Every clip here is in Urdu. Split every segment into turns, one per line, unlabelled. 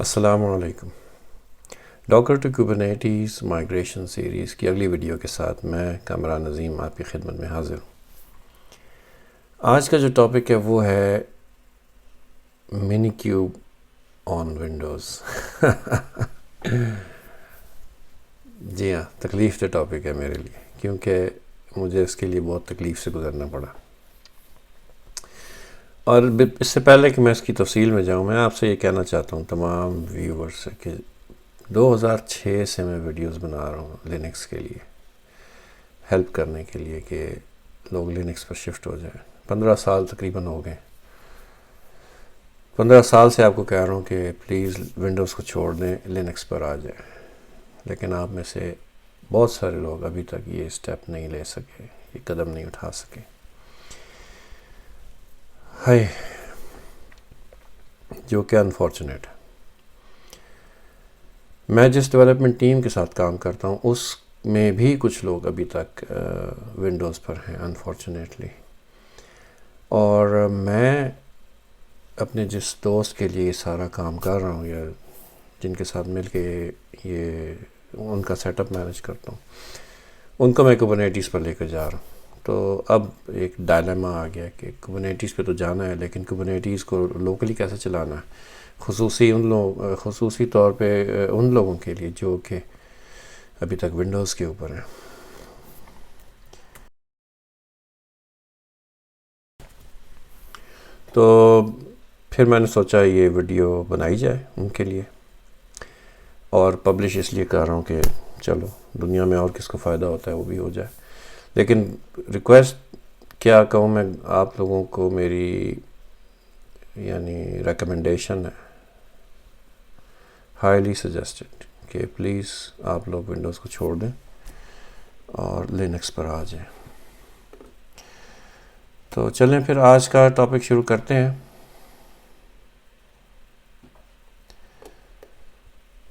السلام علیکم۔ Docker to Kubernetes migration series کی اگلی ویڈیو کے ساتھ میں کامران عظیم آپ کی خدمت میں حاضر ہوں۔ آج کا جو ٹاپک ہے وہ ہے منی کیوب آن ونڈوز۔ جی ہاں، تکلیف دہ ٹاپک ہے میرے لیے، کیونکہ مجھے اس کے لیے بہت تکلیف سے گزرنا پڑا۔ اور اس سے پہلے کہ میں اس کی تفصیل میں جاؤں، میں آپ سے یہ کہنا چاہتا ہوں تمام ویورز سے کہ 2006 سے میں ویڈیوز بنا رہا ہوں لینکس کے لیے، ہیلپ کرنے کے لیے کہ لوگ لینکس پر شفٹ ہو جائیں۔ 15 سال تقریباً ہو گئے۔ 15 سال سے آپ کو کہہ رہا ہوں کہ پلیز ونڈوز کو چھوڑ دیں، لینکس پر آ جائیں، لیکن آپ میں سے بہت سارے لوگ ابھی تک یہ اسٹیپ نہیں لے سکے، یہ قدم نہیں اٹھا سکے۔ ہائے، جو کہ انفارچونیٹ ہے۔ میں جس ڈیولپمنٹ ٹیم کے ساتھ کام کرتا ہوں اس میں بھی کچھ لوگ ابھی تک ونڈوز پر ہیں انفارچونیٹلی، اور میں اپنے جس دوست کے لیے سارا کام کر رہا ہوں یا جن کے ساتھ مل کے یہ ان کا سیٹ اپ مینیج کرتا ہوں، ان کو میں کوبرنیٹیز پر لے کر جا رہا ہوں۔ تو اب ایک ڈائلیما آ گیا کہ کوبرنیٹیز پہ تو جانا ہے، لیکن کوبرنیٹیز کو لوکلی کیسے چلانا ہے، خصوصی طور پہ ان لوگوں کے لیے جو کہ ابھی تک ونڈوز کے اوپر ہیں۔ تو پھر میں نے سوچا یہ ویڈیو بنائی جائے ان کے لیے، اور پبلش اس لیے کر رہا ہوں کہ چلو دنیا میں اور کس کو فائدہ ہوتا ہے وہ بھی ہو جائے۔ لیکن ریکویسٹ کیا کہوں میں آپ لوگوں کو، میری یعنی ریکمنڈیشن ہے، ہائیلی سجیسٹڈ کہ پلیز آپ لوگ ونڈوز کو چھوڑ دیں اور لینکس پر آ جائیں۔ تو چلیں پھر آج کا ٹاپک شروع کرتے ہیں۔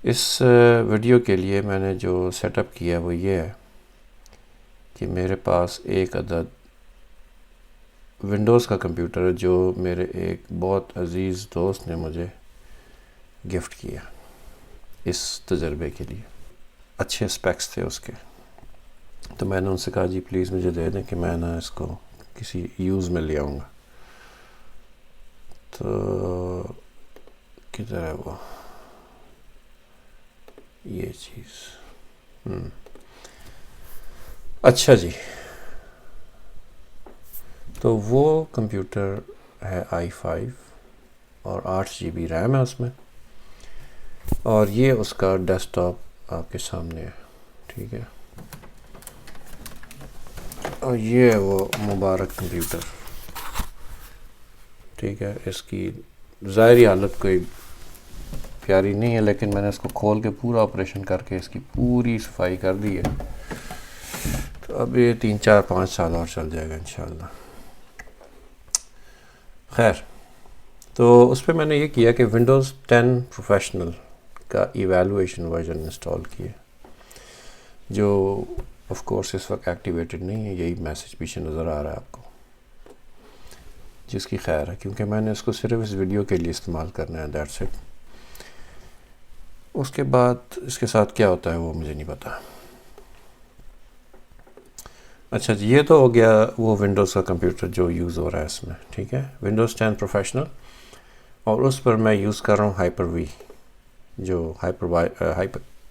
اس ویڈیو کے لیے میں نے جو سیٹ اپ کیا وہ یہ ہے کہ میرے پاس ایک عدد ونڈوز کا کمپیوٹر ہے جو میرے ایک بہت عزیز دوست نے مجھے گفٹ کیا اس تجربے کے لیے۔ اچھے اسپیکس تھے اس کے، تو میں نے ان سے کہا جی پلیز مجھے دے دیں کہ میں نا اس کو کسی یوز میں لے آؤں گا۔ تو کدھر ہے وہ یہ چیز؟ اچھا جی، تو وہ کمپیوٹر ہے i5 اور 8 GB ریم ہے اس میں، اور یہ اس کا ڈیسک ٹاپ آپ کے سامنے ہے، ٹھیک ہے۔ اور یہ ہے وہ مبارک کمپیوٹر، ٹھیک ہے۔ اس کی ظاہری حالت کوئی پیاری نہیں ہے، لیکن میں نے اس کو کھول کے پورا آپریشن کر کے اس کی پوری صفائی کر دی ہے۔ تو اب یہ 3 4 5 سال اور چل جائے گا انشاءاللہ۔ خیر، تو اس پہ میں نے یہ کیا کہ ونڈوز 10 پروفیشنل کا ایویلویشن ورژن انسٹال کیا، جو آف کورس اس وقت ایکٹیویٹڈ نہیں ہے، یہی میسج پیچھے نظر آ رہا ہے آپ کو، جس کی خیر ہے کیونکہ میں نے اس کو صرف اس ویڈیو کے لیے استعمال کرنا ہے، دیٹس اٹ۔ اس کے بعد اس کے ساتھ کیا ہوتا ہے وہ مجھے نہیں پتا۔ اچھا جی، یہ تو ہو گیا وہ ونڈوز کا کمپیوٹر جو یوز ہو رہا ہے اس میں، ٹھیک ہے، ونڈوز 10 پروفیشنل، اور اس پر میں یوز کر رہا ہوں ہائپر وی، جو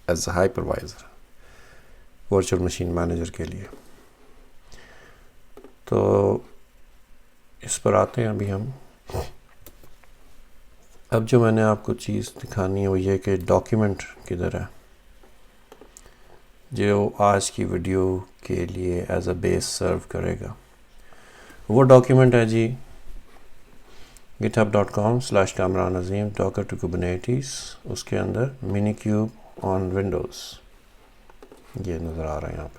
ایز ہائپروائزر ورچوئل مشین مینیجر کے لیے۔ تو اس پر آتے ہیں ابھی ہم۔ اب جو میں نے آپ کو چیز دکھانی ہے وہ یہ کہ ڈاکیومنٹ کدھر ہے جو آج کی ویڈیو کے لیے ایز اے بیس سرو کرے گا۔ وہ ڈاکیومنٹ ہے جی github.com/کامران عظیم ڈاکر ٹو کوبرنیٹیز، اس کے اندر منی کیوب آن ونڈوز، یہ نظر آ رہا ہے یہاں پہ۔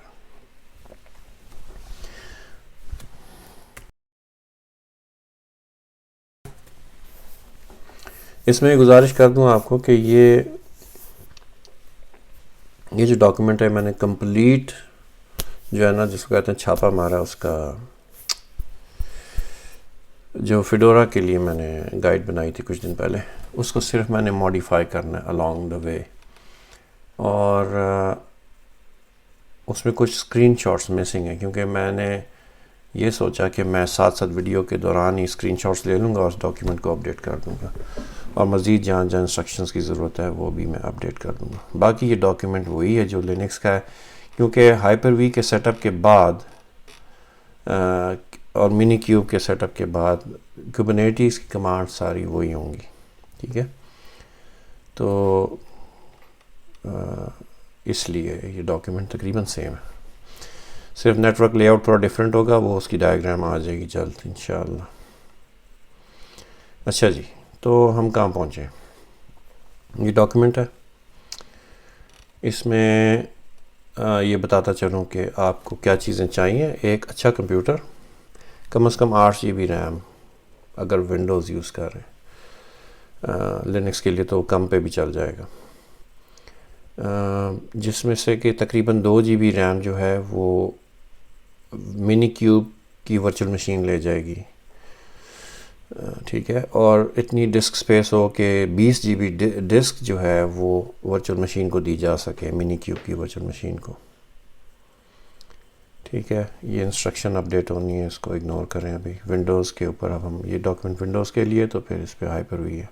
اس میں گزارش کر دوں آپ کو کہ یہ جو ڈاکیومنٹ ہے میں نے کمپلیٹ جو ہے نا، جس کو کہتے ہیں چھاپا مارا، اس کا جو فیڈورا کے لیے میں نے گائیڈ بنائی تھی کچھ دن پہلے، اس کو صرف میں نے ماڈیفائی کرنا ہے along the way. اور اس میں کچھ اسکرین شاٹس مسنگ ہیں کیونکہ میں نے یہ سوچا کہ میں ساتھ ساتھ ویڈیو کے دوران ہی اسکرین شاٹس لے لوں گا اور اس ڈاکیومنٹ کو اپڈیٹ کر دوں گا، اور مزید جہاں جہاں انسٹرکشنز کی ضرورت ہے وہ بھی میں اپڈیٹ کر دوں گا. باقی یہ ڈاکیومنٹ وہی ہے جو لینکس کا ہے، کیونکہ ہائپر وی کے سیٹ اپ کے بعد اور منی کیوب کے سیٹ اپ کے بعد کوبرنیٹیز کی کمانڈ ساری وہی ہوں گی. ٹھیک ہے، تو اس لیے یہ ڈاکیومنٹ تقریباً سیم ہے، صرف نیٹ ورک لے آؤٹ تھوڑا ڈیفرنٹ ہوگا، وہ اس کی ڈائیگرام آ جائے گی جلد انشاءاللہ. اچھا جی، تو ہم کہاں پہنچے؟ یہ ڈاکیومنٹ ہے، اس میں یہ بتاتا چلوں کہ آپ کو کیا چیزیں چاہیے. ایک اچھا کمپیوٹر، کم از کم 8 GB ریم اگر ونڈوز یوز کر رہے ہیں، لینکس کے لیے تو کم پہ بھی چل جائے گا، جس میں سے کہ تقریباً 2 GB ریم جو ہے وہ منی کیوب کی ورچوئل مشین لے جائے گی. ٹھیک ہے، اور اتنی ڈسک سپیس ہو کہ 20 GB ڈسک جو ہے وہ ورچوئل مشین کو دی جا سکے، منی کیوب کی ورچوئل مشین کو. ٹھیک ہے، یہ انسٹرکشن اپڈیٹ ہونی ہے، اس کو اگنور کریں ابھی. ونڈوز کے اوپر اب ہم یہ ڈاکیومنٹ ونڈوز کے لیے، تو پھر اس پہ ہائپر وی ہے.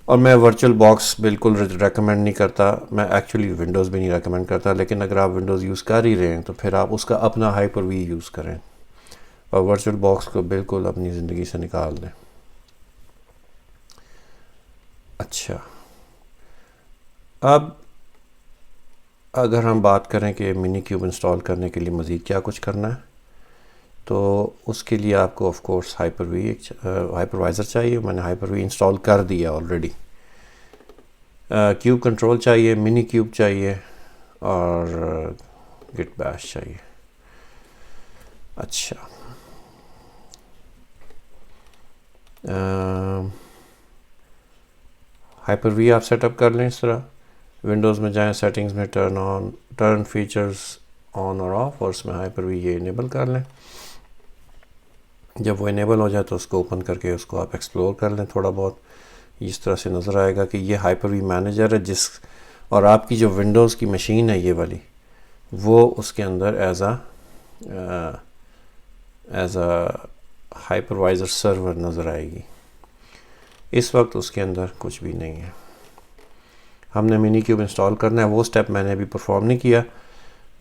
اور میں ورچوئل باکس بالکل ریکمینڈ نہیں کرتا، میں ایکچولی ونڈوز بھی نہیں ریکمینڈ کرتا، لیکن اگر آپ ونڈوز یوز کر ہی رہے ہیں تو پھر آپ اس کا اپنا ہائپر وی یوز کریں اور ورچوئل باکس کو بالکل اپنی زندگی سے نکال دیں. اچھا، اب اگر ہم بات کریں کہ منی کیوب انسٹال کرنے کے لیے مزید کیا کچھ کرنا ہے، تو اس کے لیے آپ کو آف کورس ہائپروائزر چاہیے. میں نے ہائپر وی انسٹال کر دیا آلریڈی. کیوب کنٹرول چاہیے، منی کیوب چاہیے، اور گٹ بیش چاہیے. اچھا، ہائپر وی آپ سیٹ اپ کر لیں اس طرح. ونڈوز میں جائیں، سیٹنگز میں ٹرن فیچرز آن اور آف، اور اس میں ہائپر وی یہ انیبل کر لیں. جب وہ انیبل ہو جائے تو اس کو اوپن کر کے اس کو آپ ایکسپلور کر لیں تھوڑا بہت. اس طرح سے نظر آئے گا کہ یہ ہائپر وی مینیجر ہے، اور آپ کی جو ونڈوز کی مشین ہے یہ والی، وہ اس کے اندر ایز اے ہائپروائزر سرور نظر آئے گی. اس وقت اس کے اندر کچھ بھی نہیں ہے. ہم نے منی کیوب انسٹال کرنا ہے، وہ سٹیپ میں نے ابھی پرفارم نہیں کیا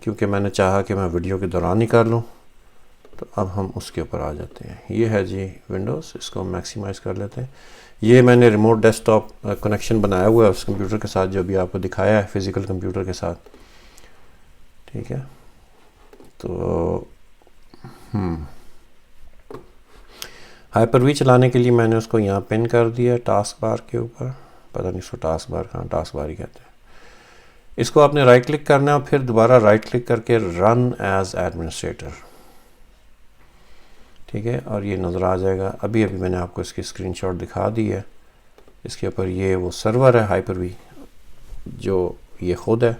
کیونکہ میں نے چاہا کہ میں ویڈیو کے دوران ہی کر لوں. تو اب ہم اس کے اوپر آ جاتے ہیں. یہ ہے جی ونڈوز، اس کو ہم میکسیمائز کر لیتے ہیں. یہ میں نے ریموٹ ڈیسک ٹاپ کنیکشن بنایا ہوا ہے اس کمپیوٹر کے ساتھ، جو ابھی آپ کو دکھایا ہے فزیکل کمپیوٹر کے ساتھ. ٹھیک ہے، تو ہائپر وی چلانے کے لیے میں نے اس کو یہاں پن کر دیا ٹاسک بار کے اوپر. پتہ نہیں اس کو ٹاسک بار کہاں، ٹاسک بار ہی کہتے ہیں. اس کو آپ نے رائٹ کلک کرنا ہے اور پھر دوبارہ رائٹ کلک کر کے رن ایز ایڈمنسٹریٹر. ٹھیک ہے، اور یہ نظر آ جائے گا. ابھی میں نے آپ کو اس کی اسکرین شاٹ دکھا دی ہے. اس کے اوپر یہ وہ سرور ہے ہائپر وی جو یہ خود ہے،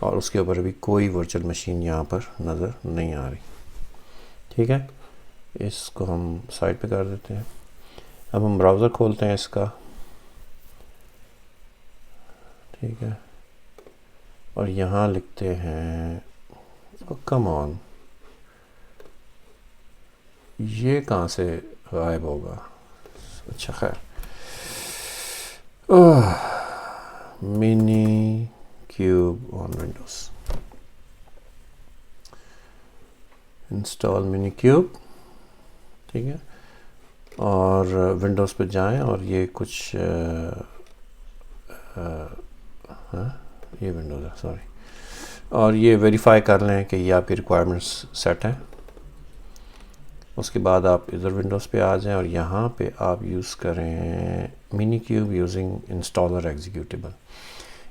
اور اس کے اوپر ابھی کوئی ورچوئل مشین یہاں پر نظر نہیں آ رہی. ٹھیک ہے، اس کو ہم سائڈ پہ کر دیتے ہیں. اب ہم براؤزر کھولتے ہیں اس کا. ٹھیک ہے، اور یہاں لکھتے ہیں کم آن. یہ کہاں سے غائب ہوگا؟ اچھا خیر، منی کیوب آن ونڈوز، انسٹال منی کیوب. ٹھیک ہے، اور ونڈوز پہ جائیں اور یہ کچھ یہ ونڈوز ہے سوری، اور یہ ویریفائی کر لیں کہ یہ آپ کی ریکوائرمنٹس سیٹ ہیں. اس کے بعد آپ ادھر ونڈوز پہ آ جائیں اور یہاں پہ آپ یوز کریں منی کیوب یوزنگ انسٹالر ایگزیکیوٹیبل.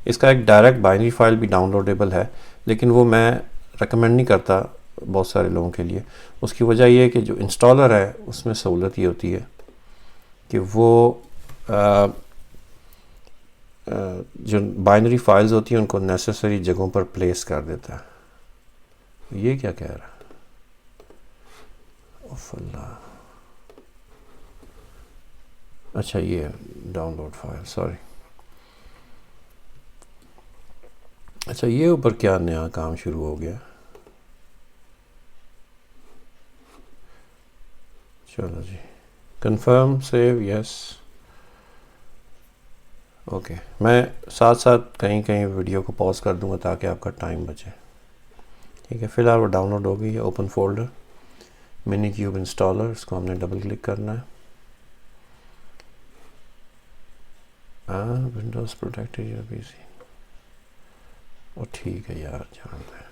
اس کا ایک ڈائریکٹ بائنری فائل بھی ڈاؤن لوڈیبل ہے، لیکن وہ میں ریکمینڈ نہیں کرتا بہت سارے لوگوں کے لیے. اس کی وجہ یہ ہے کہ جو انسٹالر ہے اس میں سہولت یہ ہوتی ہے کہ وہ جو بائنری فائلز ہوتی ہیں ان کو نیسیسری جگہوں پر پلیس کر دیتا ہے. یہ کیا کہہ رہا ہے؟ اوف اللہ، اچھا یہ ڈاؤن لوڈ فائل، سوری. اچھا یہ اوپر کیا نیا کام شروع ہو گیا؟ چلو جی، کنفرم سیو یس. اوکے، میں ساتھ ساتھ کہیں کہیں ویڈیو کو پاز کر دوں گا تاکہ آپ کا ٹائم بچے. ٹھیک ہے، فی الحال وہ ڈاؤن لوڈ ہو گئی ہے. اوپن فولڈر منی کیوب انسٹالر، اس کو ہم نے ڈبل کلک کرنا ہے. ونڈوز پروٹیکٹڈ یا پی سی، اور ٹھیک ہے یار جانتا ہے.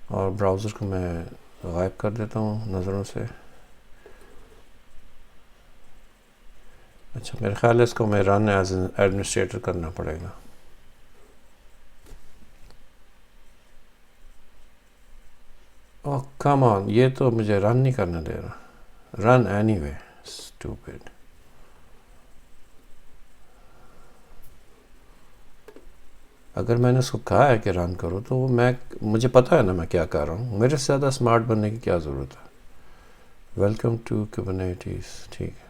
اور براؤزر کو میں غائب کر دیتا ہوں نظروں سے. اچھا میرے خیال ہے اس کو میں رن ایز این ایڈمنسٹریٹر کرنا پڑے گا. اوہ کم آن، یہ تو مجھے رن نہیں کرنے دے رہا. رن اینی وے، اسٹوپڈ. اگر میں نے اس کو کہا ہے کہ رن کرو تو مجھے پتہ ہے نا میں کیا کر رہا ہوں. میرے سے زیادہ اسمارٹ بننے کی کیا ضرورت ہے. Welcome to Kubernetes. ٹھیک ہے،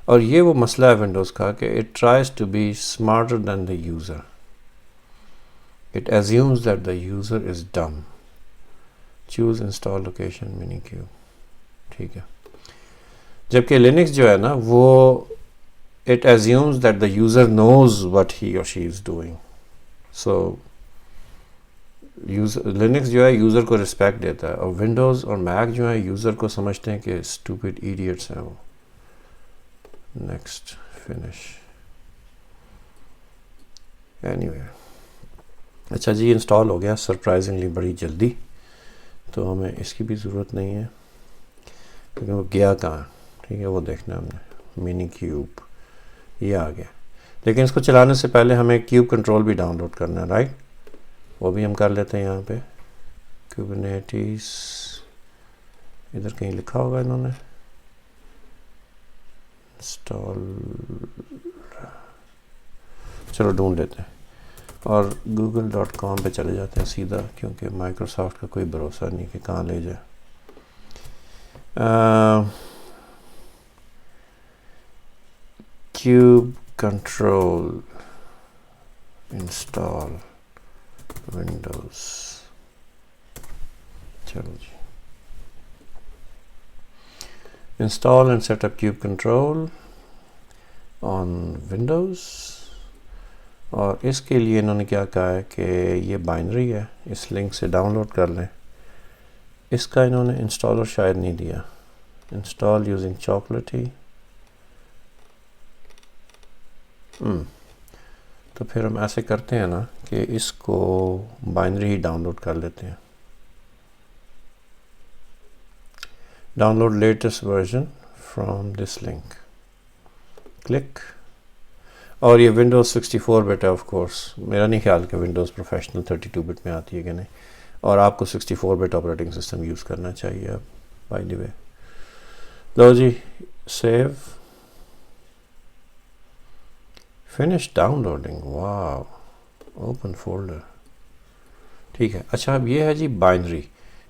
اور یہ وہ مسئلہ ہے ونڈوز کا کہ it tries to be smarter than the user. It assumes that the user is dumb. Choose install location Minikube. ٹھیک ہے، جبکہ لینکس جو ہے نا وہ it assumes that the user knows what he or she is doing. So Linux جو ہے یوزر کو رسپیکٹ دیتا ہے، اور ونڈوز اور میک جو ہے یوزر کو سمجھتے ہیں کہ اسٹوپڈ ایڈیٹس ہیں وہ. Next, finish. اینی وے، اچھا جی انسٹال ہو گیا سرپرائزنگلی بڑی جلدی. تو ہمیں اس کی بھی ضرورت نہیں ہے کیونکہ وہ گیا کہاں. ٹھیک ہے، وہ دیکھنا ہم نے. منی کیوب یہ آ گیا، لیکن اس کو چلانے سے پہلے ہمیں کیوب کنٹرول بھی ڈاؤن لوڈ کرنا ہے، رائٹ؟ وہ بھی ہم کر لیتے ہیں یہاں پہ. کیوبرنیٹیز ادھر کہیں لکھا ہوگا انہوں نے انسٹال. چلو ڈھونڈ لیتے ہیں اور google.com پہ چلے جاتے ہیں سیدھا، کیونکہ مائکروسافٹ کا کوئی بھروسہ نہیں کہ کہاں لے جائے. Kube control install Windows. چلو جی، install and set up kube control on Windows. اور اس کے لیے انہوں نے کیا کہا ہے کہ یہ بائنری ہے، اس لنک سے ڈاؤن لوڈ کر لیں. اس کا انہوں نے انسٹالر شاید نہیں دیا. Install using chocolatey. تو پھر ہم ایسے کرتے ہیں نا کہ اس کو بائنری ہی ڈاؤن لوڈ کر لیتے ہیں. Download latest version from this link. Click. اور یہ ونڈوز 64 بٹ ہے آف کورس. میرا نہیں خیال کہ ونڈوز پروفیشنل 32 بٹ میں آتی ہے کہ نہیں، اور آپ کو 64 بٹ آپریٹنگ سسٹم یوز کرنا چاہیے اب بائی دی وے. لو جی، save. Finish downloading. Wow, open folder. ٹھیک ہے، اچھا اب یہ ہے جی بائنری.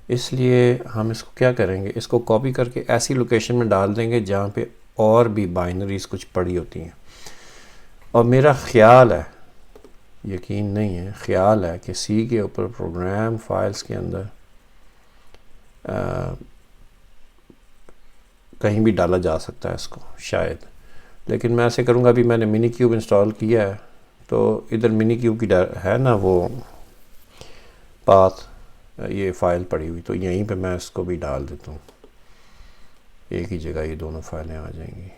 اس لیے ہم اس کو کیا کریں گے، اس کو کاپی کر کے ایسی لوکیشن میں ڈال دیں گے جہاں پہ اور بھی بائنریز کچھ پڑی ہوتی ہیں. اور میرا خیال ہے، یقین نہیں ہے، خیال ہے کہ سی کے اوپر پروگرام فائلز کے اندر کہیں بھی ڈالا جا سکتا ہے اس کو شاید. لیکن میں ایسے کروں گا. ابھی میں نے منی کیوب انسٹال کیا ہے تو ادھر منی کیوب کی ہے نا وہ پاتھ، یہ فائل پڑی ہوئی، تو یہیں پہ میں اس کو بھی ڈال دیتا ہوں. ایک ہی جگہ یہ دونوں فائلیں آ جائیں گی.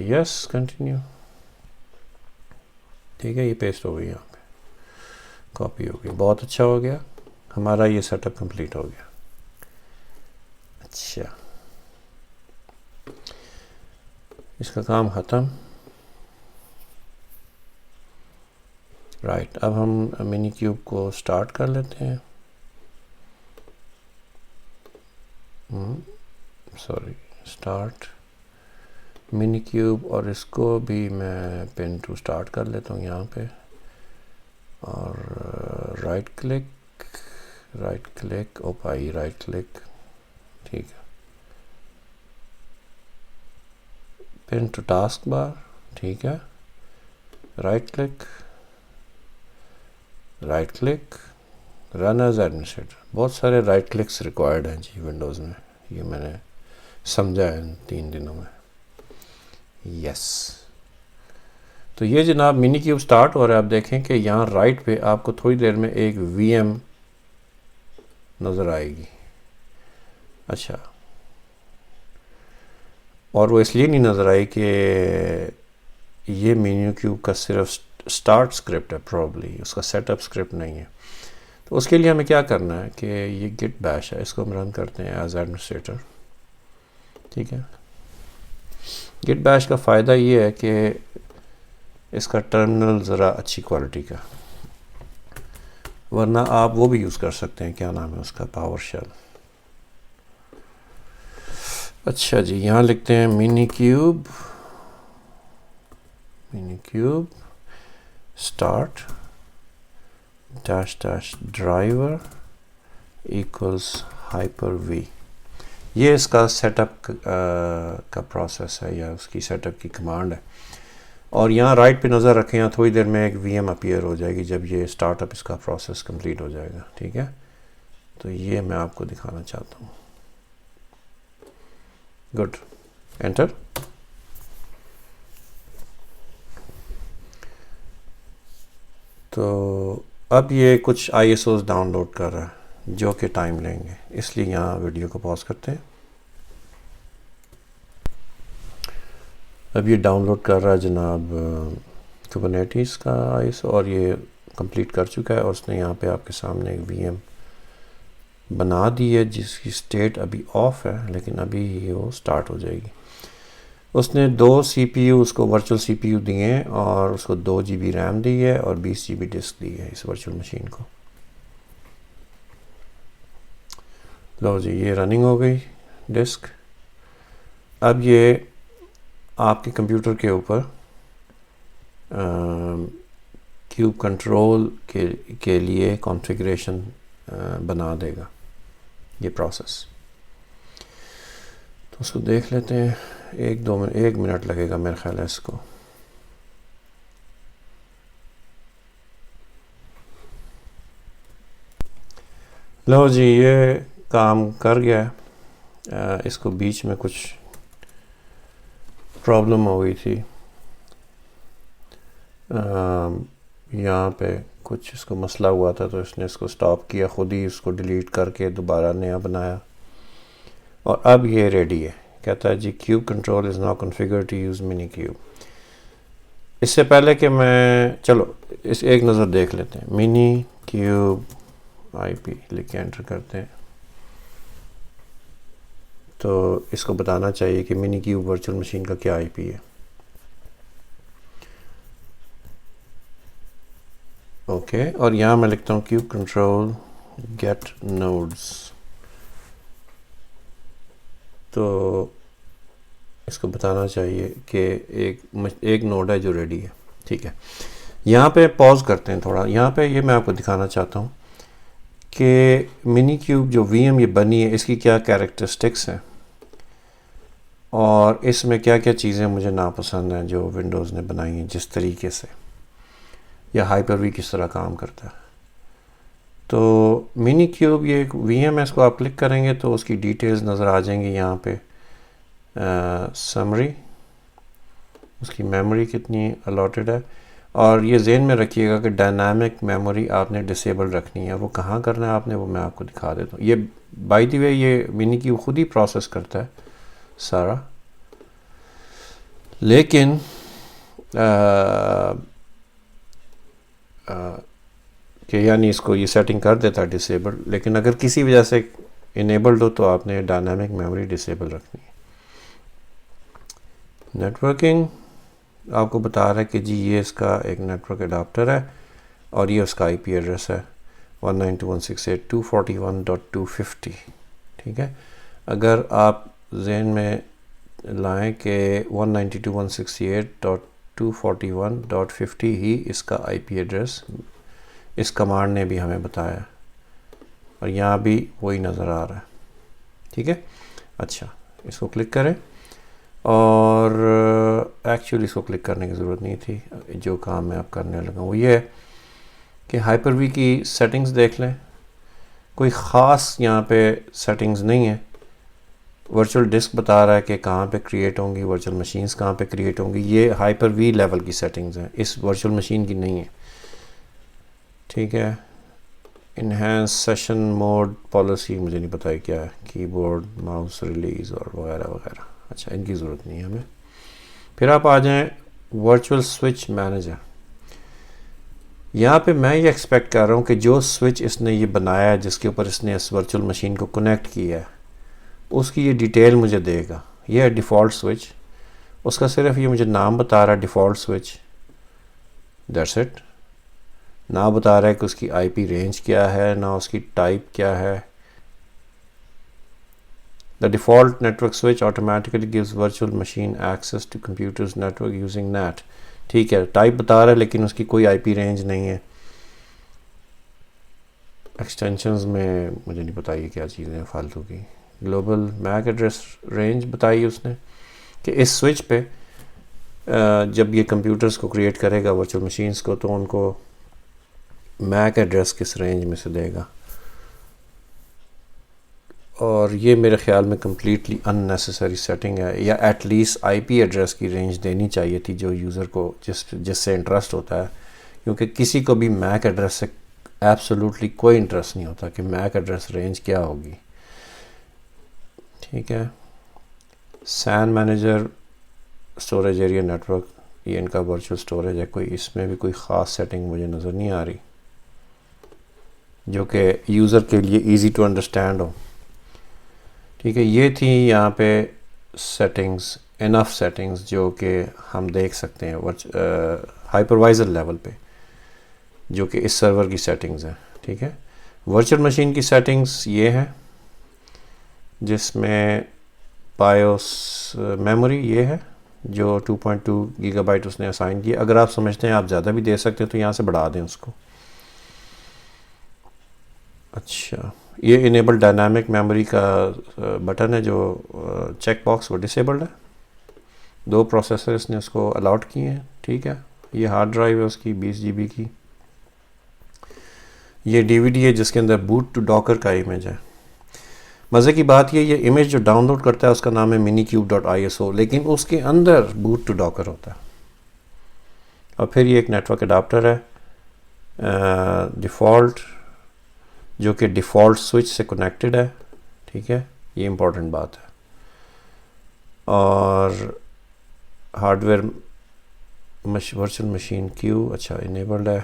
یس کنٹینیو. ٹھیک ہے، یہ پیسٹ ہو گئی یہاں پہ، کاپی ہو گئی. بہت اچھا ہو گیا، ہمارا یہ سیٹ اپ کمپلیٹ ہو گیا. اچھا، اس کا کام ختم. رائٹ، اب ہم منی کیوب کو سٹارٹ کر لیتے ہیں. سوری، سٹارٹ منی کیوب، اور اس کو بھی میں پن ٹو سٹارٹ کر لیتا ہوں یہاں پہ. اور رائٹ کلک اوپائی رائٹ کلک. ٹھیک ہے، پن ٹو ٹاسک بار، ٹھیک ہے، رائٹ کلک رن ایز ایڈمنسٹریٹر. بہت سارے رائٹ کلکس ریکوائرڈ ہیں جی ونڈوز میں، یہ میں نے سمجھا ہے ان 3 دنوں میں. یس تو یہ جناب منی کیوب سٹارٹ ہو رہا ہے. آپ دیکھیں کہ یہاں رائٹ پہ آپ کو تھوڑی دیر میں ایک وی ایم نظر آئے گی. اچھا، اور وہ اس لیے نہیں نظر آئی کہ یہ منی کیوب کا صرف سٹارٹ اسکرپٹ ہے، پروبلی اس کا سیٹ اپ اسکرپٹ نہیں ہے. تو اس کے لیے ہمیں کیا کرنا ہے کہ یہ گٹ بیش ہے، اس کو ہم رن کرتے ہیں ایز ایڈمنسٹریٹر. ٹھیک ہے، گٹ بیش کا فائدہ یہ ہے کہ اس کا ٹرمینل ذرا اچھی کوالٹی کا، ورنہ آپ وہ بھی یوز کر سکتے ہیں، کیا نام ہے اس کا، پاور شیل. اچھا جی، یہاں لکھتے ہیں minikube start dash driver equals hyper V. یہ اس کا سیٹ اپ کا پروسیس ہے، یا اس کی سیٹ اپ کی کمانڈ ہے. اور یہاں رائٹ پہ نظر رکھیں، یہاں تھوڑی دیر میں ایک وی ایم اپیئر ہو جائے گی جب یہ اسٹارٹ اپ اس کا پروسیس کمپلیٹ ہو جائے گا. ٹھیک ہے، تو یہ میں آپ کو دکھانا چاہتا ہوں. Good, enter. تو اب یہ کچھ I S Os download کر رہا ہے جو کہ ٹائم لیں گے، اس لیے یہاں ویڈیو کو پاز کرتے ہیں. اب یہ ڈاؤن لوڈ کر رہا ہے جناب کوبرنیٹیز کا آئی ایس او، اور یہ کمپلیٹ کر چکا ہے. اور اس نے یہاں پہ آپ کے سامنے ایک وی ایم بنا دی ہے جس کی اسٹیٹ ابھی آف ہے، لیکن ابھی وہ اسٹارٹ ہو جائے گی. اس نے 2 سی پی یو اس کو ورچوئل سی پی یو دیے ہیں، اور اس کو 2 GB ریم دی ہے اور 20 GB ڈسک دی ہے اس ورچوئل مشین کو. لو جی، یہ رننگ ہو گئی ڈسک. اب یہ آپ کے کمپیوٹر کے اوپر کیوب کنٹرول کے لیے کانفیگریشن بنا دے گا یہ پروسیس. تو اس کو دیکھ لیتے ہیں، 1 منٹ لگے گا میرے خیال ہے اس کو. لو جی، یہ کام کر گیا ہے. اس کو بیچ میں کچھ پرابلم ہو گئی تھی، یہاں پہ کچھ اس کو مسئلہ ہوا تھا، تو اس نے اس کو سٹاپ کیا، خود ہی اس کو ڈیلیٹ کر کے دوبارہ نیا بنایا، اور اب یہ ریڈی ہے. کہتا ہے جی kube control is now configure to use minikube. اس سے پہلے کہ میں، چلو اس ایک نظر دیکھ لیتے ہیں. منی کیوب آئی پی لکھ کے انٹر کرتے ہیں، تو اس کو بتانا چاہیے کہ منی کیوب ورچوئل مشین کا کیا آئی پی ہے. اوکے، اور یہاں میں لکھتا ہوں کیوب کنٹرول گیٹ نوڈز. تو اس کو بتانا چاہیے کہ ایک نوڈ ہے جو ریڈی ہے. ٹھیک ہے، یہاں پہ پاز کرتے ہیں تھوڑا. یہاں پہ یہ میں آپ کو دکھانا چاہتا ہوں کہ منی کیوب جو وی ایم یہ بنی ہے، اس کی کیا کیریکٹرسٹکس ہیں، اور اس میں کیا کیا چیزیں مجھے ناپسند ہیں جو ونڈوز نے بنائی ہیں جس طریقے سے، یا ہائپر وی کس طرح کام کرتا ہے. تو منی کیوب یہ ایک وی ایم ہے، اس کو آپ کلک کریں گے تو اس کی ڈیٹیلز نظر آ جائیں گی. یہاں پہ سمری، اس کی میموری کتنی الاٹڈ ہے. اور یہ ذہن میں رکھیے گا کہ ڈائنامک میموری آپ نے ڈسیبل رکھنی ہے. وہ کہاں کرنا ہے آپ نے، وہ میں آپ کو دکھا دیتا ہوں. یہ بائی دی وے یہ منی کیوب خود ہی پروسیس کرتا ہے سارا، لیکن کہ یعنی اس کو یہ سیٹنگ کر دیتا ہے ڈسیبل، لیکن اگر کسی وجہ سے انیبلڈ ہو تو آپ نے ڈائنامک میموری ڈسیبل رکھنی ہے. نیٹورکنگ آپ کو بتا رہا ہے کہ جی یہ اس کا ایک نیٹورک اڈاپٹر ہے، اور یہ اس کا آئی پی ایڈریس ہے 192.168.241.250. ٹھیک ہے، اگر آپ ذہن میں لائیں کہ 192.168.241.50 ہی اس کا آئی پی ایڈریس اس کمانڈ نے بھی ہمیں بتایا، اور یہاں بھی وہی نظر آ رہا ہے. ٹھیک ہے، اچھا اس کو کلک کریں. اور ایکچولی اس کو کلک کرنے کی ضرورت نہیں تھی. جو کام میں اب کرنے لگا وہ یہ ہے کہ ہائپر وی کی سیٹنگز دیکھ لیں. کوئی خاص یہاں پہ سیٹنگز نہیں ہے. ورچوئل ڈسک بتا رہا ہے کہ کہاں پہ کریٹ ہوں گی، ورچوئل مشینز کہاں پہ کریٹ ہوں گی. یہ ہائپر وی لیول کی سیٹنگز ہیں، اس ورچوئل مشین کی نہیں ہے. ٹھیک ہے. انہینس سیشن موڈ پالیسی مجھے نہیں پتہ ہے کیا ہے. کی بورڈ ماؤس ریلیز اور وغیرہ وغیرہ. اچھا، ان کی ضرورت نہیں ہے ہمیں. پھر آپ آ جائیں ورچوئل سوئچ مینیجر. یہاں پہ میں یہ ایکسپیکٹ کر رہا ہوں کہ جو سوئچ اس نے یہ بنایا ہے، جس کے اوپر اس نے اس ورچوئل مشین کو کنیکٹ کیا ہے، اس کی یہ ڈیٹیل مجھے دے گا. یہ ہے ڈیفالٹ سوئچ. اس کا صرف یہ مجھے نام بتا رہا ہے ڈیفالٹ سوئچ. That's it. نہ بتا رہا ہے کہ اس کی آئی پی رینج کیا ہے، نہ اس کی ٹائپ کیا ہے. The default network switch automatically gives virtual machine access to computers network using NAT. ٹھیک ہے، ٹائپ بتا رہا ہے لیکن اس کی کوئی آئی پی رینج نہیں ہے. ایکسٹینشنز میں مجھے نہیں پتا یہ کیا چیزیں ہیں فالتو کی. گلوبل میک ایڈریس رینج بتائی اس نے کہ اس سوئچ پہ جب یہ کمپیوٹرز کو کریٹ کرے گا ورچوئل مشینز کو، تو ان کو میک ایڈریس کس رینج میں سے دے گا. اور یہ میرے خیال میں کمپلیٹلی ان نیسیسری سیٹنگ ہے، یا at least IP address کی رینج دینی چاہیے تھی جو یوزر کو جس سے انٹرسٹ ہوتا ہے. کیونکہ کسی کو بھی میک ایڈریس سے ایبسولوٹلی کوئی انٹرسٹ نہیں ہوتا کہ میک ایڈریس رینج کیا ہوگی. ٹھیک ہے. سین مینیجر اسٹوریج ایریا نیٹورک، یہ ان کا ورچوئل اسٹوریج ہے. کوئی اس میں بھی کوئی خاص سیٹنگ مجھے نظر نہیں آ رہی جو کہ یوزر کے لیے ایزی ٹو انڈرسٹینڈ ہو. ٹھیک ہے. یہ تھی یہاں پہ سیٹنگز، انف سیٹنگز جو کہ ہم دیکھ سکتے ہیں ہائپروائزر لیول پہ، جو کہ اس سرور کی سیٹنگز ہیں. ٹھیک ہے. ورچوئل مشین کی سیٹنگز یہ ہے، جس میں بایوس میموری یہ ہے جو 2.2 گیگا بائٹ اس نے اسائن کی. اگر آپ سمجھتے ہیں آپ زیادہ بھی دے سکتے ہیں تو یہاں سے بڑھا دیں اس کو. اچھا، یہ انیبل ڈائنامک میموری کا بٹن ہے جو چیک باکس وہ ڈسیبلڈ ہے. 2 پروسیسرز نے اس کو الاٹ کیے ہیں. ٹھیک ہے. یہ ہارڈ ڈرائیو ہے اس کی 20 GB کی. یہ ڈی وی ڈی ہے جس کے اندر بوٹ ٹو ڈاکر کا امیج ہے. مزے کی بات یہ امیج جو ڈاؤن لوڈ کرتا ہے اس کا نام ہے minikube.iso، لیکن اس کے اندر بوٹ ٹو ڈاکر ہوتا ہے. اور پھر یہ ایک نیٹورک اڈاپٹر ہے ڈیفالٹ، جو کہ ڈیفالٹ سوئچ سے کنیکٹڈ ہے. ٹھیک ہے. یہ امپورٹنٹ بات ہے. اور ہارڈ ویئر ورچوئل مشین کیو اچھا انیبلڈ ہے.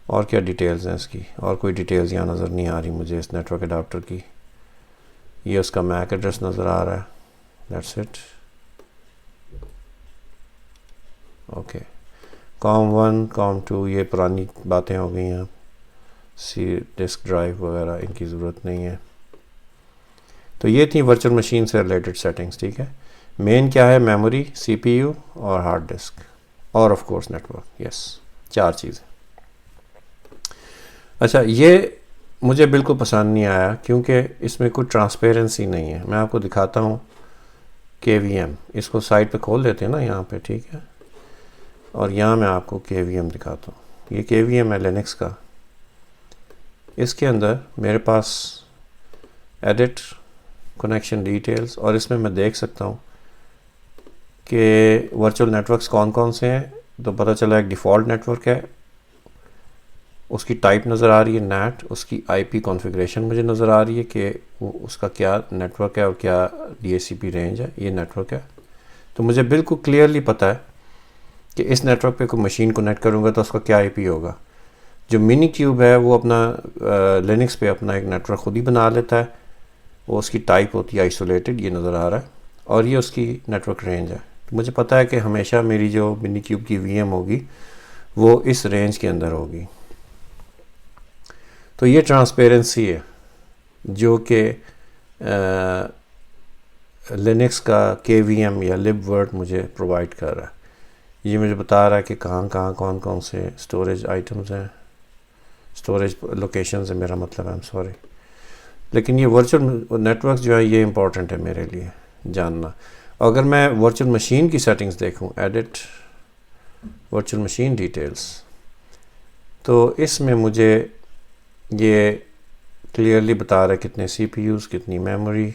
اور کیا ڈیٹیلز ہیں اس کی؟ اور کوئی ڈیٹیلز یہاں نظر نہیں آ رہی مجھے اس نیٹورک اڈاپٹر کی. یہ اس کا میک ایڈریس نظر آ رہا ہے. That's it. اوکے. کام 1 کام 2 یہ پرانی باتیں ہو گئی ہیں. ڈسک ڈرائیو وغیرہ ان کی ضرورت نہیں ہے. تو یہ تھیں ورچوئل مشین سے ریلیٹڈ سیٹنگز. ٹھیک ہے. مین کیا ہے؟ میموری، سی پی یو اور ہارڈ ڈسک، اور آف کورس نیٹورک. یس، 4 چیزیں. اچھا، یہ مجھے بالکل پسند نہیں آیا کیونکہ اس میں کوئی ٹرانسپیرنسی نہیں ہے. میں آپ کو دکھاتا ہوں کے وی ایم. اس کو سائٹ پہ کھول دیتے ہیں نا یہاں پہ. ٹھیک ہے. اور یہاں میں آپ کو کے وی ایم دکھاتا ہوں. یہ کے وی ایم ہے لینکس کا. اس کے اندر میرے پاس ایڈٹ کنیکشن ڈیٹیلز، اور اس میں دیکھ سکتا ہوں کہ ورچوئل نیٹورکس کون کون سے ہیں. تو پتہ چلا ایک ڈیفالٹ نیٹورک ہے، اس کی ٹائپ نظر آ رہی ہے نیٹ. اس کی آئی پی کانفیگریشن مجھے نظر آ رہی ہے کہ وہ اس کا کیا نیٹورک ہے اور کیا ڈی ایس سی پی رینج ہے. یہ نیٹورک ہے. تو مجھے بالکل کلیئرلی پتہ ہے کہ اس نیٹورک پہ کوئی مشین کنیکٹ کروں گا تو اس کا کیا آئی پی ہوگا. جو منی کیوب ہے وہ اپنا لینکس پہ اپنا ایک نیٹورک خود ہی بنا لیتا ہے. وہ اس کی ٹائپ ہوتی ہے آئسولیٹڈ، یہ نظر آ رہا ہے. اور یہ اس کی نیٹورک رینج ہے. تو مجھے پتہ ہے کہ ہمیشہ میری جو منی کیوب کی وی ایم ہوگی وہ اس رینج کے اندر ہوگی. تو یہ ٹرانسپیرنسی ہے جو کہ لینکس کا کے وی ایم یا لب ورڈ مجھے پرووائڈ کر رہا ہے. یہ مجھے بتا رہا ہے کہ کہاں کون کون سے اسٹوریج آئٹمز ہیں، اسٹوریج لوکیشنز ہیں میرا مطلب ہے. سوری، لیکن یہ ورچوئل نیٹورک جو ہے یہ امپورٹنٹ ہے میرے لیے. جاننا. اگر میں ورچوئل مشین کی سیٹنگز دیکھوں، ایڈٹ ورچوئل مشین ڈیٹیلز، تو اس میں مجھے یہ کلیئرلی بتا رہا ہے کتنے سی پی یوز، کتنی میموری،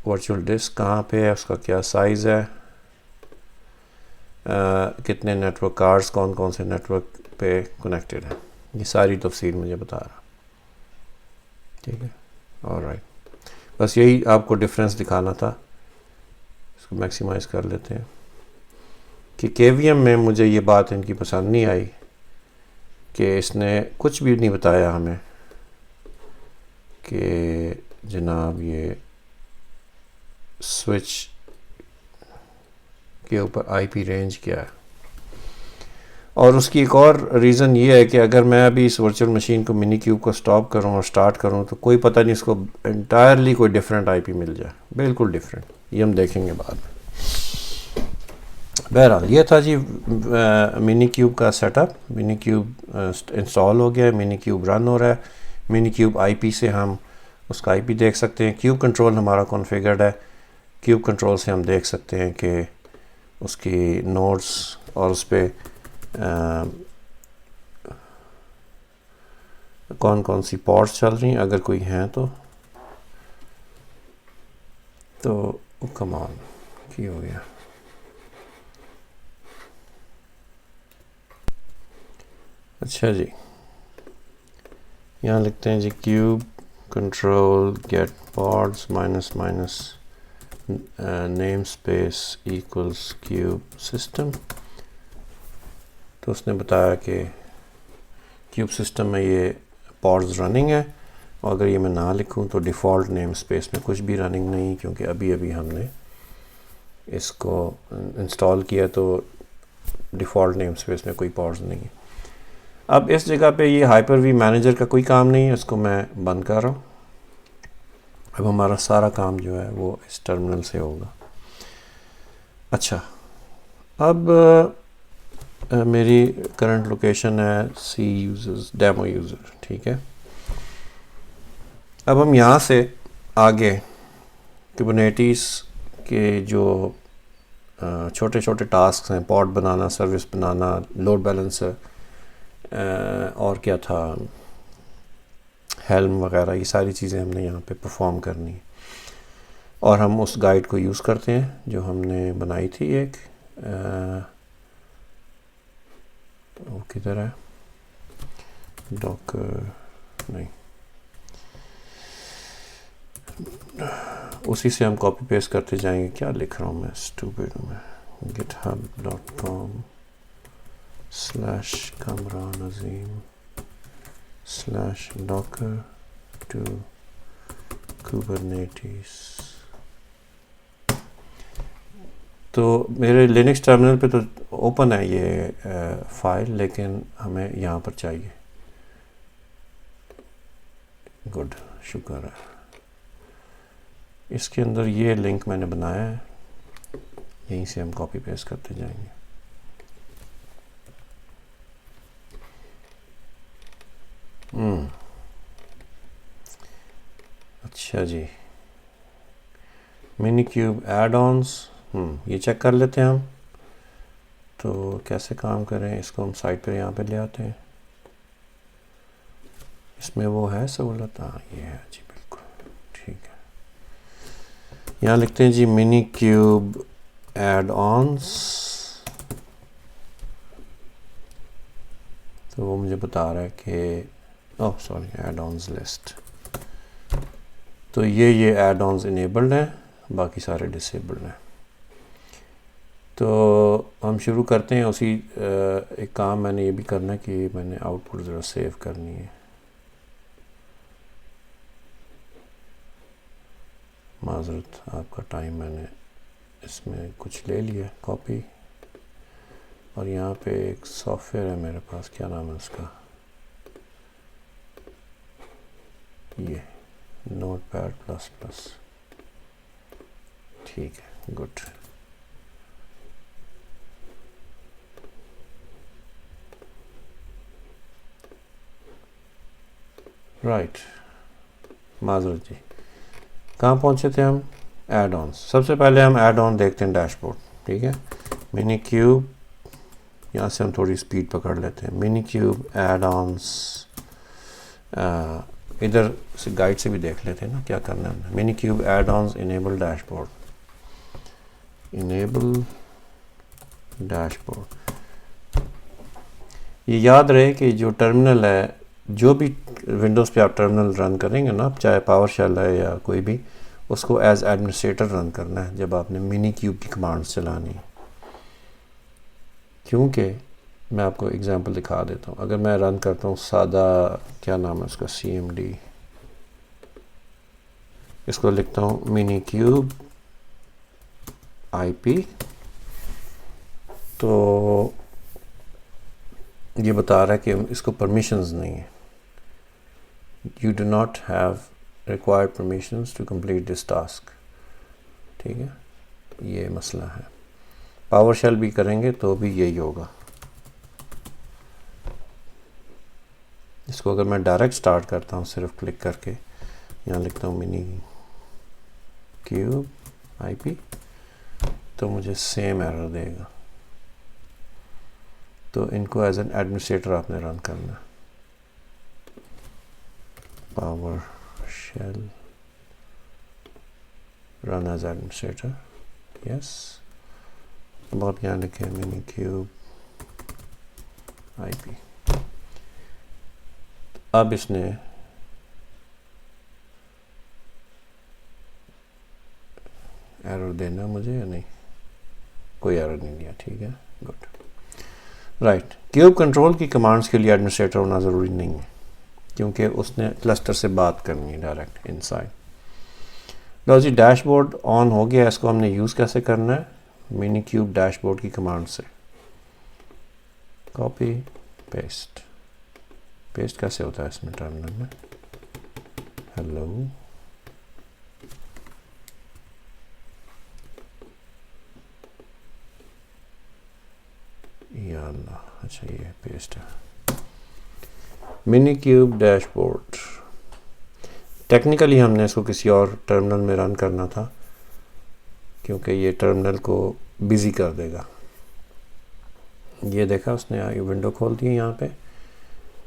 ورچوئل ڈسک کہاں پہ ہے، اس کا کیا سائز ہے، کتنے نیٹ ورک کارڈز کون کون سے نیٹ ورک پہ کنیکٹڈ ہیں. یہ ساری تفصیل مجھے بتا رہا. ٹھیک ہے، آلرائٹ. بس یہی آپ کو ڈفرینس دکھانا تھا. اس کو میکسیمائز کر لیتے ہیں کہ کے وی ایم میں مجھے یہ بات ان کی پسند نہیں آئی کہ اس نے کچھ بھی نہیں بتایا ہمیں کہ جناب یہ سوئچ کے اوپر آئی پی رینج کیا ہے. اور اس کی ایک اور ریزن یہ ہے کہ اگر میں ابھی اس ورچوئل مشین کو منی کیوب کو سٹاپ کروں اور سٹارٹ کروں تو کوئی پتہ نہیں اس کو انٹائرلی کوئی ڈیفرنٹ آئی پی مل جائے، بالکل ڈیفرنٹ. یہ ہم دیکھیں گے بعد میں. بہرحال یہ تھا جی منی کیوب کا سیٹ اپ. منی کیوب انسٹال ہو گیا ہے، منی کیوب رن ہو رہا ہے. منی کیوب آئی پی سے ہم اس کا آئی پی دیکھ سکتے ہیں. کیوب کنٹرول ہمارا کانفیگرڈ ہے. کیوب کنٹرول سے ہم دیکھ سکتے ہیں کہ اس کی نوڈز اور اس پہ کون کون سی پورٹس چل رہی ہیں اگر کوئی ہیں تو کمال کی ہو گیا. اچھا جی، یہاں لکھتے ہیں جی kube control get ports minus minus namespace equals kube system. تو اس نے بتایا کہ کیوب سسٹم میں یہ پورٹس رننگ ہے، اور اگر یہ میں نہ لکھوں تو ڈیفالٹ نیم اسپیس میں کچھ بھی رننگ نہیں، کیونکہ ابھی ہم نے اس کو انسٹال کیا تو ڈیفالٹ نیم اسپیس میں کوئی پورٹس نہیں ہے. اب اس جگہ پہ یہ ہائپر وی مینیجر کا کوئی کام نہیں ہے، اس کو میں بند کر رہا ہوں. اب ہمارا سارا کام جو ہے وہ اس ٹرمینل سے ہوگا. اچھا، اب میری کرنٹ لوکیشن ہے سی یوزرز ڈیمو یوزر. ٹھیک ہے، اب ہم یہاں سے آگے کیبرنیٹیز کے جو چھوٹے چھوٹے ٹاسکس ہیں، پوڈ بنانا، سروس بنانا، لوڈ بیلنسر، اور کیا تھا، ہیلم وغیرہ، یہ ساری چیزیں ہم نے یہاں پہ پرفارم کرنی ہے. اور ہم اس گائیڈ کو یوز کرتے ہیں جو ہم نے بنائی تھی ایک، وہ کدھر ہے، ڈاکر نہیں، اسی سے ہم کاپی پیسٹ کرتے جائیں گے. کیا لکھ رہا ہوں میں، اسٹوپڈ ہوں میں. github.com/Kamran Azim/docker to Kubernetes. تو میرے لینکس ٹرمینل پہ تو اوپن ہے یہ فائل، لیکن ہمیں یہاں پر چاہیے. گڈ، شکر ہے. اس کے اندر یہ لنک میں نے بنایا ہے، یہیں سے ہم کاپی پیسٹ کرتے جائیں گے. اچھا جی، منی کیوب ایڈ آنس، یہ چیک کر لیتے ہیں ہم تو کیسے کام کریں. اس کو ہم سائٹ پہ یہاں پہ لے آتے ہیں. اس میں وہ ہے سہولت، ہاں یہ ہے جی، بالکل ٹھیک ہے. یہاں لکھتے ہیں جی منی کیوب ایڈ آنس، تو وہ مجھے بتا رہا ہے کہ ایڈ آنز لسٹ. تو یہ ایڈ آنز انیبلڈ ہیں، باقی سارے ڈسیبلڈ ہیں. تو ہم شروع کرتے ہیں. اسی ایک کام میں نے یہ بھی کرنا ہے کہ میں نے آؤٹ پٹ ذرا سیو کرنی ہے. معذرت آپ کا ٹائم میں نے اس میں کچھ لے لیا کاپی. اور یہاں پہ ایک سافٹ ویئر ہے میرے پاس، کیا نام ہے اس کا، یہ نوٹ پیڈ پلس پلس. ٹھیک ہے، گڈ. رائٹ، معذرت جی، کہاں پہنچے تھے ہم؟ ایڈ آنس. سب سے پہلے ہم ایڈ آن دیکھتے ہیں ڈیش بورڈ. ٹھیک ہے، منی کیوب، یہاں سے ہم تھوڑی سپیڈ پکڑ لیتے ہیں. منی کیوب ایڈ آنس، ادھر سے گائیڈ سے بھی دیکھ لیتے ہیں نا کیا کرنا ہے. Minikube add ons enable dashboard. Enable dashboard. یہ یاد رہے کہ جو ٹرمنل ہے، جو بھی ونڈوز پہ آپ ٹرمنل رن کریں گے نا، چاہے پاور شیل ہے یا کوئی بھی، اس کو ایز ایڈمنسٹریٹر رن کرنا ہے جب آپ نے منی کیوب کی کمانڈس چلانی ہے. کیونکہ میں آپ کو اگزامپل دکھا دیتا ہوں. اگر میں رن کرتا ہوں سادہ، کیا نام ہے اس کا، سی ایم ڈی، اس کو لکھتا ہوں منی کیوب آئی پی، تو یہ بتا رہا ہے کہ اس کو پرمیشنز نہیں ہیں. You do not have required permissions to complete this task. ٹھیک ہے، یہ مسئلہ ہے. پاور شیل بھی کریں گے تو بھی یہی ہوگا. اس کو اگر میں ڈائریکٹ سٹارٹ کرتا ہوں صرف کلک کر کے، یہاں لکھتا ہوں منی کیوب آئی پی، تو مجھے سیم ایرر دے گا. تو ان کو ایز این ایڈمنسٹریٹر آپ نے رن کرنا. PowerShell run as administrator, yes. اب آپ یہاں لکھیں منی کیوب آئی پی. اب اس نے ایرر دینا مجھے یا نہیں؟ کوئی ایرر نہیں دیا. ٹھیک ہے، گڈ. رائٹ. کیوب کنٹرول کی کمانڈس کے لیے ایڈمنسٹریٹر ہونا ضروری نہیں ہے، کیونکہ اس نے کلسٹر سے بات کرنی ہے ڈائریکٹ ان سائڈ. لو جی، ڈیش بورڈ آن ہو گیا. اس کو ہم نے یوز کیسے کرنا ہے؟ منی کیوب ڈیش بورڈ کی کمانڈ سے. Copy paste. پیسٹ کیسے ہوتا ہے اس میں ٹرمینل میں؟ ہیلو، یا اللہ، اچھا یہ پیسٹ ہے. منی کیوب ڈیش بورڈ. ٹیکنیکلی ہم نے اس کو کسی اور ٹرمنل میں رن کرنا تھا، کیونکہ یہ ٹرمنل کو بزی کر دے گا. یہ دیکھا اس نے ونڈو کھول دی یہاں پہ.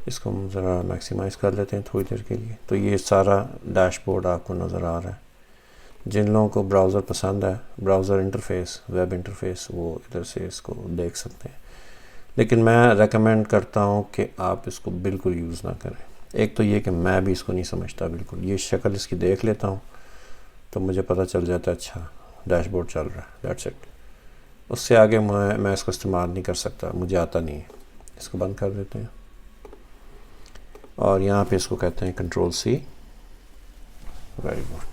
اس کو ہم ذرا میکسیمائز کر لیتے ہیں تھوڑی دیر کے لیے. تو یہ سارا ڈیش بورڈ آپ کو نظر آ رہا ہے. جن لوگوں کو براؤزر پسند ہے، براؤزر انٹرفیس، ویب انٹرفیس، وہ ادھر سے اس کو دیکھ سکتے ہیں. لیکن میں ریکمینڈ کرتا ہوں کہ آپ اس کو بالکل یوز نہ کریں. ایک تو یہ کہ میں بھی اس کو نہیں سمجھتا بالکل. یہ شکل اس کی دیکھ لیتا ہوں تو مجھے پتہ چل جاتا ہے اچھا ڈیش بورڈ چل رہا ہے، دیٹس اٹ. اس سے آگے میں اس کو استعمال نہیں کر سکتا، مجھے آتا نہیں ہے. اس کو بند کر دیتے ہیں اور یہاں پہ اس کو کہتے ہیں control C. Very good.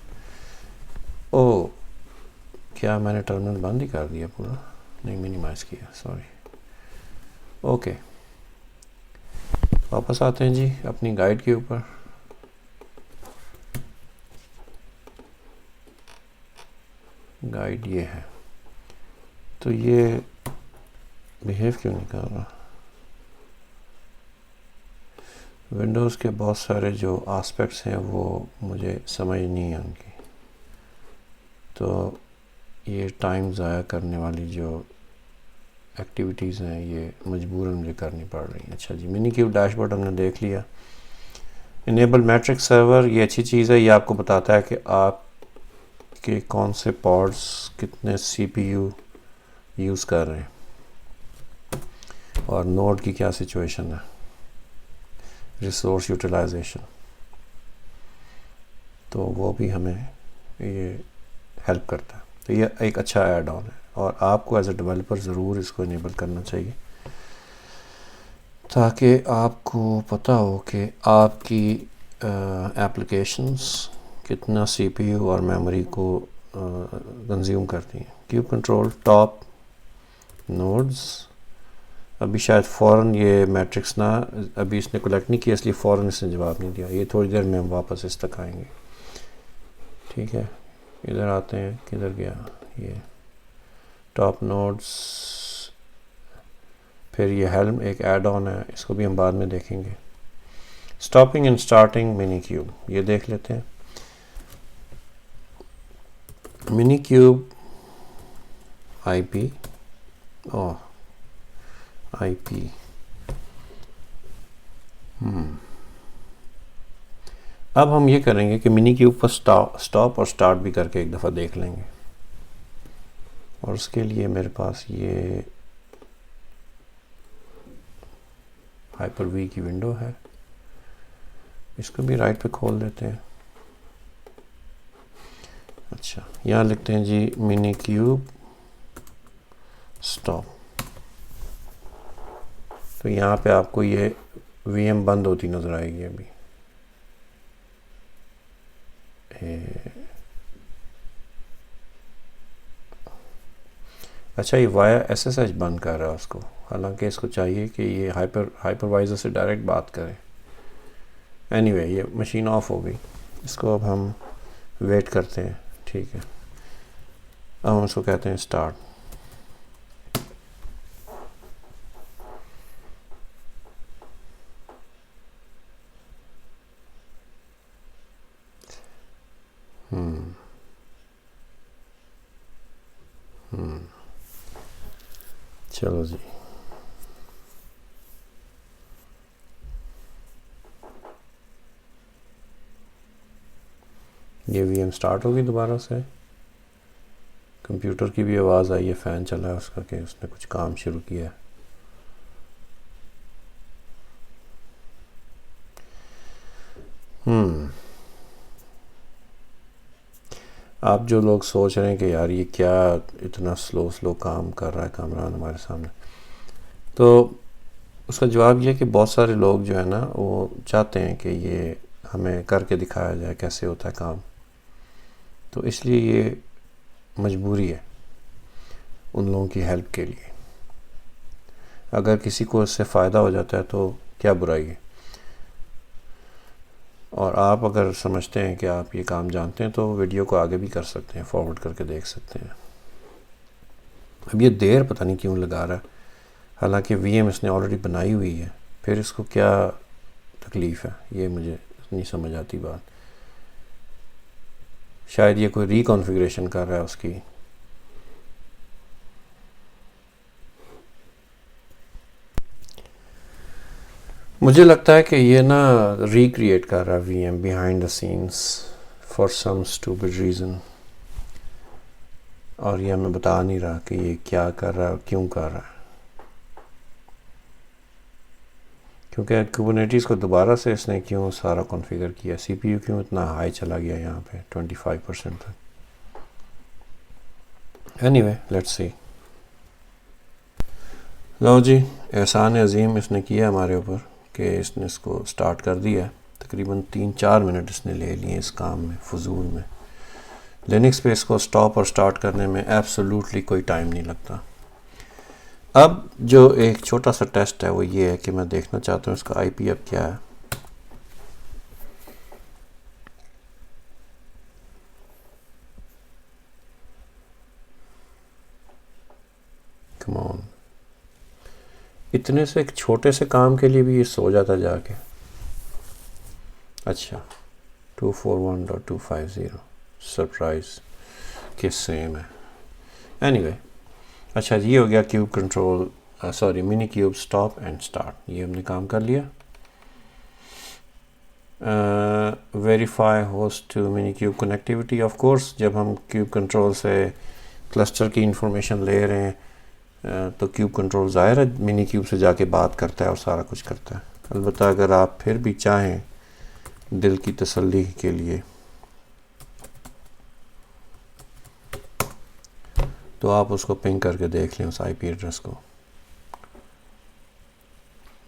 Oh, کیا میں نے ٹرمینل بند ہی کر دیا پورا؟ نہیں، مینیمائز کیا، سوری. اوکے، واپس آتے ہیں جی اپنی گائیڈ کے اوپر. گائیڈ یہ ہے. تو یہ بیہیو کیوں نہیں کر رہا؟ ونڈوز کے بہت سارے جو آسپیکٹس ہیں وہ مجھے سمجھ نہیں ہے ان کی. تو یہ ٹائم ضائع کرنے والی جو ایکٹیویٹیز ہیں یہ مجبوراً مجھے کرنی پڑ رہی ہیں. اچھا جی، منی کیوب ڈیش بورڈ ہم نے دیکھ لیا. انیبل میٹرکس سرور، یہ اچھی چیز ہے. یہ آپ کو بتاتا ہے کہ آپ کے کون سے پوڈس کتنے سی پی یو یوز کر رہے ہیں اور نوڈ کی کیا سچویشن ہے، ریسورس یوٹیلائزیشن. تو وہ بھی ہمیں یہ ہیلپ کرتا ہے. تو یہ ایک اچھا ایڈ آن ہے اور آپ کو ایز اے ڈیولپر ضرور اس کو انیبل کرنا چاہیے تاکہ آپ کو پتہ ہو کہ آپ کی ایپلیکیشنس کتنا سی پی یو اور میموری کو کنزیوم کرتی ہیں. Kube control top nodes. ابھی شاید فوراً یہ میٹرکس نہ، ابھی اس نے کلیکٹ نہیں کیا، اس لیے فوراً اس نے جواب نہیں دیا. یہ تھوڑی دیر میں ہم واپس اس تک آئیں گے. ٹھیک ہے، ادھر آتے ہیں. کدھر گیا یہ ٹاپ نوڈز؟ پھر یہ ہیلم ایک ایڈ آن ہے، اس کو بھی ہم بعد میں دیکھیں گے. Stopping and starting money cube, یہ دیکھ لیتے ہیں. منی کیوب آئی پی آئی پی اب ہم یہ کریں گے کہ منی کیوب پر سٹاپ اور سٹارٹ بھی کر کے ایک دفعہ دیکھ لیں گے. اور اس کے لیے میرے پاس یہ ہائپر وی کی ونڈو ہے، اس کو بھی رائٹ پہ کھول دیتے ہیں. اچھا یہاں لکھتے ہیں جی منی کیوب سٹاپ. تو یہاں پہ آپ کو یہ وی ایم بند ہوتی نظر آئے گی ابھی. اچھا یہ وایا ایس ایس ایچ بند کر رہا ہے اس کو، حالانکہ اس کو چاہیے کہ یہ ہائپروائزر سے ڈائریکٹ بات کرے. اینی وے یہ مشین آف ہو گئی، اس کو اب ہم ویٹ کرتے ہیں. ٹھیک ہے، اب ہم اس کو کہتے ہیں اسٹارٹ. چلو جی یہ وی ایم سٹارٹ ہوگی دوبارہ سے. کمپیوٹر کی بھی آواز آئی ہے، فین چلا ہے اس کا کہ اس نے کچھ کام شروع کیا ہے. آپ جو لوگ سوچ رہے ہیں کہ یار یہ کیا اتنا سلو کام کر رہا ہے کامران ہمارے سامنے، تو اس کا جواب یہ ہے کہ بہت سارے لوگ جو ہے نا وہ چاہتے ہیں کہ یہ ہمیں کر کے دکھایا جائے کیسے ہوتا ہے کام. تو اس لیے یہ مجبوری ہے ان لوگوں کی ہیلپ کے لیے. اگر کسی کو اس سے فائدہ ہو جاتا ہے تو کیا برائی ہے. اور آپ اگر سمجھتے ہیں کہ آپ یہ کام جانتے ہیں تو ویڈیو کو آگے بھی کر سکتے ہیں، فارورڈ کر کے دیکھ سکتے ہیں. اب یہ دیر پتہ نہیں کیوں لگا رہا ہے، حالانکہ وی ایم اس نے آلریڈی بنائی ہوئی ہے، پھر اس کو کیا تکلیف ہے یہ مجھے نہیں سمجھ آتی بات. شاید یہ کوئی ریکنفیگریشن کر رہا ہے اس کی. مجھے لگتا ہے کہ یہ نا ریکریٹ کر رہا ہے we aim behind the sense for some stupid reason, اور یہ ہمیں بتا نہیں رہا کہ یہ کیا کر رہا ہے اور کیوں کر رہا ہے. کیونکہ کوبرنیٹیز کو دوبارہ سے اس نے کیوں سارا کنفیگر کیا، سی پی یو کیوں اتنا ہائی چلا گیا یہاں پہ 25% تک. Any way let's see. لو جی احسان عظیم اس نے کیا ہمارے اوپر کہ اس نے اس کو سٹارٹ کر دیا. تقریباً 3-4 منٹ اس نے لے لیے اس کام میں فضول میں. لینکس پہ اس کو سٹاپ اور سٹارٹ کرنے میں ایبسولوٹلی کوئی ٹائم نہیں لگتا. اب جو ایک چھوٹا سا ٹیسٹ ہے وہ یہ ہے کہ میں دیکھنا چاہتا ہوں اس کا آئی پی اب کیا ہے. کم آن، اتنے سے ایک چھوٹے سے کام کے لیے بھی یہ سو جاتا جا کے. اچھا 241.250 سرپرائز کہ سیم ہے. اینی وے اچھا جی یہ ہو گیا kube control Minikube stop and start. یہ ہم نے کام کر لیا. Verify host to Minikube connectivity. Of course جب ہم کیوب کنٹرول سے کلسٹر کی انفارمیشن لے رہے ہیں تو کیوب کنٹرول ظاہر ہے منی کیوب سے جا کے بات کرتا ہے اور سارا کچھ کرتا ہے. البتہ اگر آپ پھر بھی چاہیں دل کی تسلی کے لیے تو آپ اس کو پنگ کر کے دیکھ لیں اس آئی پی ایڈریس کو.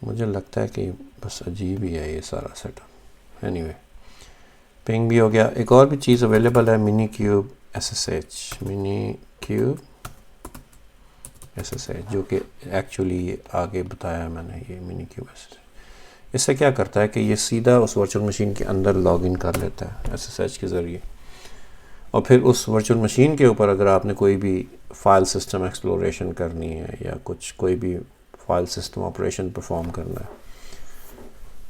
مجھے لگتا ہے کہ بس عجیب ہی ہے یہ سارا سیٹ اپ. اینی وے پنگ بھی ہو گیا. ایک اور بھی چیز اویلیبل ہے منی کیوب ایس ایس ایچ. منی کیوب ایس ایس ایچ جو کہ ایکچولی آگے بتایا میں نے. یہ منی کیوب ایس ایس ایچ اس سے کیا کرتا ہے کہ یہ سیدھا اس ورچوئل مشین کے اندر لاگ ان کر لیتا ہے ایس ایس ایچ کے ذریعے. اور پھر اس ورچوئل مشین کے اوپر اگر آپ نے کوئی بھی فائل سسٹم ایکسپلوریشن کرنی ہے یا کوئی بھی فائل سسٹم آپریشن پرفارم کرنا ہے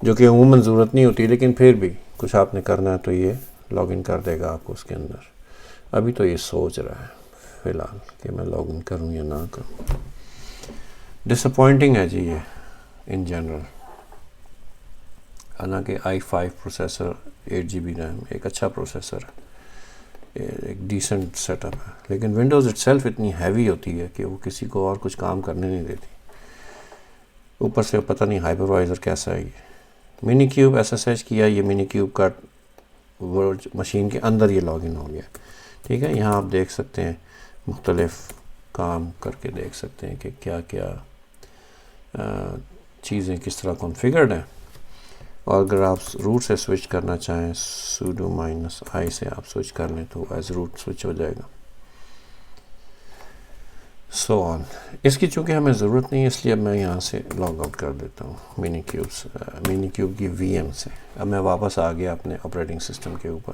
جو کہ عموماً ضرورت نہیں ہوتی لیکن پھر بھی کچھ آپ نے کرنا ہے تو یہ لاگ ان کر دے گا آپ کو اس کے اندر. ابھی تو یہ سوچ رہا ہے فی الحال کہ میں لاگ ان کروں یا نہ کروں. ڈس اپوائنٹنگ ہے جی یہ ان جنرل. حالانکہ i5 پروسیسر 8 GB ریم ایک اچھا پروسیسر ہے, ایک ڈیسنٹ سیٹ اپ ہے, لیکن ونڈوز اٹ سیلف اتنی ہیوی ہوتی ہے کہ وہ کسی کو اور کچھ کام کرنے نہیں دیتی. اوپر سے پتہ نہیں ہائپروائزر کیسا ہے یہ. منی کیوب SSH کیا, یہ منی کیوب کا وہ مشین کے اندر یہ لاگ ان ہو گیا. ٹھیک ہے, یہاں آپ دیکھ سکتے ہیں مختلف کام کر کے دیکھ سکتے ہیں کہ کیا کیا چیزیں کس طرح کنفیگرڈ ہیں. اور اگر آپ روٹ سے سوئچ کرنا چاہیں sudo -i سے آپ سوئچ کر لیں تو ایز روٹ سوئچ ہو جائے گا. سو آن. اس کی چونکہ ہمیں ضرورت نہیں ہے اس لیے اب میں یہاں سے لاگ آؤٹ کر دیتا ہوں منی کیوب کی VM سے. اب میں واپس آ گیا اپنے آپریٹنگ سسٹم کے اوپر.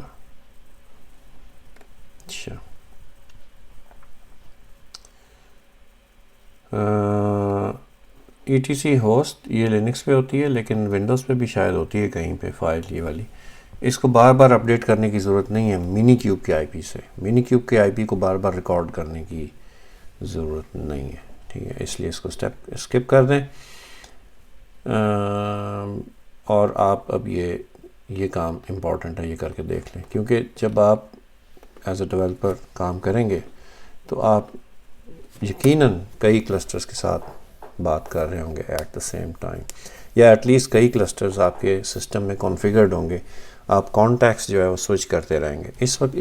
اچھا, ETC ہوسٹ یہ لینکس پہ ہوتی ہے لیکن ونڈوز پہ بھی شاید ہوتی ہے کہیں پہ فائل یہ والی. اس کو بار بار اپڈیٹ کرنے کی ضرورت نہیں ہے منی کیوب کے IP سے. منی کیوب کے IP کو بار بار ریکارڈ کرنے کی ضرورت نہیں ہے. ٹھیک ہے, اس لیے اس کو اسکپ کر دیں. اور آپ اب یہ کام امپورٹنٹ ہے, یہ کر کے دیکھ لیں, کیونکہ جب آپ ایز اے ڈیولپر کام کریں گے تو آپ یقیناً کئی کلسٹرز کے ساتھ بات کر رہے ہوں گے ایٹ دا سیم ٹائم, یا ایٹ لیسٹ کئی کلسٹرز آپ کے سسٹم میں کنفیگرڈ ہوں گے. آپ کانٹیکٹس جو ہے وہ سوئچ کرتے رہیں گے. اس وقت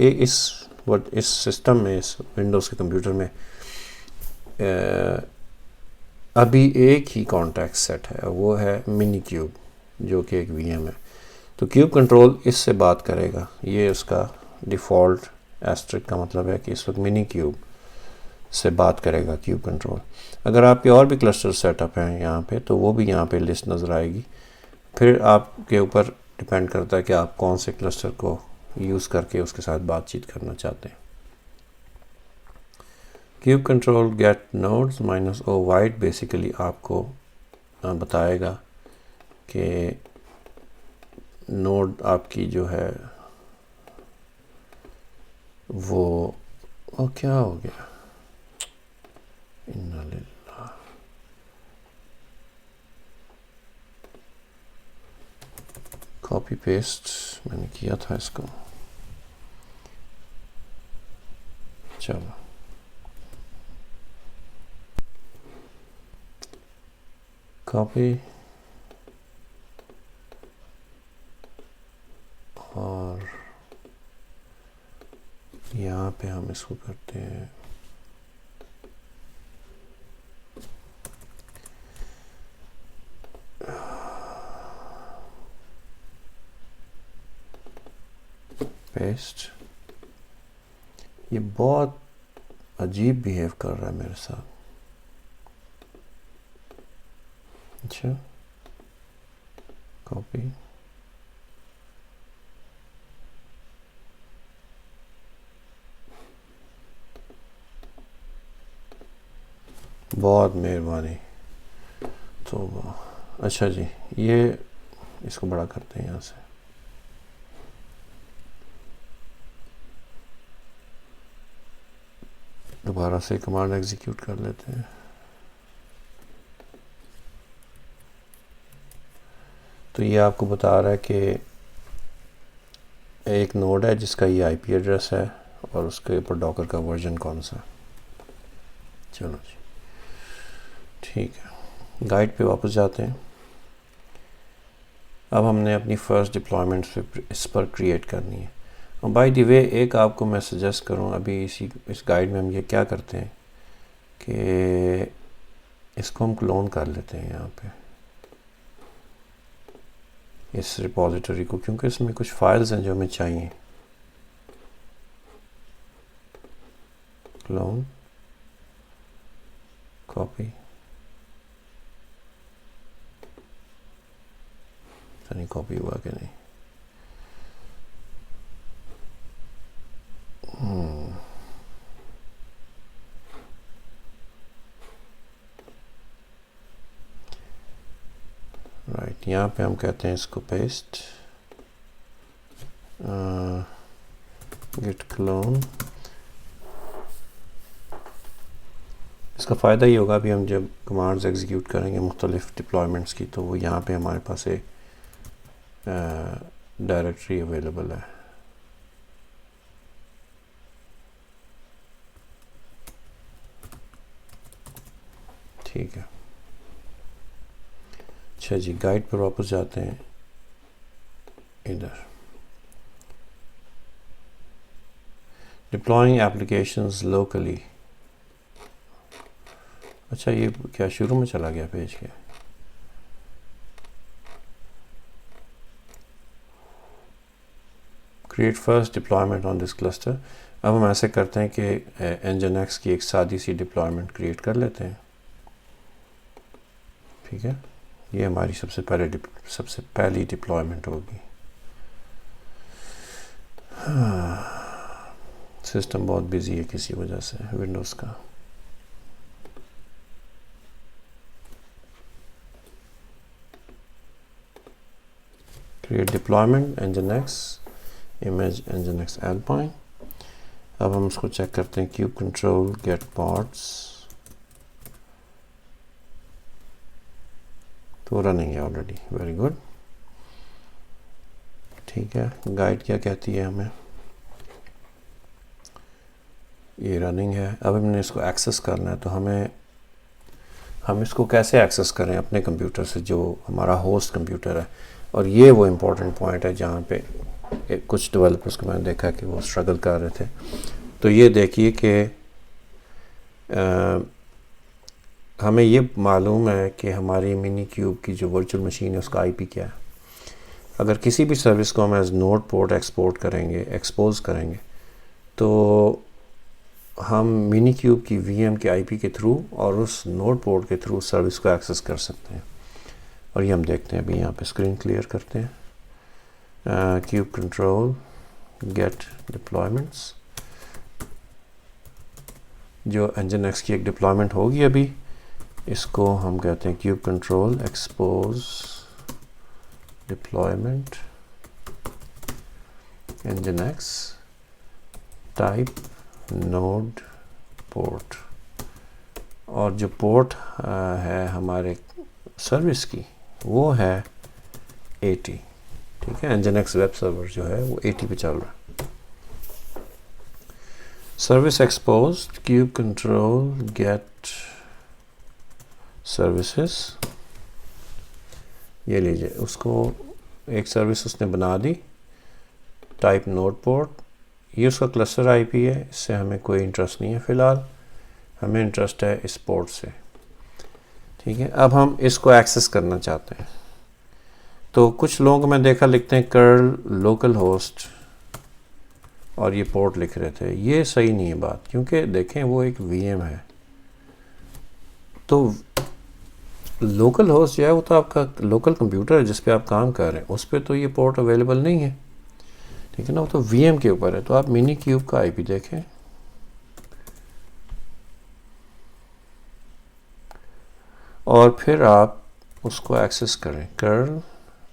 اس سسٹم میں, اس ونڈوز کے کمپیوٹر میں ابھی ایک ہی کانٹیکٹ سیٹ ہے, وہ ہے منی کیوب جو کہ ایک VM ہے. تو کیوب کنٹرول اس سے بات کرے گا. یہ اس کا ڈیفالٹ ایسٹرک کا مطلب ہے کہ اس وقت منی کیوب سے بات کرے گا کیوب کنٹرول. اگر آپ کے اور بھی کلسٹر سیٹ اپ ہیں یہاں پہ تو وہ بھی یہاں پہ لسٹ نظر آئے گی. پھر آپ کے اوپر ڈپینڈ کرتا ہے کہ آپ کون سے کلسٹر کو یوز کر کے اس کے ساتھ بات چیت کرنا چاہتے ہیں. Kube control get nodes -o white basically آپ کو بتائے گا کہ نوڈ آپ کی جو ہے وہ کیا ہو گیا. انا للہ. کاپی پیسٹ میں نے کیا تھا اس کو. چلو کاپی, اور یہاں پہ ہم اس کو کرتے ہیں پیسٹ. یہ بہت عجیب بیہیو کر رہا ہے میرے ساتھ. اچھا, کاپی, بہت مہربانی. تو اچھا جی, یہ اس کو بڑا کرتے ہیں یہاں سے. دوبارہ سے کمانڈ ایگزیکیوٹ کر لیتے ہیں. تو یہ آپ کو بتا رہا ہے کہ ایک نوڈ ہے جس کا یہ IP ایڈریس ہے اور اس کے اوپر ڈاکر کا ورژن کون سا. چلو جی ٹھیک ہے, گائیڈ پہ واپس جاتے ہیں. اب ہم نے اپنی فرسٹ ڈپلائمنٹ اس پر کریٹ کرنی ہے. اور بائی دی وے ایک آپ کو میں سجیسٹ کروں, ابھی اس گائیڈ میں ہم یہ کیا کرتے ہیں کہ اس کو ہم کلون کر لیتے ہیں یہاں پہ اس ریپوزیٹری کو, کیونکہ اس میں کچھ فائلز ہیں جو ہمیں چاہیے. کلون, کاپی, نہیں کاپی ہوا کہ نہیں. رائٹ, یہاں پہ ہم کہتے ہیں اس کو پیسٹ, گیٹ کلون. اس کا فائدہ یہ ہوگا ابھی ہم جب کمانڈز ایگزیکیوٹ کریں گے مختلف ڈپلائمنٹس کی تو وہ یہاں پہ ہمارے پاس ایک ڈائریکٹری اویلیبل ہے. ٹھیک ہے. اچھا جی، گائیڈ پر واپس جاتے ہیں. ادھر ڈپلوئنگ ایپلیکیشنز لوکلی. اچھا یہ کیا شروع میں چلا گیا پیج کے؟ Create first deployment on this cluster. اب ہم ایسے کرتے ہیں کہ انجن ایکس کی ایک سادی سی ڈپلائمنٹ کریٹ کر لیتے ہیں. ٹھیک ہے، یہ ہماری سب سے پہلی ڈپلائمنٹ ہوگی. سسٹم بہت بزی ہے کسی وجہ سے ونڈوز کا. Create deployment Nginx image Nginx Alpine. اب ہم اس کو چیک کرتے ہیں. کیوب کنٹرول گیٹ پارٹس تو رننگ ہے آلریڈی. Very good. ٹھیک ہے، گائیڈ کیا کہتی ہے ہمیں؟ یہ رننگ ہے. اب ہم نے اس کو ایکسیس کرنا ہے تو ہم اس کو کیسے ایکسیس کریں اپنے کمپیوٹر سے جو ہمارا ہوسٹ کمپیوٹر ہے. اور یہ وہ امپورٹنٹ پوائنٹ ہے جہاں پہ کچھ ڈیولپرس کو میں نے دیکھا کہ وہ اسٹرگل کر رہے تھے. تو یہ دیکھیے کہ ہمیں یہ معلوم ہے کہ ہماری منی کیوب کی جو ورچوئل مشین ہے اس کا آئی پی کیا ہے. اگر کسی بھی سروس کو ہم ایز نوڈ پورٹ ایکسپورٹ کریں گے، ایکسپوز کریں گے، تو ہم منی کیوب کی وی ایم کے آئی پی کے تھرو اور اس نوڈ پورٹ کے تھرو سروس کو ایکسیس کر سکتے ہیں. اور یہ ہم دیکھتے ہیں ابھی یہاں پہ اسکرین کلیئر کرتے ہیں. Kube control get ڈپلائمنٹس. جو Nginx کی ایک ڈپلائمنٹ ہوگی ابھی، اس کو ہم کہتے ہیں kube control expose deployment Nginx type node port. اور جو پورٹ ہے ہمارے سروس کی وہ ہے 80. ٹھیک ہے، Nginx ویب سرور جو ہے وہ 80 پہ چل رہا ہے. Service expose kube control get services. یہ لیجیے، اس کو ایک سروس اس نے بنا دی ٹائپ نوڈ پورٹ. یہ اس کا کلسٹر آئی پی ہے، اس سے ہمیں کوئی انٹرسٹ نہیں ہے فی الحال. ہمیں انٹرسٹ ہے اس پورٹ سے. ٹھیک ہے، اب ہم اس کو ایکسیس کرنا چاہتے ہیں. تو کچھ لوگوں کو میں دیکھا لکھتے ہیں کرل لوکل ہوسٹ اور یہ پورٹ لکھ رہے تھے. یہ صحیح نہیں ہے بات، کیونکہ دیکھیں وہ ایک وی ایم ہے. تو لوکل ہوسٹ جو ہے وہ تو آپ کا لوکل کمپیوٹر ہے جس پہ آپ کام کر رہے ہیں، اس پہ تو یہ پورٹ اویلیبل نہیں ہے. ٹھیک ہے نا، وہ تو وی ایم کے اوپر ہے. تو آپ منی کیوب کا آئی پی دیکھیں. اور پھر آپ اس کو ایکسیس کریں. کرل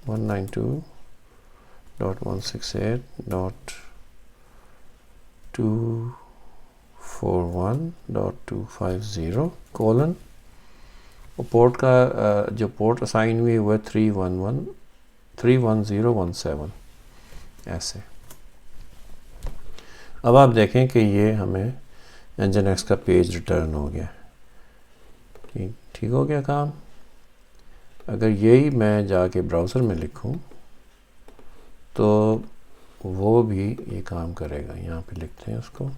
192.168.241.250 کولن. پورٹ کا جو پورٹ اسائن ہوئی وہ 31017 ایسے. اب آپ دیکھیں کہ یہ ہمیں Nginx کا پیج ریٹرن ہو گیا. ٹھیک ہو گیا کام. اگر یہی میں جا کے براؤزر میں لکھوں تو وہ بھی یہ کام کرے گا. یہاں پہ لکھتے ہیں اس کو،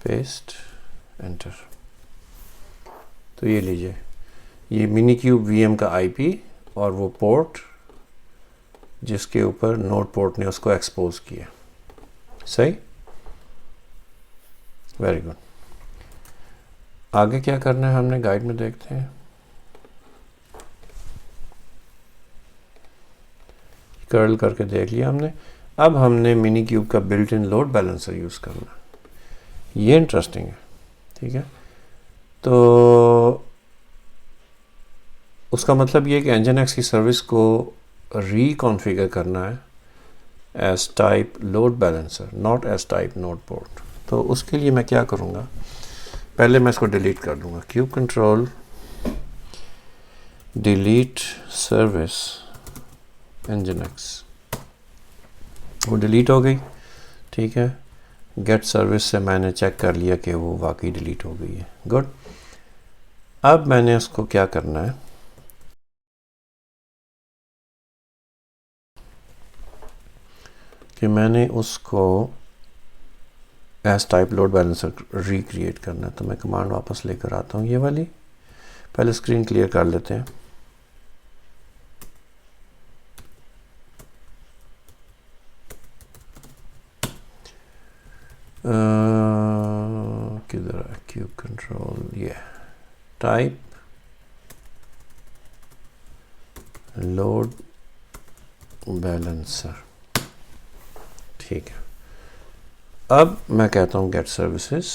پیسٹ، انٹر. تو یہ لیجئے، یہ منی کیوب وی ایم کا آئی پی اور وہ پورٹ جس کے اوپر نوڈ پورٹ نے اس کو ایکسپوز کیا. صحیح، ویری گڈ. آگے کیا کرنا ہے ہم نے گائیڈ میں دیکھتے ہیں. کرل کر کے دیکھ لیا ہم نے. اب ہم نے منی کیوب کا بلٹ ان لوڈ بیلنسر یوز کرنا. یہ انٹرسٹنگ ہے. ٹھیک ہے، تو اس کا مطلب یہ کہ Nginx کی سروس کو ری کانفیگر کرنا ہے as type load balancer, not as type node port. تو اس کے لیے میں کیا کروں گا، پہلے میں اس کو ڈیلیٹ کر دوں گا. Kube control delete service Nginx, وہ ڈیلیٹ ہو گئی. ٹھیک ہے, گیٹ سروس سے میں نے چیک کر لیا کہ وہ واقعی ڈیلیٹ ہو گئی ہے. گڈ. اب میں نے اس کو کیا کرنا ہے, کہ میں نے اس کو ایز ٹائپ لوڈ بیلنسر ریکریٹ کرنا ہے. تو میں کمانڈ واپس لے کر آتا ہوں, یہ والی. پہلے اسکرین کلیئر کر لیتے ہیں. کدھر ہے کیوب کنٹرول, یہ ٹائپ لوڈ بیلنسر. ٹھیک ہے, اب میں کہتا ہوں گیٹ سروسز.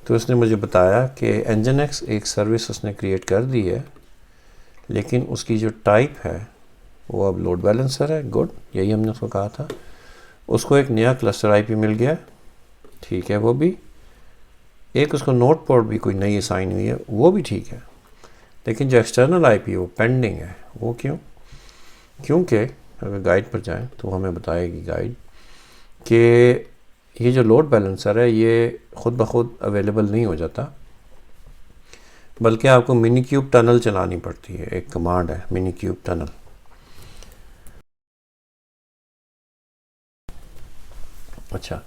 تو اس نے مجھے بتایا کہ Nginx ایک سروس اس نے کریٹ کر دی ہے, لیکن اس کی جو ٹائپ ہے وہ اب لوڈ بیلنسر ہے. گڈ, یہی ہم نے اس کو کہا تھا. اس کو ایک نیا کلسٹر IP مل گیا. ٹھیک ہے, وہ بھی ایک اس کو نوٹ پورٹ بھی کوئی نئی اسائن ہوئی ہے, وہ بھی ٹھیک ہے. لیکن جو ایکسٹرنل IP وہ پینڈنگ ہے. وہ کیوں؟ کیونکہ اگر گائیڈ پر جائیں تو ہمیں بتائے گی گائیڈ کہ یہ جو لوڈ بیلنسر ہے یہ خود بخود اویلیبل نہیں ہو جاتا, بلکہ آپ کو منی کیوب ٹنل چلانی پڑتی ہے. ایک کمانڈ ہے منی کیوب ٹنل. اچھا,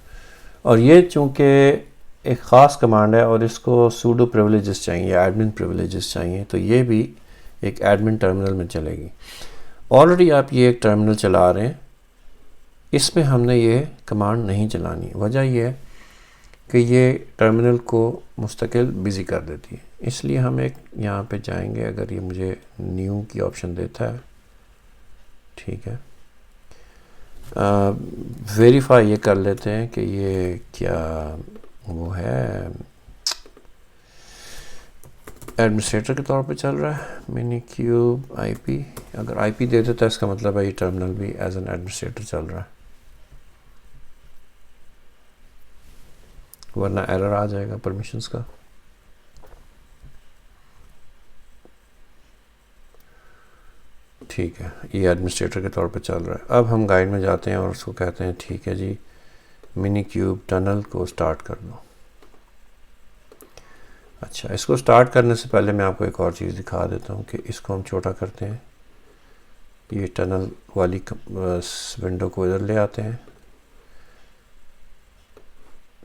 اور یہ چونکہ ایک خاص کمانڈ ہے اور اس کو سوڈو پریولیجز چاہیے, ایڈمن پریولیجز چاہیے, تو یہ بھی ایک ایڈمن ٹرمینل میں چلے گی. آلریڈی آپ یہ ایک ٹرمینل چلا رہے ہیں, اس میں ہم نے یہ کمانڈ نہیں چلانی. وجہ یہ ہے کہ یہ ٹرمینل کو مستقل بزی کر دیتی ہے. اس لیے ہم ایک یہاں پہ جائیں گے, اگر یہ مجھے نیو کی آپشن دیتا ہے. ٹھیک ہے, ویریفائی یہ کر لیتے ہیں کہ یہ کیا وہ ہے, ایڈمنسٹریٹر کے طور پہ چل رہا ہے. منی کیوب IP, اگر IP دے دیتا ہے اس کا مطلب ہے یہ ٹرمینل بھی ایز این ایڈمنسٹریٹر چل رہا ہے, ورنہ ایرر آ جائے گا پرمیشنز کا. ٹھیک ہے, یہ ایڈمنسٹریٹر کے طور پہ چل رہا ہے. اب ہم گائیڈ میں جاتے ہیں اور اس کو کہتے ہیں ٹھیک ہے جی, منی کیوب ٹنل کو سٹارٹ کر دو. اچھا, اس کو سٹارٹ کرنے سے پہلے میں آپ کو ایک اور چیز دکھا دیتا ہوں کہ اس کو ہم چھوٹا کرتے ہیں. یہ ٹنل والی ونڈو کو ادھر لے آتے ہیں.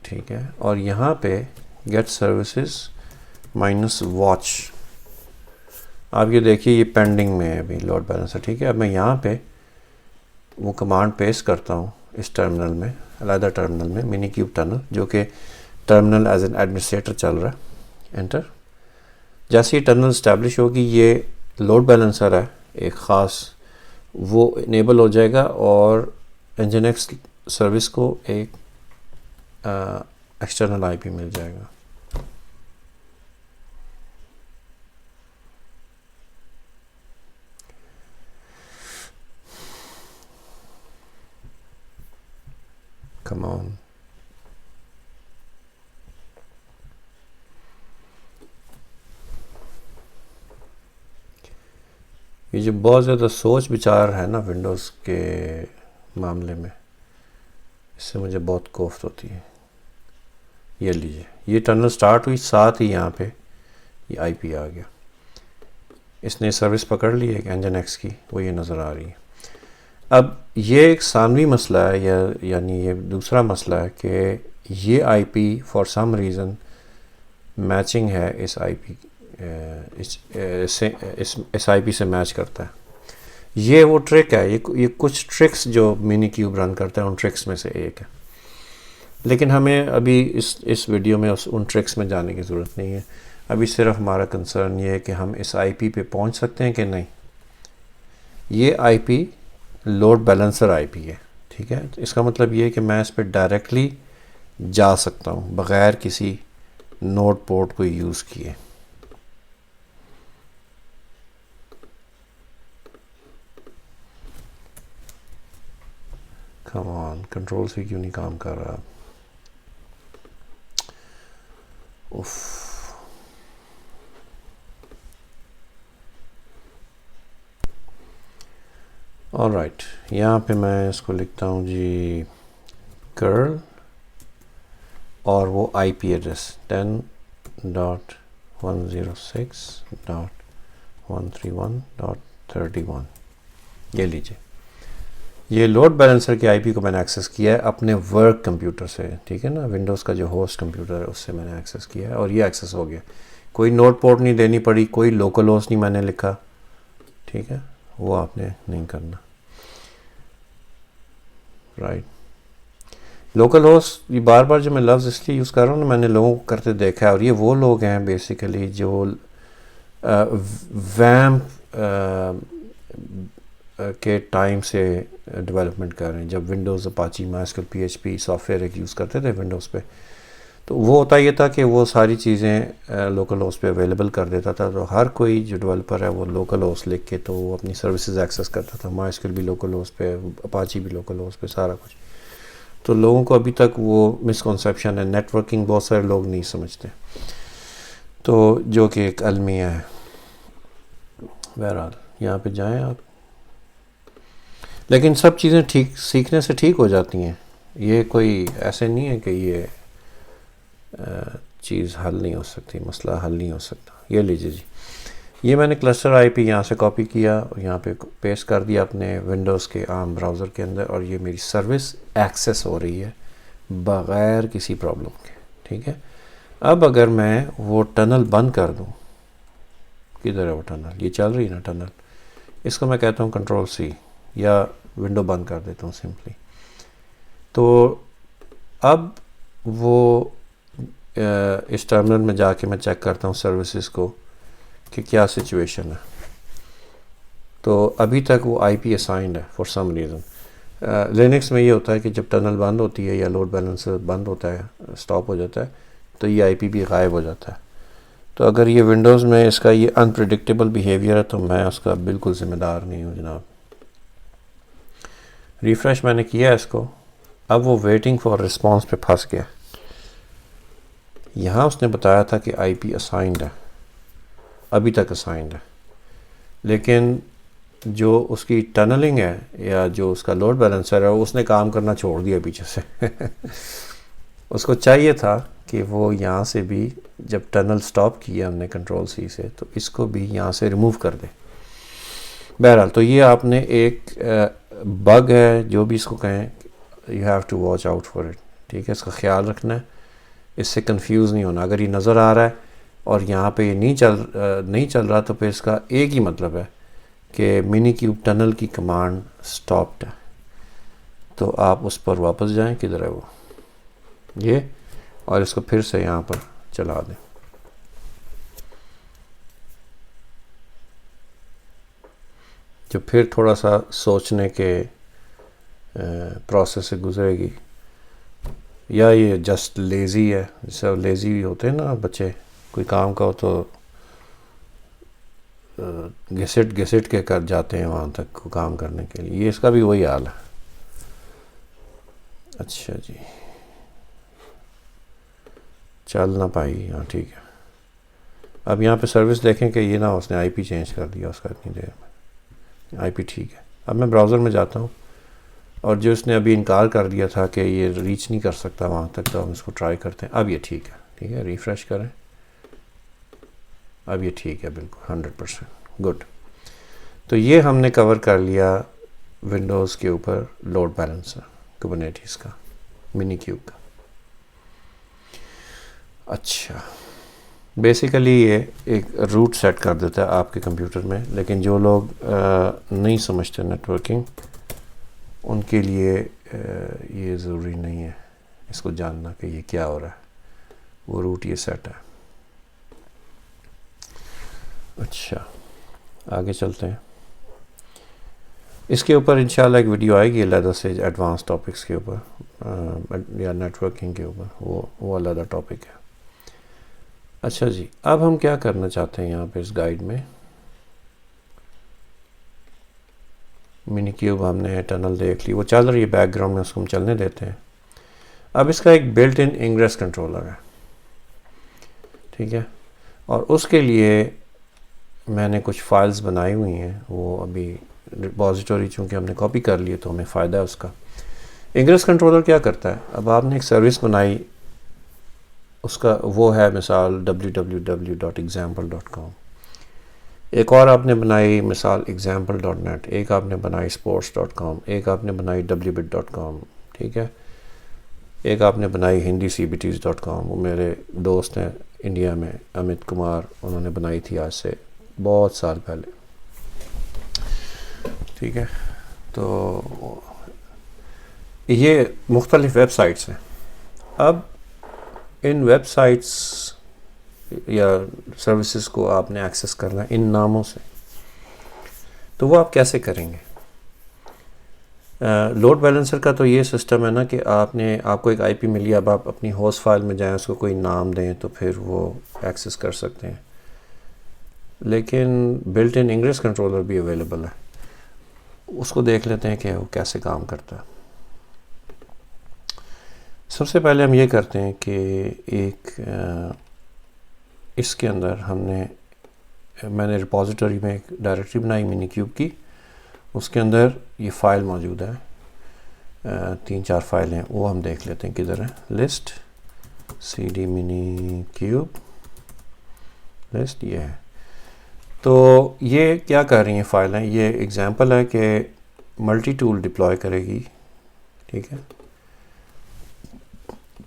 ٹھیک ہے, اور یہاں پہ گیٹ سروسز مائنس واچ, آپ یہ دیکھیے یہ پینڈنگ میں ہے ابھی لوڈ بیلنسر. ٹھیک ہے, اب میں یہاں پہ وہ کمانڈ پیسٹ کرتا ہوں اس ٹرمینل میں, علیحدہ ٹرمینل میں, منی کیوب ٹنل, جو کہ ٹرمینل ایز این ایڈمنسٹریٹر چل رہا ہے. انٹر. جیسے یہ ٹرمینل اسٹیبلش ہوگی, یہ لوڈ بیلنسر ہے ایک خاص, وہ انیبل ہو جائے گا اور Nginx سروس کو ایک ایکسٹرنل IP مل جائے گا. کم آن, یہ جو بہت زیادہ سوچ بچار ہے نا ونڈوز کے معاملے میں, اس سے مجھے بہت کوفت ہوتی ہے. یہ لیجیے, یہ ٹنل سٹارٹ ہوئی, ساتھ ہی یہاں پہ یہ IP آ گیا. اس نے سروس پکڑ لی ہے Nginx کی, وہ یہ نظر آ رہی ہے. اب یہ ایک ثانوی مسئلہ ہے, یعنی یہ دوسرا مسئلہ ہے کہ یہ IP for some reason matching ہے اس IP اس IP سے میچ کرتا ہے. یہ وہ ٹرک ہے, یہ کچھ ٹرکس جو منی کیوب رن کرتا ہے ان ٹرکس میں سے ایک ہے. لیکن ہمیں ابھی اس ویڈیو میں ان ٹرکس میں جانے کی ضرورت نہیں ہے. ابھی صرف ہمارا کنسرن یہ ہے کہ ہم اس IP پہ پہنچ سکتے ہیں کہ نہیں. یہ IP لوڈ بیلنسر IP ہے. ٹھیک ہے, اس کا مطلب یہ ہے کہ میں اس پہ ڈائریکٹلی جا سکتا ہوں بغیر کسی نوڈ پورٹ کو یوز کیے. کم آن, کنٹرول سے کیوں نہیں کام کر رہا؟ اف آلرائٹ، یہاں پہ میں اس کو لکھتا ہوں جی کرل، اور وہ آئی پی ایڈریس 10.106.131.31 یہ لیجیے. یہ لوڈ بیلنسر کے آئی پی کو میں نے ایکسیس کیا ہے اپنے ورک کمپیوٹر سے، ٹھیک ہے نا، ونڈوز کا جو ہوسٹ کمپیوٹر ہے اس سے میں نے ایکسیس کیا ہے، اور یہ ایکسیس ہو گیا. کوئی نوٹ پورٹ نہیں دینی پڑی، کوئی لوکل ہوسٹ نہیں میں نے لکھا، ٹھیک ہے، وہ آپ نے نہیں کرنا. رائٹ، لوکل ہوسٹ یہ بار بار جو میں لفظ اس لیے یوز کر رہا ہوں نا، میں نے لوگوں کو کرتے دیکھا ہے، اور یہ وہ لوگ ہیں بیسیکلی جو ویمپ کے ٹائم سے ڈیولپمنٹ کر رہے ہیں. جب Windows Apache MySQL P H P software ایک یوز کرتے تھے ونڈوز پہ، تو وہ ہوتا یہ تھا کہ وہ ساری چیزیں لوکل ہوسٹ پہ اویلیبل کر دیتا تھا. تو ہر کوئی جو ڈیولپر ہے وہ لوکل ہوسٹ لکھ کے تو وہ اپنی سروسز ایکسیس کرتا تھا. مائسکل بھی لوکل ہوسٹ پہ، اپاچی بھی لوکل ہوسٹ پہ، سارا کچھ. تو لوگوں کو ابھی تک وہ مسکنسیپشن ہے، نیٹ ورکنگ بہت سارے لوگ نہیں سمجھتے، تو جو کہ ایک المیہ ہے. بہرحال یہاں پہ جائیں آپ، لیکن سب چیزیں ٹھیک سیکھنے سے ٹھیک ہو جاتی ہیں. یہ کوئی ایسے نہیں ہے کہ یہ چیز حل نہیں ہو سکتی، مسئلہ حل نہیں ہو سکتا. یہ لیجیے جی، یہ میں نے کلسٹر آئی پی یہاں سے کاپی کیا اور یہاں پہ پیسٹ کر دیا اپنے ونڈوز کے عام براؤزر کے اندر، اور یہ میری سروس ایکسیس ہو رہی ہے بغیر کسی پرابلم کے، ٹھیک ہے. اب اگر میں وہ ٹنل بند کر دوں، کدھر ہے وہ ٹنل؟ یہ چل رہی ہے نا ٹنل، اس کو میں کہتا ہوں کنٹرول سی، یا ونڈو بند کر دیتا ہوں سمپلی. تو اب وہ اس ٹرمنل میں جا کے میں چیک کرتا ہوں سروسز کو کہ کیا سچویشن ہے. تو ابھی تک وہ آئی پی اسائنڈ ہے فار سم ریزن. لینکس میں یہ ہوتا ہے کہ جب ٹنل بند ہوتی ہے یا لوڈ بیلنسر بند ہوتا ہے، اسٹاپ ہو جاتا ہے، تو یہ آئی پی بھی غائب ہو جاتا ہے. تو اگر یہ ونڈوز میں اس کا یہ انپریڈکٹیبل بیہیویئر ہے تو میں اس کا بالکل ذمہ دار نہیں ہوں جناب. ریفریش میں نے کیا اس کو، اب وہ ویٹنگ فار رسپانس پہ پھنس گیا. یہاں اس نے بتایا تھا کہ آئی پی اسائنڈ ہے، ابھی تک اسائنڈ ہے، لیکن جو اس کی ٹنلنگ ہے یا جو اس کا لوڈ بیلنسر ہے اس نے کام کرنا چھوڑ دیا پیچھے سے. اس کو چاہیے تھا کہ وہ یہاں سے بھی جب ٹنل سٹاپ کیا ہم نے کنٹرول سی سے، تو اس کو بھی یہاں سے ریموو کر دے. بہرحال تو یہ آپ نے ایک بگ ہے، جو بھی اس کو کہیں، you have to watch out for it, ٹھیک ہے. اس کا خیال رکھنا ہے، اس سے کنفیوز نہیں ہونا. اگر یہ نظر آ رہا ہے اور یہاں پہ یہ نہیں چل رہا، تو پھر اس کا ایک ہی مطلب ہے کہ منی کیوب ٹنل کی کمانڈ سٹاپڈ ہے. تو آپ اس پر واپس جائیں، کدھر ہے وہ، یہ، اور اس کو پھر سے یہاں پر چلا دیں. جو پھر تھوڑا سا سوچنے کے پروسیس سے گزرے گی، یا یہ جسٹ لیزی ہے. جیسے لیزی ہوتے ہیں نا بچے، کوئی کام کا ہو تو گھسٹ کے کر جاتے ہیں وہاں تک کام کرنے کے لیے. یہ اس کا بھی وہی حال ہے. اچھا جی، چل نہ پائی، ہاں ٹھیک ہے. اب یہاں پہ سروس دیکھیں کہ یہ نہ اس نے آئی پی چینج کر دیا اس کا اتنی دیر میں. آئی پی ٹھیک ہے. اب میں براؤزر میں جاتا ہوں، اور جو اس نے ابھی انکار کر دیا تھا کہ یہ ریچ نہیں کر سکتا وہاں تک، تو ہم اس کو ٹرائی کرتے ہیں. اب یہ ٹھیک ہے، ٹھیک ہے، ریفریش کریں. اب یہ ٹھیک ہے بالکل 100%. گڈ. تو یہ ہم نے کور کر لیا ونڈوز کے اوپر لوڈ بیلنسر کوبرنیٹیز کا، منی کیوب کا. اچھا، بیسیکلی یہ ایک روٹ سیٹ کر دیتا ہے آپ کے کمپیوٹر میں، لیکن جو لوگ نہیں سمجھتے نیٹ ورکنگ، ان کے لیے یہ ضروری نہیں ہے اس کو جاننا کہ یہ کیا ہو رہا ہے. وہ روٹ یہ سیٹ ہے. اچھا، آگے چلتے ہیں. اس کے اوپر انشاءاللہ ایک ویڈیو آئے گی علیحدہ سے ایڈوانس ٹاپکس کے اوپر، یا نیٹ ورکنگ کے اوپر، وہ علیحدہ ٹاپک ہے. اچھا جی، اب ہم کیا کرنا چاہتے ہیں یہاں پہ اس گائیڈ میں. منی کیوب ہم نے ٹنل دیکھ لی، وہ چل رہی ہے بیک گراؤنڈ میں، اس کو ہم چلنے دیتے ہیں. اب اس کا ایک بلٹ ان انگریس کنٹرولر ہے. ٹھیک ہے. اور اس کے لیے میں نے کچھ فائلز بنائی ہوئی ہیں، وہ ابھی ریپوزیٹوری چونکہ ہم نے کاپی کر لی ہے تو ہمیں فائدہ ہے اس کا. انگریس کنٹرولر کیا کرتا ہے؟ اب آپ نے ایک سروس بنائی، اس کا وہ ہے مثال www.example.com. ایک اور آپ نے بنائی مثال example.net، ایک آپ نے بنائی sports.com، ایک آپ نے بنائی wbit.com، ٹھیک ہے. ایک آپ نے بنائی ہندی cbts.com. وہ میرے دوست ہیں انڈیا میں، امت کمار، انہوں نے بنائی تھی آج سے بہت سال پہلے، ٹھیک ہے. تو یہ مختلف ویب سائٹس ہیں. اب ان ویب سائٹس یا سروسز کو آپ نے ایکسیس کرنا ہے ان ناموں سے، تو وہ آپ کیسے کریں گے؟ لوڈ بیلنسر کا تو یہ سسٹم ہے نا کہ آپ کو ایک آئی پی ملی، اب آپ اپنی ہوسٹ فائل میں جائیں، اس کو کوئی نام دیں تو پھر وہ ایکسیس کر سکتے ہیں. لیکن بلٹ ان انگریس کنٹرولر بھی اویلیبل ہے، اس کو دیکھ لیتے ہیں کہ وہ کیسے کام کرتا ہے. سب سے پہلے ہم یہ کرتے ہیں کہ ایک اس کے اندر میں نے ریپوزیٹری میں ایک ڈائریکٹری بنائی منی کیوب کی، اس کے اندر یہ فائل موجود ہے، 3-4 فائلیں، وہ ہم دیکھ لیتے ہیں کدھر ہیں. لسٹ cd منی کیوب لسٹ یہ ہے. تو یہ کیا کر رہی ہیں فائلیں؟ یہ ایگزامپل ہے کہ ملٹی ٹول ڈپلوائے کرے گی، ٹھیک ہے.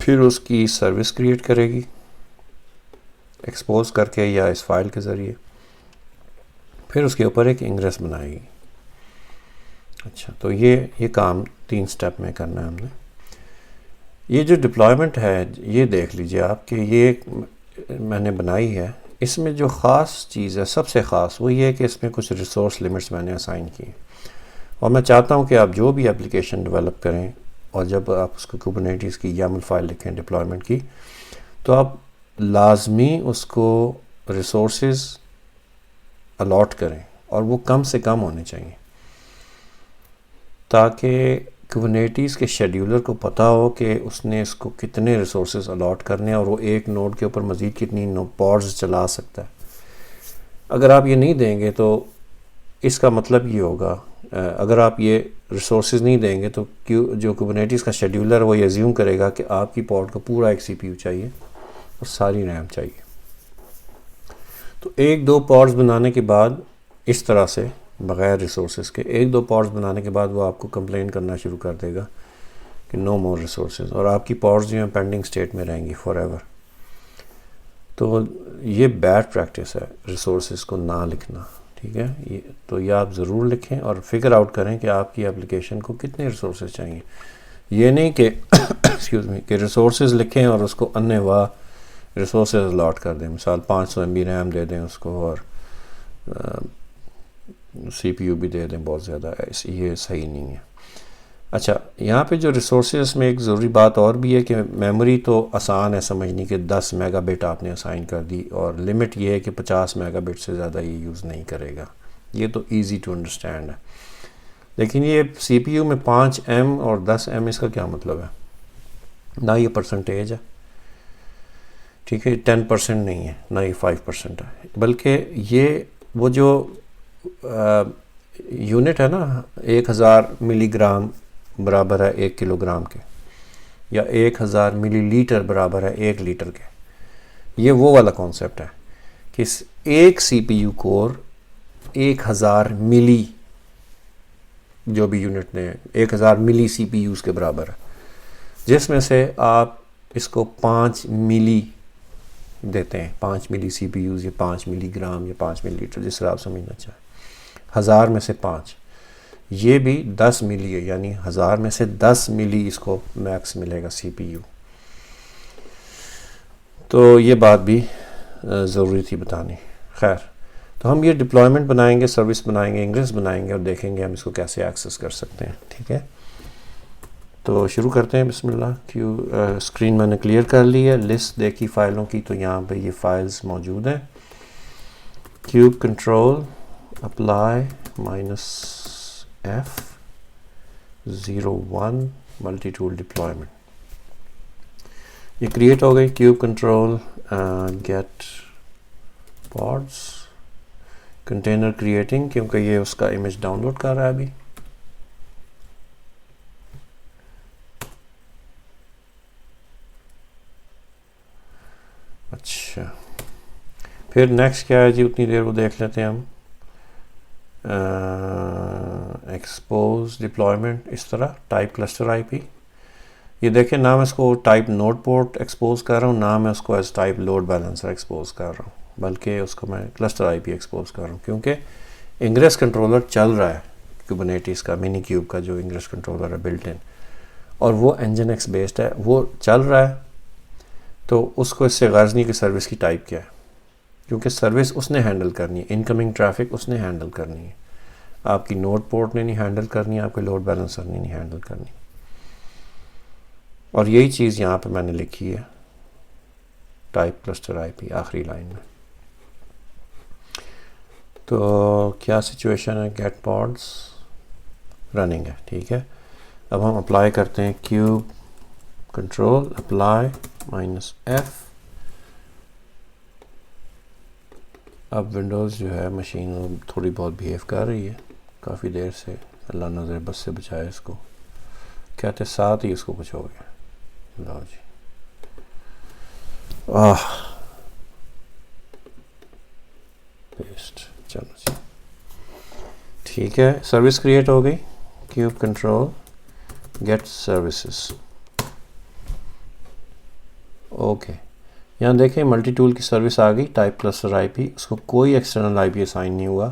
پھر اس کی سروس کریٹ کرے گی ایکسپوز کر کے یا اس فائل کے ذریعے، پھر اس کے اوپر ایک انگریس بنائے گی. اچھا، تو یہ کام 3 سٹیپ میں کرنا ہے ہم نے. یہ جو ڈپلائمنٹ ہے یہ دیکھ لیجئے آپ کہ یہ میں نے بنائی ہے. اس میں جو خاص چیز ہے، سب سے خاص، وہ یہ ہے کہ اس میں کچھ ریسورس لیمٹس میں نے اسائن کی، اور میں چاہتا ہوں کہ آپ جو بھی اپلیکیشن ڈیولپ کریں اور جب آپ اس کو کوبرنیٹیز کی یامل فائل لکھیں ڈپلائمنٹ کی، تو آپ لازمی اس کو ریسورسز الاٹ کریں، اور وہ کم سے کم ہونے چاہیے تاکہ کوبرنیٹیز کے شیڈیولر کو پتہ ہو کہ اس نے اس کو کتنے ریسورسز الاٹ کرنے ہیں اور وہ ایک نوڈ کے اوپر مزید کتنی پوڈز چلا سکتا ہے. اگر آپ یہ نہیں دیں گے تو اس کا مطلب یہ ہوگا، اگر آپ یہ ریسورسز نہیں دیں گے تو جو کوبرنیٹیز کا شیڈیولر وہ یہ ایزیوم کرے گا کہ آپ کی پوڈ کو پورا ایک سی پی یو چاہیے اور ساری ریم چاہیے. تو 1-2 پوڈز بنانے کے بعد اس طرح سے بغیر ریسورسز کے 1-2 پوڈز بنانے کے بعد وہ آپ کو کمپلین کرنا شروع کر دے گا کہ نو مور ریسورسز، اور آپ کی پوڈز جو ہیں پینڈنگ سٹیٹ میں رہیں گی فار ایور. تو یہ بیڈ پریکٹس ہے ریسورسز کو نہ لکھنا، ٹھیک ہے. تو یہ آپ ضرور لکھیں اور فگر آؤٹ کریں کہ آپ کی اپلیکیشن کو کتنے ریسورسز چاہیے. یہ نہیں کہ ایکسکیوز می کہ ریسورسز لکھیں اور اس کو انے واہ ریسورسز الاٹ کر دیں. مثال 500 MB ریم دے دیں اس کو اور سی پی یو بھی دے دیں بہت زیادہ، یہ صحیح نہیں ہے. اچھا، یہاں پہ جو ریسورسز میں ایک ضروری بات اور بھی ہے کہ میموری تو آسان ہے سمجھنی کہ 10 میگا بٹ آپ نے اسائن کر دی، اور لمٹ یہ ہے کہ 50 میگا بٹ سے زیادہ یہ یوز نہیں کرے گا. یہ تو ایزی ٹو انڈرسٹینڈ ہے. لیکن یہ سی پی یو میں 5 M اور 10 M، اس کا کیا مطلب ہے؟ نہ یہ پرسنٹیج ہے، ٹھیک ہے، 10% نہیں ہے، نہ یہ 5% ہے، بلکہ یہ وہ جو یونٹ ہے نا، 1000 ملی گرام برابر ہے 1 کلو گرام کے، یا 1000 ملی لیٹر برابر ہے 1 لیٹر کے. یہ وہ والا کانسیپٹ ہے کہ ایک سی پی یو کور 1000 ملی، جو بھی یونٹ نے 1000 ملی سی پی یوز کے برابر ہے، جس میں سے آپ اس کو 5 ملی دیتے ہیں. 5 ملی سی پی یوز یا 5 ملی گرام یا 5 ملی لیٹر، جس طرح آپ سمجھنا چاہیں. 1000 میں سے 5، یہ بھی 10 ملی ہے، یعنی 1000 میں سے 10 ملی اس کو میکس ملے گا سی پی یو. تو یہ بات بھی ضروری تھی بتانی. خیر، تو ہم یہ ڈپلائمنٹ بنائیں گے، سروس بنائیں گے، انگریس بنائیں گے، اور دیکھیں گے ہم اس کو کیسے ایکسیس کر سکتے ہیں. ٹھیک ہے، تو شروع کرتے ہیں. بسم اللہ. اسکرین میں نے کلیئر کر لی ہے، لسٹ دیکھی فائلوں کی، تو یہاں پہ یہ فائلز موجود ہیں. Kube control apply -F01 multi tool deployment, یہ کریٹ ہو گئی. Kube control get pods container creating, کیونکہ یہ اس کا امیج ڈاؤن لوڈ کر رہا ہے ابھی. اچھا پھر نیکسٹ کیا ہے جی، اتنی دیر وہ دیکھ لیتے ہیں ہم. ایکسپوز ڈپلائمنٹ اس طرح ٹائپ کلسٹر آئی پی. یہ دیکھیں نہ میں اس کو ٹائپ نوڈ پورٹ ایکسپوز کر رہا ہوں، نہ میں اس کو ایز ٹائپ لوڈ بیلنسر ایکسپوز کر رہا ہوں، بلکہ اس کو میں کلسٹر آئی پی ایکسپوز کر رہا ہوں، کیونکہ انگریس کنٹرولر چل رہا ہے کوبرنیٹیز کا، منی کیوب کا جو انگریس کنٹرولر ہے بلٹ ان، اور وہ انجن ایکس بیسڈ ہے، وہ چل رہا ہے. تو اس کو اس سے غرض نہیں کہ سروس کی ٹائپ کیا ہے، کیونکہ سروس اس نے ہینڈل کرنی ہے، انکمنگ ٹریفک اس نے ہینڈل کرنی ہے، آپ کی نوڈ پورٹ نے نہیں ہینڈل کرنی، آپ کے لوڈ بیلنسر نے نہیں ہینڈل کرنی. اور یہی چیز یہاں پہ میں نے لکھی ہے ٹائپ کلسٹر آئی پی آخری لائن میں. تو کیا سچویشن ہے، گیٹ پوڈس رننگ ہے، ٹھیک ہے. اب ہم اپلائی کرتے ہیں کیوب کنٹرول اپلائی -F. اب ونڈوز جو ہے مشین تھوڑی بہت بیہیو کر رہی ہے کافی دیر سے، اللہ نظر بس سے بچائے اس کو، کہتے ساتھ ہی اس کو کچھ ہو گیا. لو جی پیسٹ، چلو جی ٹھیک ہے. سروس کریٹ ہو گئی، kube control get services. Okay یہاں دیکھیں ملٹی ٹول کی سروس آ گئی، ٹائپ کلسٹر آئی پی، اس کو کوئی ایکسٹرنل آئی پی اسائن نہیں ہوا،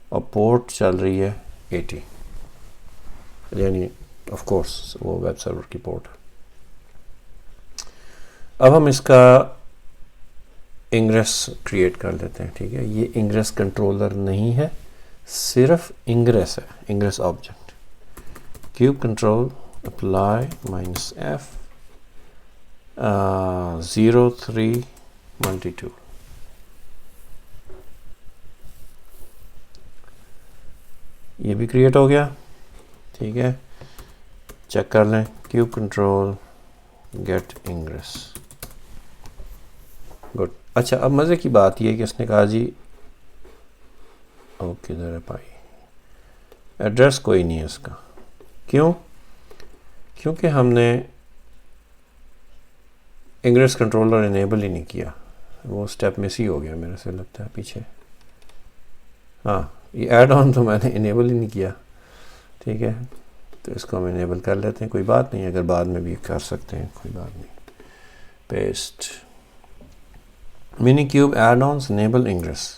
اور پورٹ چل رہی ہے 80، یعنی آف کورس وہ ویب سرور کی پورٹ. اب ہم اس کا انگریس کریٹ کر لیتے ہیں، ٹھیک ہے. یہ انگریس کنٹرولر نہیں ہے، صرف انگریس ہے، ingress object. Kube control apply -F 03 multi tool. یہ بھی کریٹ ہو گیا، ٹھیک ہے. چیک کر لیں، cube control get ingress. Good. اچھا اب مزے کی بات یہ ہے کہ اس نے کہا جی اوکے ذرا پائی ایڈریس کوئی نہیں ہے اس کا. کیوں؟ کیونکہ ہم نے انگریس کنٹرولر انیبل ہی نہیں کیا، وہ سٹیپ مس ہی ہو گیا میرے سے لگتا ہے پیچھے. ہاں یہ ایڈ آن تو میں نے انیبل ہی نہیں کیا، ٹھیک ہے. تو اس کو ہم انیبل کر لیتے ہیں، کوئی بات نہیں، اگر بعد میں بھی کر سکتے ہیں کوئی بات نہیں. پیسٹ منی cube add ons enable ingress.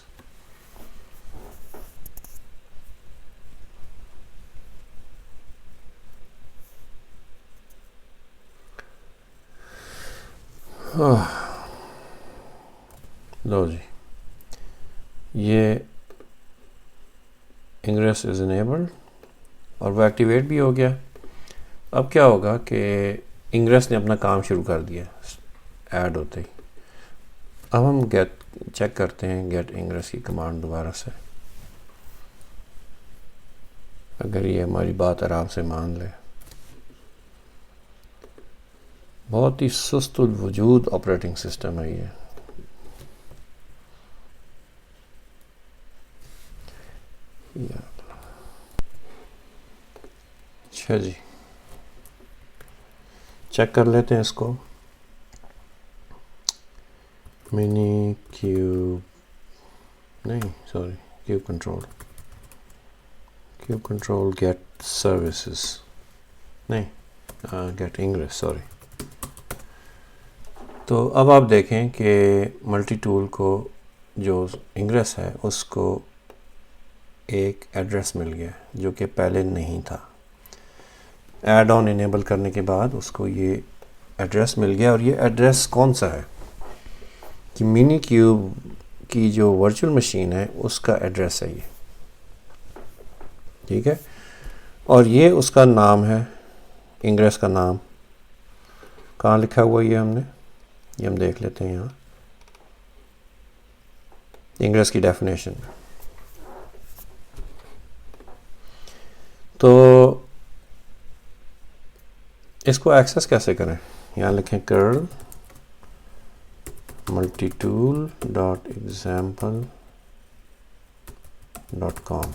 لو جی یہ انگریس از انیبلڈ اور وہ ایکٹیویٹ بھی ہو گیا. اب کیا ہوگا کہ انگریس نے اپنا کام شروع کر دیا ایڈ ہوتے ہی. اب ہم چیک کرتے ہیں گیٹ انگریس کی کمانڈ دوبارہ سے، اگر یہ ہماری بات آرام سے مان لے. بہت ہی سست الوجود آپریٹنگ سسٹم ہے یہ. اچھا جی چیک کر لیتے ہیں اس کو. منی کیوب نہیں sorry cube control get services نہیں گیٹ انگریس سوری. تو اب آپ دیکھیں کہ ملٹی ٹول کو جو انگریس ہے اس کو ایک ایڈریس مل گیا جو کہ پہلے نہیں تھا. ایڈ آن انیبل کرنے کے بعد اس کو یہ ایڈریس مل گیا، اور یہ ایڈریس کون سا ہے کہ منی کیوب کی جو ورچوئل مشین ہے اس کا ایڈریس ہے یہ، ٹھیک ہے. اور یہ اس کا نام ہے، انگریس کا نام کہاں لکھا ہوا یہ ہم نے، یہ ہم دیکھ لیتے ہیں یہاں انگریس کی ڈیفینیشن. تو اس کو ایکسیس کیسے کریں، یہاں لکھیں کرل multitool.example.com.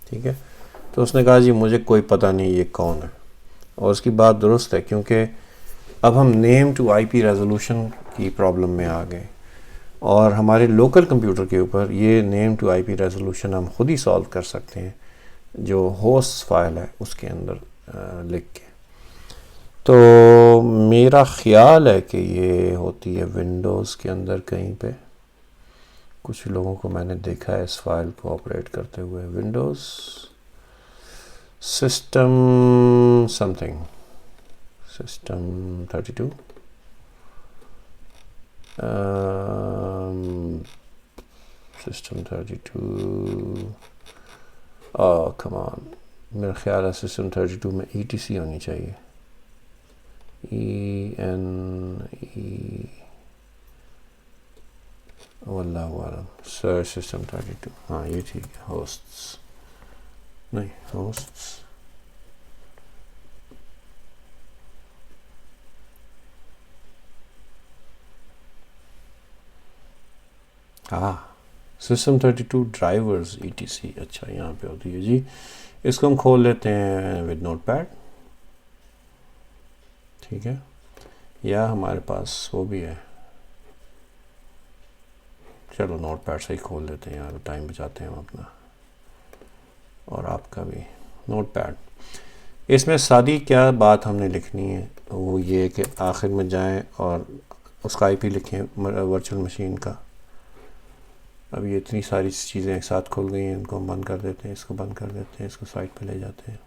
ٹھیک ہے. تو اس نے کہا جی مجھے کوئی پتہ نہیں یہ کون ہے, اور اس کی بات درست ہے, کیونکہ اب ہم نیم ٹو آئی پی ریزولوشن کی پرابلم میں آ گئے, اور ہمارے لوکل کمپیوٹر کے اوپر یہ نیم ٹو آئی پی ریزولوشن ہم خود ہی سالو کر سکتے ہیں جو ہوسٹ فائل ہے اس کے اندر لکھ کے. تو میرا خیال ہے کہ یہ ہوتی ہے ونڈوز کے اندر کہیں پہ. کچھ لوگوں کو میں نے دیکھا ہے اس فائل کو آپریٹ کرتے ہوئے. ونڈوز سسٹم سسٹم 32 سسٹم 32 کم آن. میرا خیال ہے سسٹم 32 میں ETC ہونی چاہیے. واللہ عالم. سر سسٹم 32 ہاں یہ ٹھیک ہے. ہوسٹس نہیں, ہوسٹس ہاں سسٹم 32 ڈرائیورز ETC. اچھا یہاں پہ ہوتی ہے جی. اس کو ہم کھول لیتے ہیں ود نوٹ پیڈ. ٹھیک ہے, یا ہمارے پاس وہ بھی ہے. چلو نوٹ پیڈ سے ہی کھول لیتے ہیں یار, ٹائم بچاتے ہیں ہم اپنا اور آپ کا بھی. نوٹ پیڈ, اس میں سادی کیا بات ہم نے لکھنی ہے وہ یہ کہ آخر میں جائیں اور اس کا IP لکھیں ورچوئل مشین کا. اب یہ اتنی ساری چیزیں ایک ساتھ کھل گئی ہیں, ان کو ہم بند کر دیتے ہیں, اس کو بند کر دیتے ہیں, اس کو سائٹ پہ لے جاتے ہیں.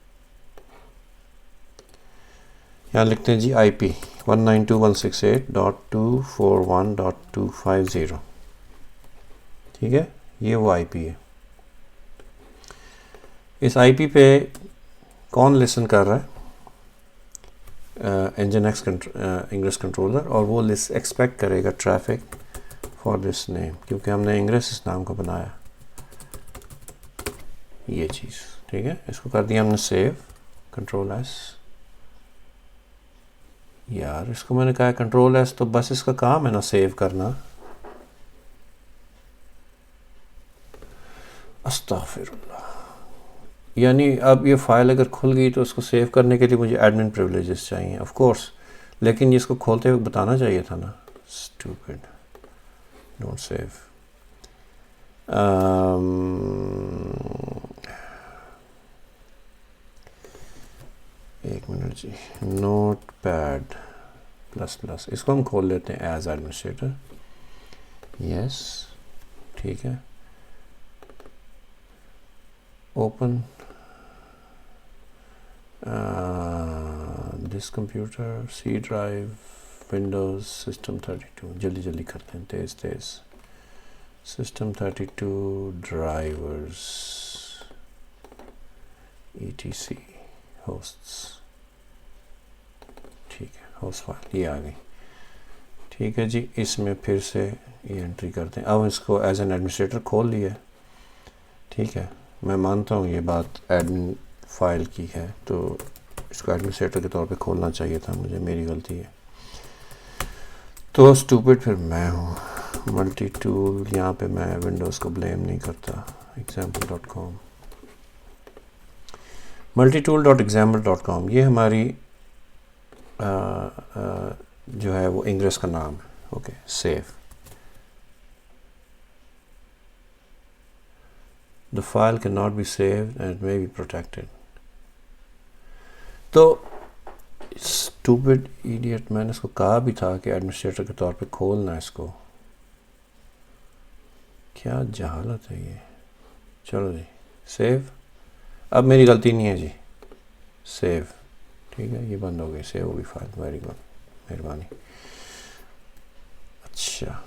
یہاں لکھتے ہیں جی IP 192.168.241.250. ٹھیک ہے, یہ وہ IP ہے. اس IP پہ کون لسن کر رہا ہے؟ Nginx انگریس کنٹرولر, اور وہ ایکسپیکٹ کرے گا ٹریفک فار دس نیم, کیونکہ ہم نے انگریس اس نام کو بنایا یہ چیز. ٹھیک ہے, اس کو کر دیا ہم نے سیو. Control S. یار اس کو میں نے کہا کنٹرول ایس, تو بس اس کا کام ہے نا سیو کرنا. استغفر اللہ. یعنی اب یہ فائل اگر کھل گئی تو اس کو سیو کرنے کے لیے مجھے ایڈمن پریولیجز چاہیے آف کورس, لیکن یہ اس کو کھولتے ہوئے بتانا چاہیے تھا نا. اسٹوپڈ. Don't save. ایک منٹ جی. نوٹ پیڈ ++, اس کو ہم کھول لیتے ہیں ایز ایڈمنسٹریٹر. یس ٹھیک ہے. Open this computer, C drive, Windows, system 32. جلدی جلدی کرتے ہیں, تیز تیز. System 32 drivers ETC hosts. ٹھیک ہے, ہوسٹ فائل یہ آ گئی. ٹھیک ہے جی, اس میں پھر سے یہ انٹری کرتے ہیں. اب اس کو ایز این ایڈمنسٹریٹر کھول لیا. ٹھیک ہے, میں مانتا ہوں یہ بات ایڈمن فائل کی ہے, تو اس کو ایڈمنسٹریٹر کے طور پہ کھولنا چاہیے تھا مجھے, میری غلطی ہے. تو اسٹوپڈ پھر میں ہوں. ملٹی ٹول, یہاں پہ میں ونڈوز کو بلیم نہیں کرتا. example.com, multitool.example.com, یہ ہماری جو ہے وہ انگریس کا نام ہے. Okay, save. The file cannot be saved and it may be protected. تو اسٹوپڈ ایڈیٹ, میں نے اس کو کہا بھی تھا کہ ایڈمنسٹریٹر کے طور پہ کھولنا ہے اس کو. کیا جہالت ہے یہ. چلو جی سیو. اب میری غلطی نہیں ہے جی, سیو. ٹھیک ہے, یہ بند ہو گئی, سیو ہو گئی فائل. ویری گڈ, مہربانی. اچھا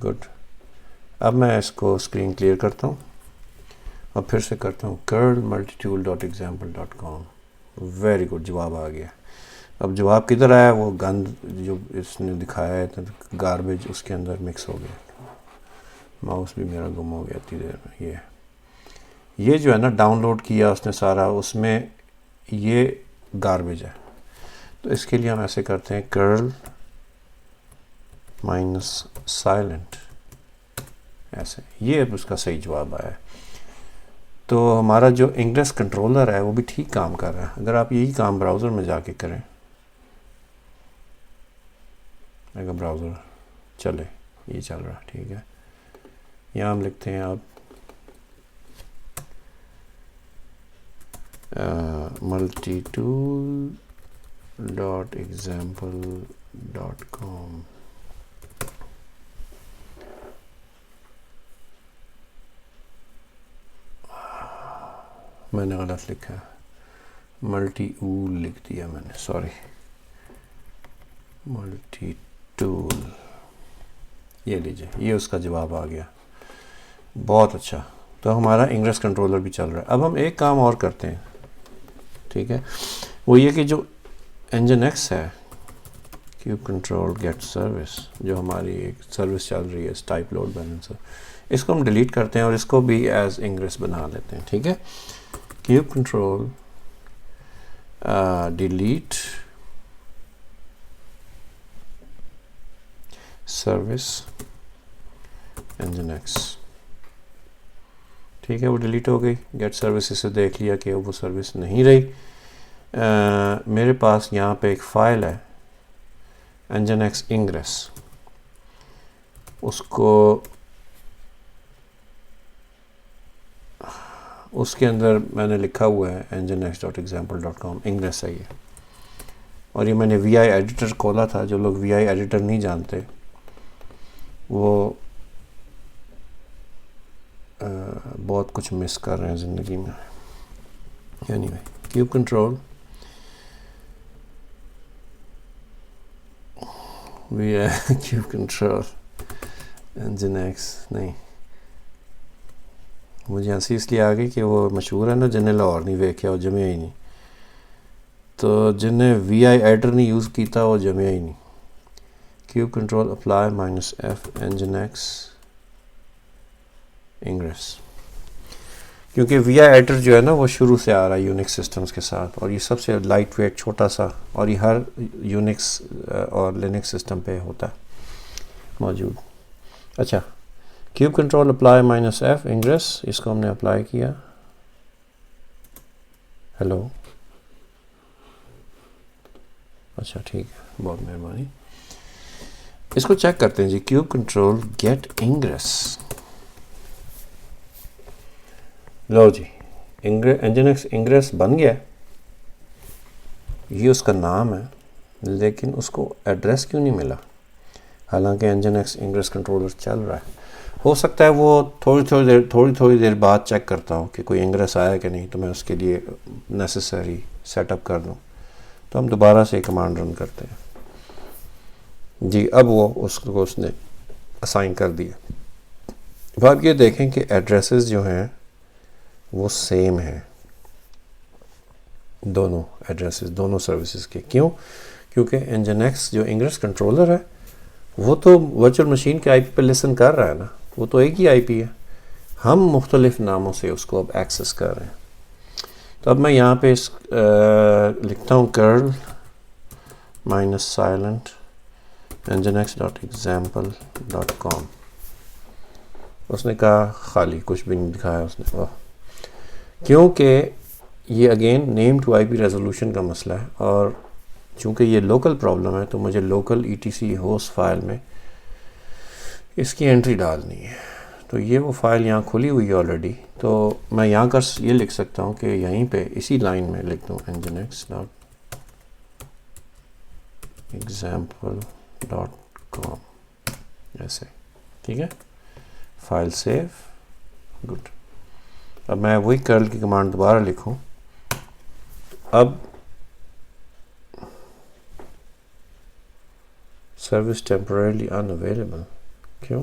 گڈ. اب میں اس کو اسکرین کلیئر کرتا ہوں اور پھر سے کرتا ہوں curl multitool.example.com. ویری گڈ, جواب آ گیا. اب جواب کدھر آیا؟ وہ گند جو اس نے دکھایا ہے گاربیج, اس کے اندر مکس ہو گیا. ماؤس بھی میرا گم ہو گیا اتنی دیر میں. یہ جو ہے نا ڈاؤن لوڈ کیا اس نے سارا, اس میں یہ گاربیج ہے. تو اس کے لیے ہم ایسے کرتے ہیں curl مائنس سائلنٹ، ایسے. یہ اب اس کا صحیح جواب آیا ہے. تو ہمارا جو انگریس کنٹرولر ہے وہ بھی ٹھیک کام کر رہا ہے. اگر آپ یہی کام براؤزر میں جا کے کریں، اگر براؤزر چلے، یہ چل رہا ٹھیک ہے. یہاں ہم لکھتے ہیں آپ multi tool dot example dot com. میں نے غلط لکھا، ملٹی اول لکھ دیا میں نے، سوری. ملٹی ٹول، یہ لیجیے، یہ اس کا جواب آ گیا. بہت اچھا. تو ہمارا انگریس کنٹرولر بھی چل رہا ہے. اب ہم ایک کام اور کرتے ہیں، ٹھیک ہے. وہ یہ کہ جو انجن ایکس ہے، کیوب کنٹرول گیٹ سروس، جو ہماری ایک سروس چل رہی ہے ٹائپ لوڈ بیلنسر، اس کو ہم ڈیلیٹ کرتے ہیں اور اس کو بھی ایز انگریس بنا لیتے ہیں. ٹھیک ہے. Kube control delete service engine x. ٹھیک ہے، وہ ڈیلیٹ ہو گئی. گیٹ سروس سے دیکھ لیا کہ وہ سروس نہیں رہی. میرے پاس یہاں پہ ایک فائل ہے انجن ایکس انگریس، اس کے اندر میں نے لکھا ہوا ہے engine x dot example dot com, ingress ہے یہ. اور یہ میں نے وی آئی ایڈیٹر کھولا تھا. جو لوگ وی آئی ایڈیٹر نہیں جانتے وہ بہت کچھ مس کر رہے ہیں زندگی میں. Anyway, kube control V I kube control Nginx, نہیں مجھے ہنسی اس لیے آ گئی کہ وہ مشہور ہے نا، جنہیں لاہور نہیں ویکھیا وہ جمیا ہی نہیں. تو جنہیں وی آئی ایڈر نہیں یوز کیتا وہ جمیا ہی نہیں. Kube control apply minus F Nginx ingress. کیونکہ وی آئی ایڈر جو ہے نا وہ شروع سے آ رہا ہے یونکس سسٹمز کے ساتھ، اور یہ سب سے لائٹ ویٹ چھوٹا سا، اور یہ ہر یونکس اور لینکس سسٹم پہ ہوتا ہے موجود. اچھا، kube control apply minus F ingress, اس کو ہم نے اپلائی کیا. ہیلو، اچھا ٹھیک ہے، بہت مہربانی. اس کو چیک کرتے ہیں جی. کیوب کنٹرول گیٹ انگریس، لو جی انجن ایکس انگریس بن گیا. یہ اس کا نام ہے، لیکن اس کو ایڈریس کیوں نہیں ملا؟ حالانکہ انجن ایکس انگریس کنٹرولر چل رہا ہے. ہو سکتا ہے وہ تھوڑی دیر بعد چیک کرتا ہوں کہ کوئی انگریس آیا کہ نہیں، تو میں اس کے لیے نیسیسری سیٹ اپ کر دوں. تو ہم دوبارہ سے کمانڈ رن کرتے ہیں جی. اب وہ اس کو اس نے اسائن کر دیا. اب آپ یہ دیکھیں کہ ایڈریسز جو ہیں وہ سیم ہیں، دونوں ایڈریسز دونوں سروسز کے. کیوں؟ کیونکہ انجن ایکس جو انگریس کنٹرولر ہے وہ تو ورچوئل مشین کے آئی پی پہ لسن کر رہا ہے نا، وہ تو ایک ہی آئی پی ہے. ہم مختلف ناموں سے اس کو اب ایکسس کر رہے ہیں. تو اب میں یہاں پہ لکھتا ہوں curl minus silent engine x dot example dot com. اس نے کہا خالی، کچھ بھی نہیں دکھایا اس نے. کیونکہ یہ again name to IP resolution کا مسئلہ ہے، اور چونکہ یہ لوکل پرابلم ہے تو مجھے local E T C host file میں اس کی انٹری ڈالنی ہے. تو یہ وہ فائل یہاں کھلی ہوئی ہے آلریڈی. تو میں یہاں کا یہ لکھ سکتا ہوں کہ یہیں پہ اسی لائن میں لکھ دوں engine x dot example dot com, ایسے. ٹھیک ہے، فائل سیو، گڈ. اب میں وہی کرل کی کمانڈ دوبارہ لکھوں. اب سروس ٹیمپرریلی ان اویلیبل، کیوں؟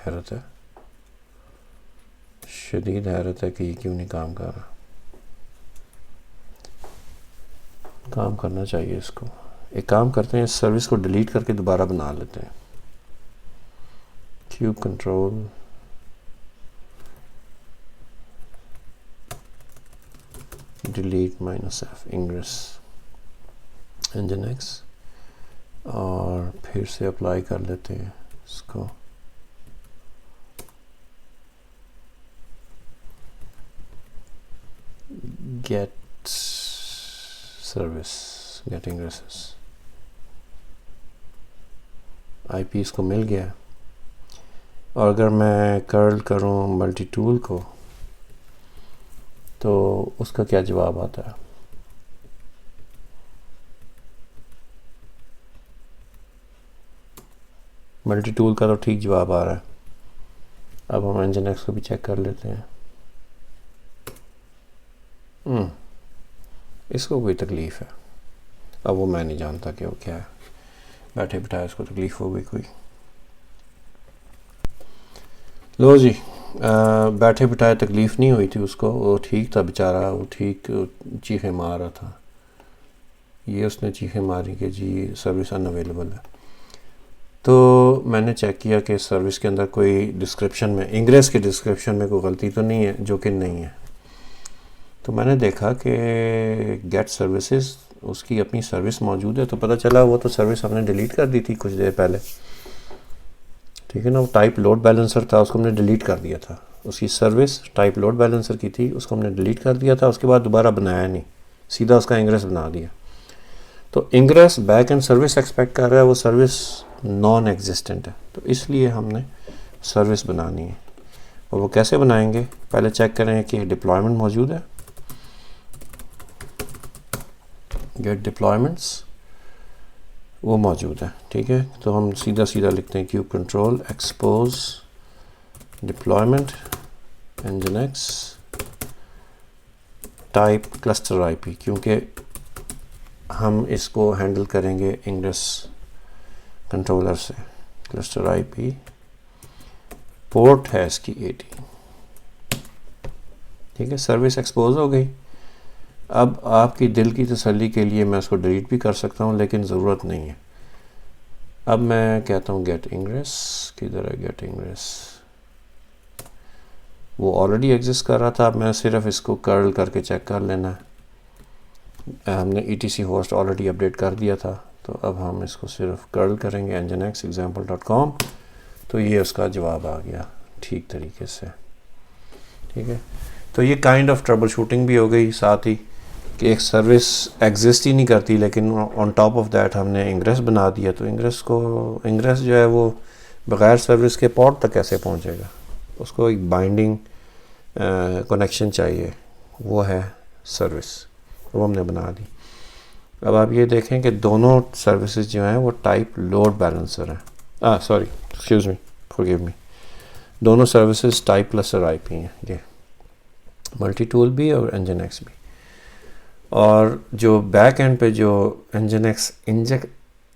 حیرت ہے، شدید حیرت ہے کہ یہ کیوں نہیں کام کر رہا. کام کرنا چاہیے اس کو. ایک کام کرتے ہیں، اس سروس کو ڈیلیٹ کر کے دوبارہ بنا لیتے ہیں. Kube control delete minus F ingress Nginx, اور پھر سے اپلائی کر لیتے ہیں اس کو. Get service, get ingresses, I P اس کو مل گیا. اور اگر میں کرل کروں ملٹی ٹول کو تو اس کا کیا جواب آتا ہے؟ ملٹی ٹول کا تو ٹھیک جواب آ رہا ہے. اب ہم انجن ایکس کو بھی چیک کر لیتے ہیں. اس کو کوئی تکلیف ہے، اب وہ میں نہیں جانتا کہ وہ کیا ہے. بیٹھے بٹھائے اس کو تکلیف ہو گئی کوئی. لو جی، بیٹھے بٹھائے تکلیف نہیں ہوئی تھی اس کو، وہ ٹھیک تھا بیچارہ، وہ ٹھیک چیخیں مار رہا تھا. یہ اس نے چیخیں ماری کہ جی سروس ان اویلیبل ہے. تو میں نے چیک کیا کہ سروس کے اندر کوئی ڈسکرپشن میں، انگریس کے ڈسکرپشن میں کوئی غلطی تو نہیں ہے، جو کہ نہیں ہے. تو میں نے دیکھا کہ گیٹ سروسز اس کی اپنی سروس موجود ہے. تو پتہ چلا وہ تو سروس ہم نے ڈیلیٹ کر دی تھی کچھ دیر پہلے، ٹھیک ہے نا. وہ ٹائپ لوڈ بیلنسر تھا، اس کو ہم نے ڈیلیٹ کر دیا تھا. اس کی سروس ٹائپ لوڈ بیلنسر کی تھی، اس کو ہم نے ڈیلیٹ کر دیا تھا. اس کے بعد دوبارہ بنایا نہیں، سیدھا اس کا انگریس بنا دیا. تو ingress back and service expect کر رہا ہے، وہ سروس نان ایگزسٹنٹ ہے. تو اس لیے ہم نے سروس بنانی ہے. اور وہ کیسے بنائیں گے؟ پہلے چیک کریں کہ ڈپلائمنٹ موجود ہے. گیٹ ڈپلائمنٹس وہ موجود ہے، ٹھیک ہے. تو ہم سیدھا لکھتے ہیں kube control expose deployment nginx type cluster IP پی، کیونکہ ہم اس کو ہینڈل کریں گے انگریس کنٹرولر سے. کلسٹر آئی پی پورٹ ہے اس کی 80، ٹھیک ہے. سروس ایکسپوز ہو گئی. اب آپ کی دل کی تسلی کے لیے میں اس کو ڈیلیٹ بھی کر سکتا ہوں، لیکن ضرورت نہیں ہے. اب میں کہتا ہوں گیٹ انگریس. کدھر ہے گیٹ انگریس؟ وہ آلریڈی ایگزسٹ کر رہا تھا. اب میں صرف اس کو کرل کر کے چیک کر لینا ہے. ہم نے E T C host already update کر دیا تھا، تو اب ہم اس کو صرف کرل کریں گے nginx example.com. تو یہ اس کا جواب آ گیا ٹھیک طریقے سے، ٹھیک ہے. تو یہ کائنڈ آف ٹربل شوٹنگ بھی ہو گئی، ساتھ ہی کہ ایک سروس ایگزسٹ ہی نہیں کرتی، لیکن آن ٹاپ آف دیٹ ہم نے انگریس بنا دیا. تو انگریس جو ہے وہ بغیر سروس کے پورٹ تک کیسے پہنچے گا؟ اس کو ایک بائنڈنگ کنیکشن چاہیے، وہ ہے سروس، وہ ہم نے بنا دی. اب آپ یہ دیکھیں کہ دونوں سروسز جو ہیں وہ ٹائپ لوڈ بیلنسر ہیں. سوری ایکسکیوز می، فورگیو می. دونوں سروسز ٹائپ کلسٹر آئی پی ہیں، یہ ملٹی ٹول بھی اور انجن ایکس بھی. اور جو بیک اینڈ پہ جو انجن ایکس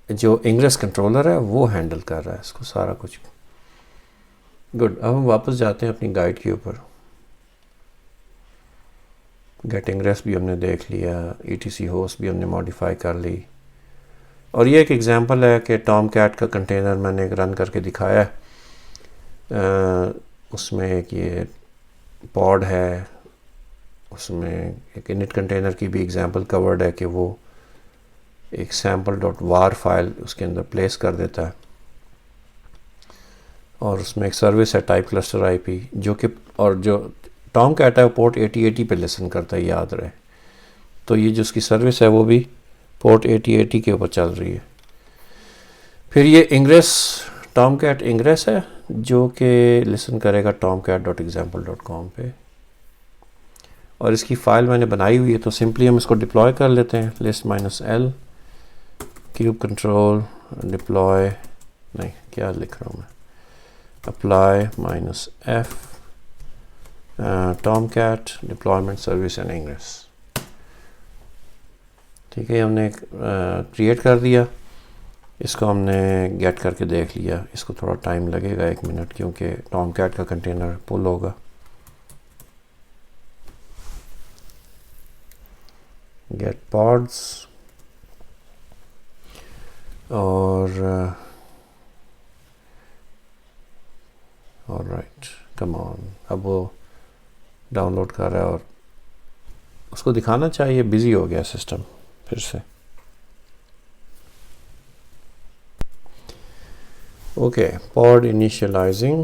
جو انگریس کنٹرولر ہے وہ ہینڈل کر رہا ہے اس کو سارا کچھ. گڈ. اب ہم واپس جاتے ہیں اپنی گائیڈ کے اوپر. گیٹ انگریس بھی ہم نے دیکھ لیا، ای ٹی سی ہوسٹ بھی ہم نے ماڈیفائی کر لی. اور یہ ایک ایگزامپل ہے کہ ٹام کیٹ کا کنٹینر میں نے ایک رن کر کے دکھایا ہے. اس میں ایک یہ پوڈ ہے، اس میں ایک انٹ کنٹینر کی بھی ایگزامپل کورڈ ہے کہ وہ ایک sample.var فائل اس کے اندر پلیس کر دیتا ہے. اور اس میں ایک سروس ہے ٹائپ کلسٹر آئی پی، جو کہ اور جو ٹام کیٹ ہے وہ پورٹ 8080 پہ لسن کرتا ہے، یاد رہے. تو یہ جو اس کی سروس ہے وہ بھی پورٹ 8080 کے اوپر چل رہی ہے. پھر یہ انگریس ٹام کیٹ انگریس ہے جو کہ لسن کرے گا tomcat.example.com پہ. اور اس کی فائل میں نے بنائی ہوئی ہے، تو سمپلی ہم اس کو ڈپلوائے کر لیتے ہیں. list-l کیوب کنٹرول ڈپلوائے، نہیں کیا لکھ رہا ہوں میں، apply -f tomcat deployment service and ingress. ٹھیک ہے، ہم نے کریٹ کر دیا. اس کو ہم نے گیٹ کر کے دیکھ لیا. اس کو تھوڑا ٹائم لگے گا 1 منٹ، کیونکہ ٹام کیٹ کا کنٹینر پل ہوگا. گیٹ پوڈس اور رائٹ کم آن. اب وہ ڈاؤن لوڈ کر رہا ہے اور اس کو دکھانا چاہیے. بزی ہو گیا سسٹم پھر سے. Okay pod initializing.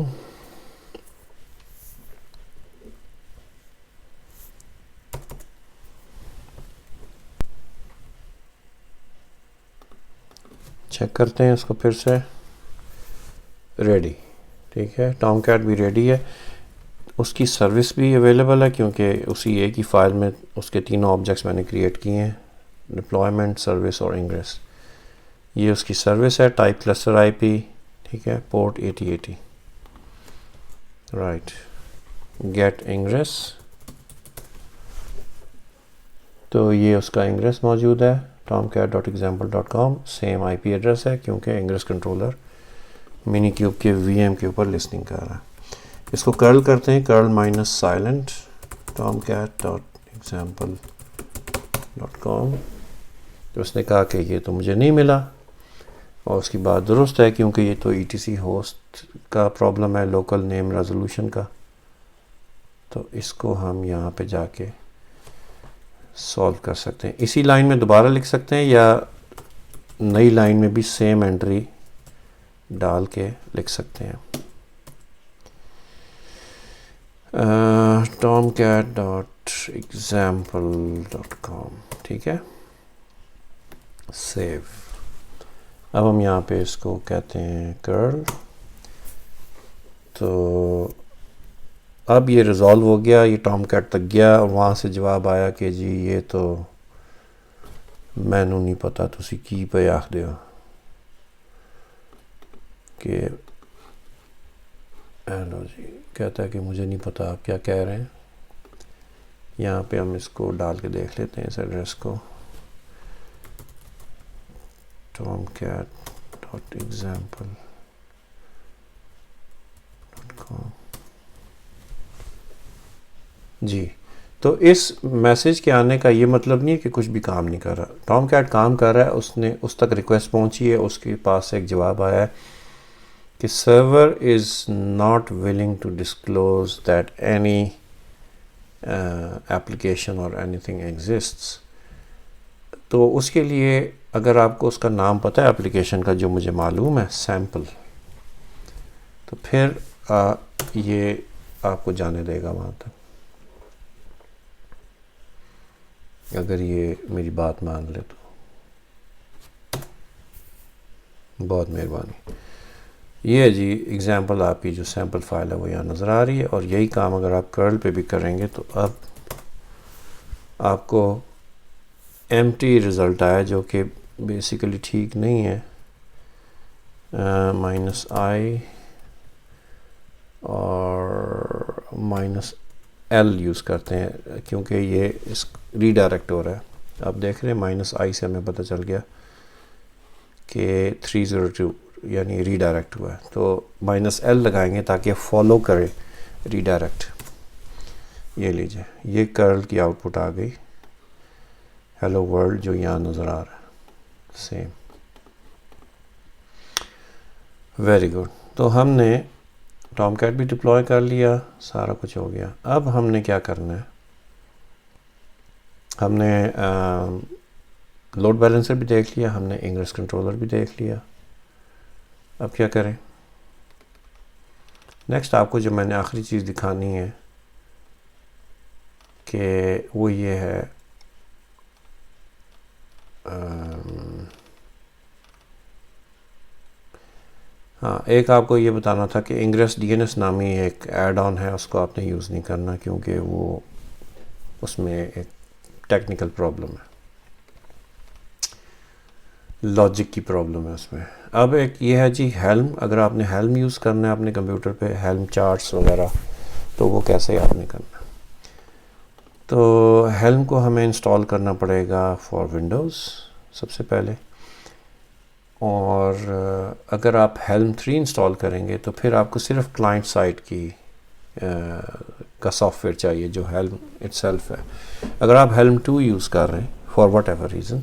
چیک کرتے ہیں اس کو پھر سے. ریڈی. ٹھیک ہے, ٹام کیٹ بھی ریڈی ہے. اس کی سروس بھی اویلیبل ہے کیونکہ اسی ایک ہی فائل میں اس کے تینوں آبجیکٹس میں نے کریٹ کیے ہیں, ڈپلائمنٹ, سروس اور انگریس. یہ اس کی سروس ہے, ٹائپ کلسٹر آئی پی. ٹھیک ہے, پورٹ 8080. Right, get ingress. تو یہ اس کا انگریس موجود ہے, tomcat.example.com. Same I P address ہے کیونکہ انگریس کنٹرولر منی کیوب کے وی ایم کے اوپر لسننگ کر رہا ہے. اس کو کرل کرتے ہیں, کرل مائنس سائلنٹ tomcat.example.com. تو اس نے کہا کہ یہ تو مجھے نہیں ملا, اور اس کی بات درست ہے کیونکہ یہ تو ETC ہوسٹ کا پرابلم ہے, لوکل نیم ریزولوشن کا. تو اس کو ہم یہاں پہ جا کے سولو کر سکتے ہیں. اسی لائن میں دوبارہ لکھ سکتے ہیں یا نئی لائن میں بھی سیم انٹری ڈال کے لکھ سکتے ہیں. tomcat.example.com. ٹھیک ہے, سیو. اب ہم یہاں پہ اس کو کہتے ہیں کرل. تو اب یہ ریزالو ہو گیا, یہ ٹام کیٹ تک گیا, اور وہاں سے جواب آیا کہ جی یہ تو مینو نہیں پتا, تسی کی پہ آخ دیو کہ ہیلو جی. کہتا ہے کہ مجھے نہیں پتا آپ کیا کہہ رہے ہیں. یہاں پہ ہم اس کو ڈال کے دیکھ لیتے ہیں اس ایڈریس کو, tomcat.example.com. جی, تو اس میسج کے آنے کا یہ مطلب نہیں ہے کہ کچھ بھی کام نہیں کر رہا. ٹام کیٹ کام کر رہا ہے, اس تک ریکویسٹ پہنچی ہے, اس کے پاس ایک جواب آیا ہے کہ server is not willing to disclose that any application or anything exists. تو اس کے لیے اگر آپ کو اس کا نام پتہ ہے ایپلیکیشن کا, جو مجھے معلوم ہے, سیمپل, تو پھر یہ آپ کو جانے دے گا وہاں تک, اگر یہ میری بات مان لے تو. بہت مہربانی. یہ جی ایگزامپل آپ کی جو سیمپل فائل ہے وہ یہاں نظر آ رہی ہے, اور یہی کام اگر آپ کرل پہ بھی کریں گے تو اب آپ کو ایمٹی رزلٹ آیا, جو کہ بیسیکلی ٹھیک نہیں ہے. -i اور -l یوز کرتے ہیں کیونکہ یہ اس ریڈائریکٹ ہو رہا ہے. آپ دیکھ رہے ہیں -i سے ہمیں پتہ چل گیا کہ 302 یعنی ریڈائریکٹ ہوا ہے. تو -l لگائیں گے تاکہ فالو کرے ریڈائریکٹ. یہ لیجئے, یہ کرل کی آؤٹ پٹ آ گئی, ہیلو ورلڈ, جو یہاں نظر آ رہا ہے سیم. Very good. تو ہم نے ٹام کیٹ بھی ڈپلوائے کر لیا, سارا کچھ ہو گیا. اب ہم نے کیا کرنا ہے, ہم نے لوڈ بیلنسر بھی دیکھ لیا, ہم نے انگریس کنٹرولر بھی دیکھ لیا. اب کیا کریں؟ نیکسٹ آپ کو جو میں نے آخری چیز دکھانی ہے کہ وہ یہ ہے ہاں, ایک آپ کو یہ بتانا تھا کہ انگریس DNS نامی ایک ایڈ آن ہے, اس کو آپ نے یوز نہیں کرنا کیونکہ وہ اس میں ایک ٹیکنیکل پرابلم ہے, لاجک کی پرابلم ہے اس میں. اب ایک یہ ہے جی ہیلم. اگر آپ نے ہیلم یوز کرنا ہے اپنے کمپیوٹر پہ, ہیلم چارٹس وغیرہ, تو وہ کیسے آپ نے کرنا ہے. تو ہیلم کو ہمیں انسٹال کرنا پڑے گا فار ونڈوز سب سے پہلے, اور اگر آپ ہیلم 3 انسٹال کریں گے تو پھر آپ کو صرف کلائنٹ سائٹ کی کا سافٹ ویئر چاہیے جو ہیلم اٹ سیلف ہے. اگر آپ ہیلم 2 یوز کر رہے ہیں فار واٹ ایور ریزن,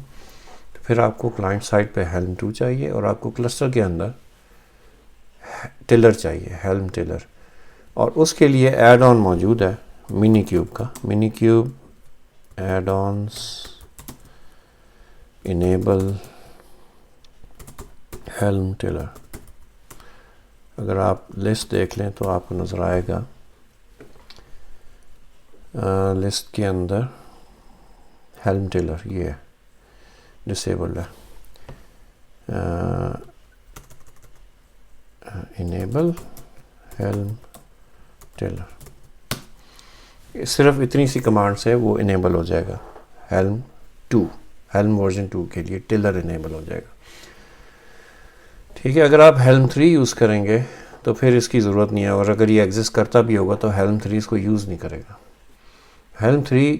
تو پھر آپ کو کلائنٹ سائٹ پہ ہیلم 2 چاہیے, اور آپ کو کلسٹر کے اندر ٹلر چاہیے, ہیلم ٹلر. اور اس کے لیے ایڈ آن موجود ہے منی کیوب کا. منی cube add ons enable helm tiller. اگر آپ لسٹ دیکھ لیں تو آپ کو نظر آئے گا لسٹ کے اندر ہیلم ٹیلر یہ ڈسیبلڈ ہے. انیبل ہیلم ٹیلر, صرف اتنی سی کمانڈ سے وہ انیبل ہو جائے گا. ہیلم ورژن 2 کے لیے ٹیلر انیبل ہو جائے گا. ٹھیک ہے, اگر آپ ہیلم 3 یوز کریں گے تو پھر اس کی ضرورت نہیں ہے, اور اگر یہ ایگزسٹ کرتا بھی ہوگا تو ہیلم 3 اس کو یوز نہیں کرے گا. ہیلم 3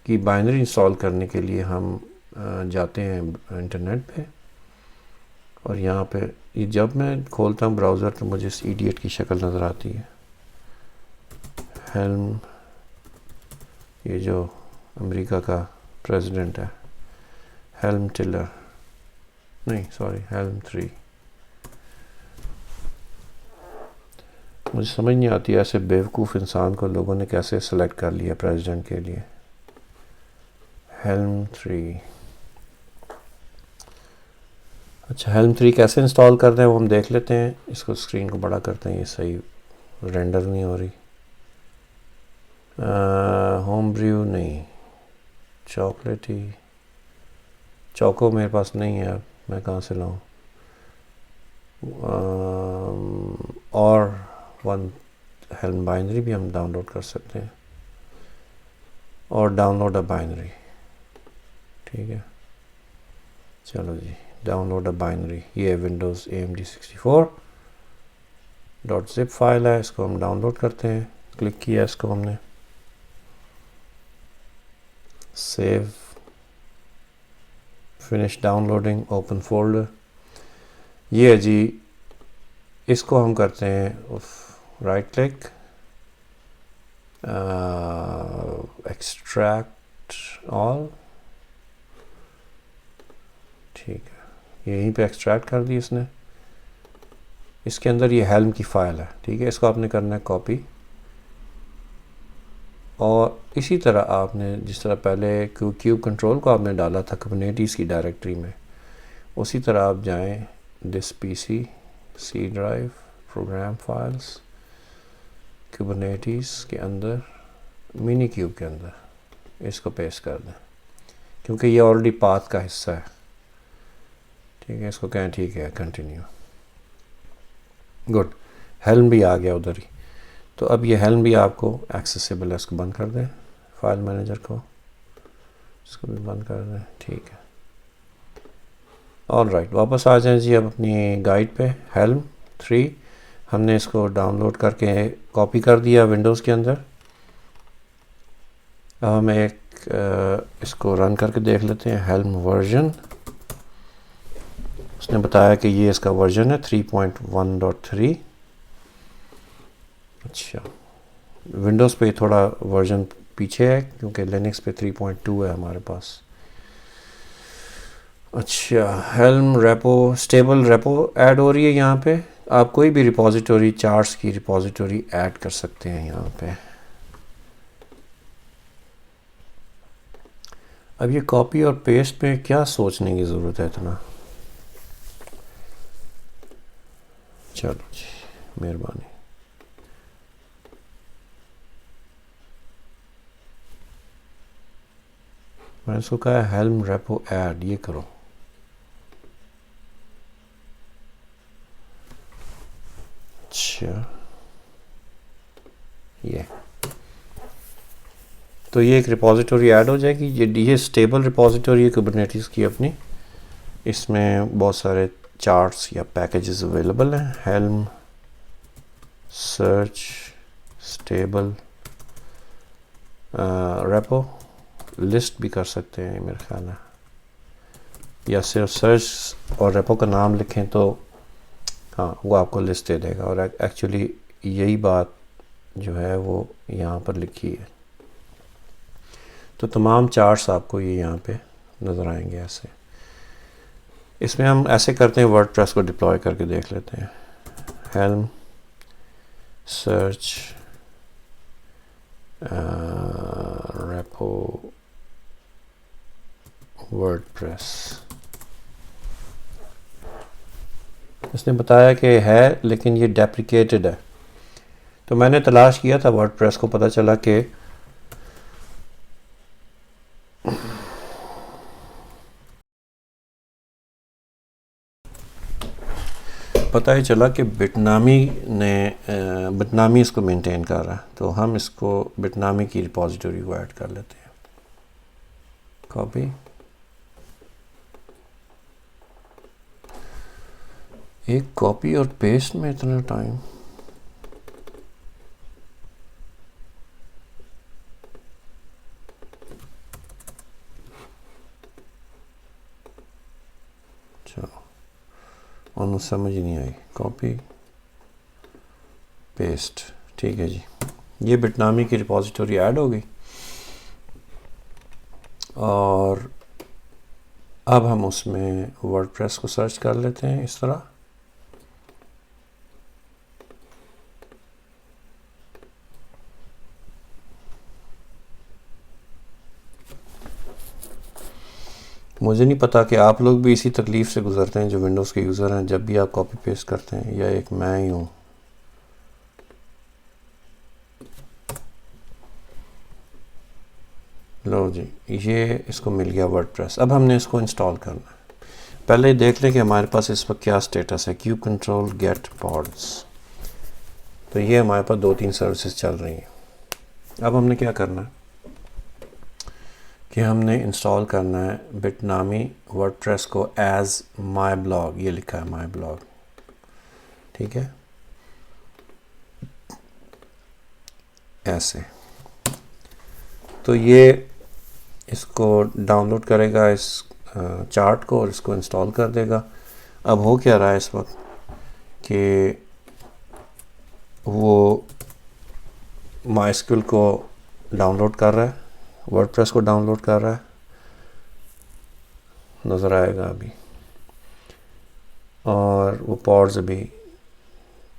کی بائنری انسٹال کرنے کے لیے ہم جاتے ہیں انٹرنیٹ پہ, اور یہاں پہ جب میں کھولتا ہوں براؤزر تو مجھے اس ایڈیٹ کی شکل نظر آتی ہے. ہیلم, یہ جو امریکہ کا پریزیڈنٹ ہے, ہیلم ٹیلر نہیں سوری ہیلم 3. مجھے سمجھ نہیں آتی ایسے بیوقوف انسان کو لوگوں نے کیسے سلیکٹ کر لیا پریزیڈنٹ کے لیے. ہیلم 3, اچھا ہیلم 3 کیسے انسٹال کرتے ہیں وہ ہم دیکھ لیتے ہیں. اس کو اسکرین کو بڑا کرتے ہیں, یہ صحیح رینڈر نہیں ہو رہی. ہوم بریو نہیں, چاکلیٹی چوکو میرے پاس نہیں ہے, میں کہاں سے لاؤں. اور ون ہیلم بائنری بھی ہم ڈاؤن لوڈ کر سکتے ہیں, اور ڈاؤن لوڈ اے بائنری. ٹھیک ہے, چلو جی ڈاؤن لوڈ اے بائنری, یہ ونڈوز AMD64 .zip فائل ہے, اس کو ہم ڈاؤن لوڈ کرتے ہیں. کلک کیا اس کو ہم نے, save, finish down loading, open folder. یہ جی اس کو ہم کرتے ہیں رائٹ کلک, ایکسٹریکٹ آل. ٹھیک ہے, یہیں پہ ایکسٹریکٹ کر دی اس نے. اس کے اندر یہ ہیلم کی فائل ہے. ٹھیک ہے, اس کو آپ نے کرنا ہے کاپی, اور اسی طرح آپ نے جس طرح پہلے کیوب کنٹرول کو آپ نے ڈالا تھا کمیونٹیز کی ڈائریکٹری میں, اسی طرح آپ جائیں دس پی سی, سی ڈرائیو, پروگرام فائلز, کیوبرنیٹیز کے اندر, منی کیوب کے اندر اس کو پیسٹ کر دیں, کیونکہ یہ آلریڈی پاتھ کا حصہ ہے. ٹھیک ہے, اس کو کہیں ٹھیک ہے کنٹینیو. گڈ, ہیلم بھی آ گیا ادھر ہی. تو اب یہ ہیلم بھی آپ کو ایکسیسیبل ہے, اس کو بند کر دیں, فائل مینیجر کو اس کو بھی بند کر دیں. ٹھیک ہے, آل رائٹ, واپس آ جائیں جی اب اپنی گائیڈ پہ. ہیلم 3 ہم نے اس کو ڈاؤن لوڈ کر کے کاپی کر دیا ونڈوز کے اندر. اب ہم ایک اس کو رن کر کے دیکھ لیتے ہیں. ہیلم ورژن, اس نے بتایا کہ یہ اس کا ورژن ہے 3.1.3. اچھا, ونڈوز پہ تھوڑا ورژن پیچھے ہے کیونکہ لینکس پہ 3.2 ہے ہمارے پاس. اچھا, Helm repo, stable repo add ہو رہی ہے یہاں پہ. آپ کوئی بھی ریپوزیٹوری, چارٹس کی ریپوزیٹوری ایڈ کر سکتے ہیں یہاں پہ. اب یہ کاپی اور پیسٹ میں کیا سوچنے کی ضرورت ہے اتنا. چلو جی مہربانی. میں نے اس کو کہا ہیلم ریپو ایڈ, یہ کرو. اچھا, یہ تو یہ ایک ریپوزیٹوری ایڈ ہو جائے گی. یہ اسٹیبل ریپوزیٹوری ہے کوبرنیٹیز کی اپنی, اس میں بہت سارے چارٹس یا پیکیجز اویلیبل ہیں. Helm search stable repo, list بھی کر سکتے ہیں میرے خیال ہے, یا صرف سرچ اور ریپو کا نام لکھیں تو ہاں وہ آپ کو لسٹ دے دے گا. اور ایکچولی یہی بات جو ہے وہ یہاں پر لکھی ہے. تو تمام چارٹس آپ کو یہ یہاں پہ نظر آئیں گے ایسے. اس میں ہم ایسے کرتے ہیں, ورڈ پریس کو ڈپلوائے کر کے دیکھ لیتے ہیں. Helm search repo WordPress. اس نے بتایا کہ ہے لیکن یہ ڈیپریکیٹڈ ہے. تو میں نے تلاش کیا تھا ورڈ پریس کو، پتہ چلا کہ پتہ ہی چلا کہ بٹنامی اس کو مینٹین کر رہا ہے. تو ہم اس کو بٹنامی کی ریپوزیٹوری کو ایڈ کر لیتے ہیں. کاپی، ایک کاپی اور پیسٹ میں اتنا ٹائم. انہوں سمجھ نہیں آئی. کاپی پیسٹ، ٹھیک ہے جی. یہ بٹنامی کی ریپوزیٹوری ایڈ ہو گئی. اور اب ہم اس میں ورڈ پریس کو سرچ کر لیتے ہیں اس طرح. مجھے نہیں پتا کہ آپ لوگ بھی اسی تکلیف سے گزرتے ہیں جو ونڈوز کے یوزر ہیں، جب بھی آپ کاپی پیسٹ کرتے ہیں، یا ایک میں ہی ہوں. لو جی، یہ اس کو مل گیا ورڈ پریس. اب ہم نے اس کو انسٹال کرنا ہے. پہلے دیکھ لیں کہ ہمارے پاس اس وقت کیا سٹیٹس ہے. Kube control get pods. تو یہ ہمارے پاس 2-3 سروسز چل رہی ہیں. اب ہم نے کیا کرنا ہے کہ ہم نے انسٹال کرنا ہے بٹنامی ورڈ پریس کو ایز مائی بلاگ. یہ لکھا ہے مائی بلاگ، ٹھیک ہے، ایسے. تو یہ اس کو ڈاؤن لوڈ کرے گا اس چارٹ کو اور اس کو انسٹال کر دے گا. اب ہو کیا رہا ہے اس وقت کہ وہ مائی اسکیول کو ڈاؤن لوڈ کر رہا ہے، ورڈ پریس کو ڈاؤن لوڈ کر رہا ہے. نظر آئے گا ابھی. اور وہ پاڈز ابھی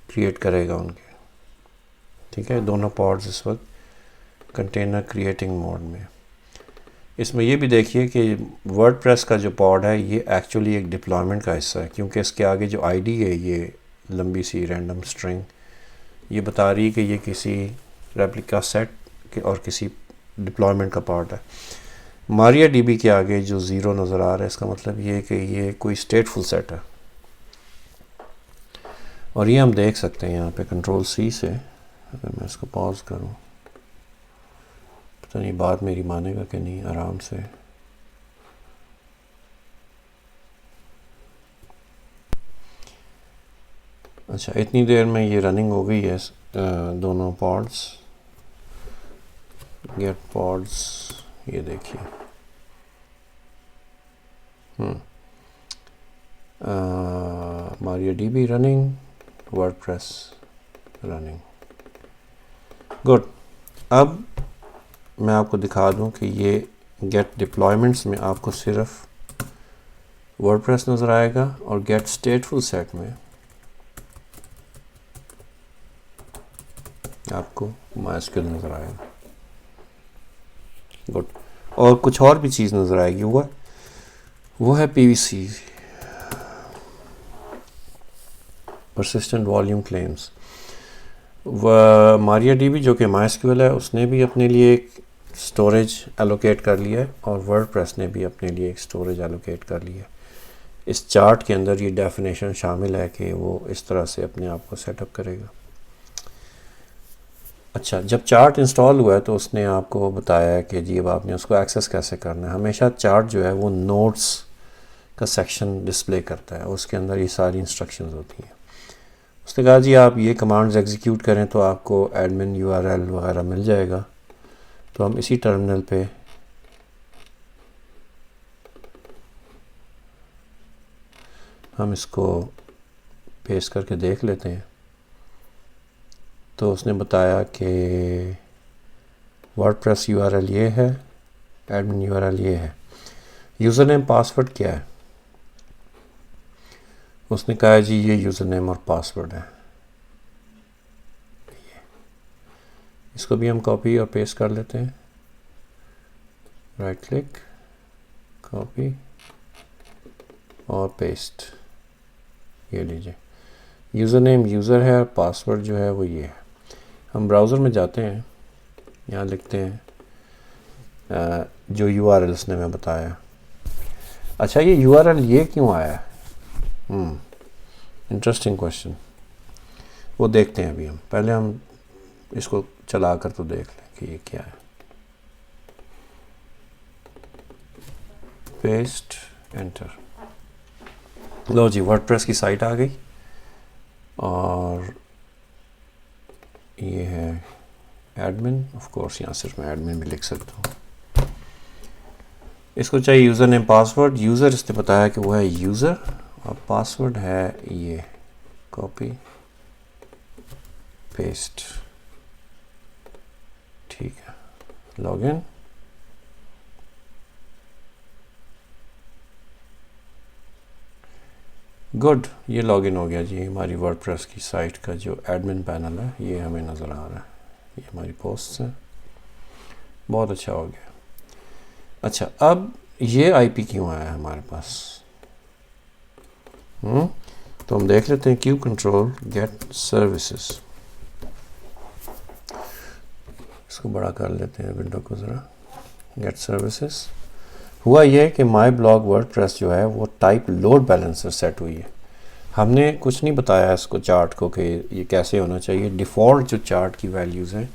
کریٹ کرے گا ان کے، ٹھیک ہے. دونوں پاڈز اس وقت کنٹینر کریٹنگ موڈ میں. اس میں یہ بھی دیکھیے کہ ورڈ پریس کا جو پاڈ ہے یہ ایکچولی ایک ڈپلائمنٹ کا حصہ ہے، کیونکہ اس کے آگے جو آئی ڈی ہے یہ لمبی سی رینڈم سٹرنگ یہ بتا رہی ہے کہ یہ کسی ریپلیکا سیٹ اور کسی ڈپلائمنٹ کا پارٹ ہے. ماریا ڈی بی کے آگے جو 0 نظر آ رہا ہے اس کا مطلب یہ ہے کہ یہ کوئی اسٹیٹفل سیٹ ہے. اور یہ ہم دیکھ سکتے ہیں یہاں پہ کنٹرول سی سے. اگر میں اس کو پاز کروں، پتہ نہیں بات میری مانے گا کہ نہیں. آرام سے اچھا، اتنی دیر میں یہ رننگ ہو گئی ہے. دونوں پاڈز گیٹ پاڈز، یہ دیکھیے Maria D B running, WordPress running. Good. اب میں آپ کو دکھا دوں کہ یہ گیٹ ڈپلائمنٹس میں آپ کو صرف ورڈ پریس نظر آئے گا اور گیٹ اسٹیٹفل سیٹ میں آپ کو مائی اسکیول نظر آئے گا. گڈ. اور کچھ اور بھی چیز نظر آئے گی. وہ ہے پی وی سی، persistent volume claims. Maria D be جو کہ مائی اسکیول ہے اس نے بھی اپنے لیے ایک اسٹوریج ایلوکیٹ کر لیا ہے، اور ورڈ پریس نے بھی اپنے لیے ایک اسٹوریج ایلوکیٹ کر لیا ہے. اس چارٹ کے اندر یہ ڈیفینیشن شامل ہے کہ وہ اس طرح سے اپنے آپ کو سیٹ اپ کرے گا. اچھا، جب چارٹ انسٹال ہوا ہے تو اس نے آپ کو بتایا ہے کہ جی اب آپ نے اس کو ایکسیس کیسے کرنا ہے. ہمیشہ چارٹ جو ہے وہ نوٹس کا سیکشن ڈسپلے کرتا ہے، اس کے اندر یہ ساری انسٹرکشنز ہوتی ہیں. اس نے کہا جی آپ یہ کمانڈز ایگزیکیوٹ کریں تو آپ کو ایڈمن یو آر ایل وغیرہ مل جائے گا. تو ہم اسی ٹرمینل پہ ہم اس کو پیسٹ کر کے دیکھ لیتے ہیں. تو اس نے بتایا کہ word press you R L یہ ہے، ایڈمن یو آر ایل یہ ہے. یوزر نیم پاسورڈ کیا ہے؟ اس نے کہا جی یہ یوزر نیم اور پاسورڈ ہے. اس کو بھی ہم کاپی اور پیسٹ کر لیتے ہیں. رائٹ کلک، کاپی اور پیسٹ. یہ لیجیے. یوزر نیم یوزر ہے اور پاسورڈ جو ہے وہ یہ ہے. ہم براؤزر میں جاتے ہیں, یہاں لکھتے ہیں جو یو آر ایل اس نے میں بتایا. اچھا یہ یو آر ایل یہ کیوں آیا ہے؟ Interesting question. وہ دیکھتے ہیں ابھی ہم. پہلے ہم اس کو چلا کر تو دیکھ لیں کہ یہ کیا ہے. Paste enter. لو جی ورڈ پریس کی سائٹ آ گئی اور یہ ہے ایڈمن. آف کورس یہاں صرف میں ایڈمن بھی لکھ سکتا ہوں. اس کو چاہیے یوزر نیم پاسورڈ. یوزر اس نے بتایا کہ وہ ہے یوزر اور پاسورڈ ہے یہ. Copy paste. ٹھیک ہے. Log in. گڈ. یہ لاگ ان ہو گیا جی. ہماری ورڈ پریس کی سائٹ کا جو ایڈمن پینل ہے یہ ہمیں نظر آ رہا ہے. یہ ہماری پوسٹ ہے. بہت اچھا ہو گیا. اچھا اب یہ آئی پی کیوں آیا ہے ہمارے پاس؟ تو ہم دیکھ لیتے ہیں کیو کنٹرول گیٹ سروسز. اس کو بڑا کر لیتے ہیں ونڈو کو ذرا. Get services. ہوا یہ کہ مائی بلاگ ورڈ پریس جو ہے وہ ٹائپ لوڈ بیلنسر سیٹ ہوئی ہے. ہم نے کچھ نہیں بتایا اس کو چارٹ کو کہ یہ کیسے ہونا چاہیے. ڈیفالٹ جو چارٹ کی ویلیوز ہیں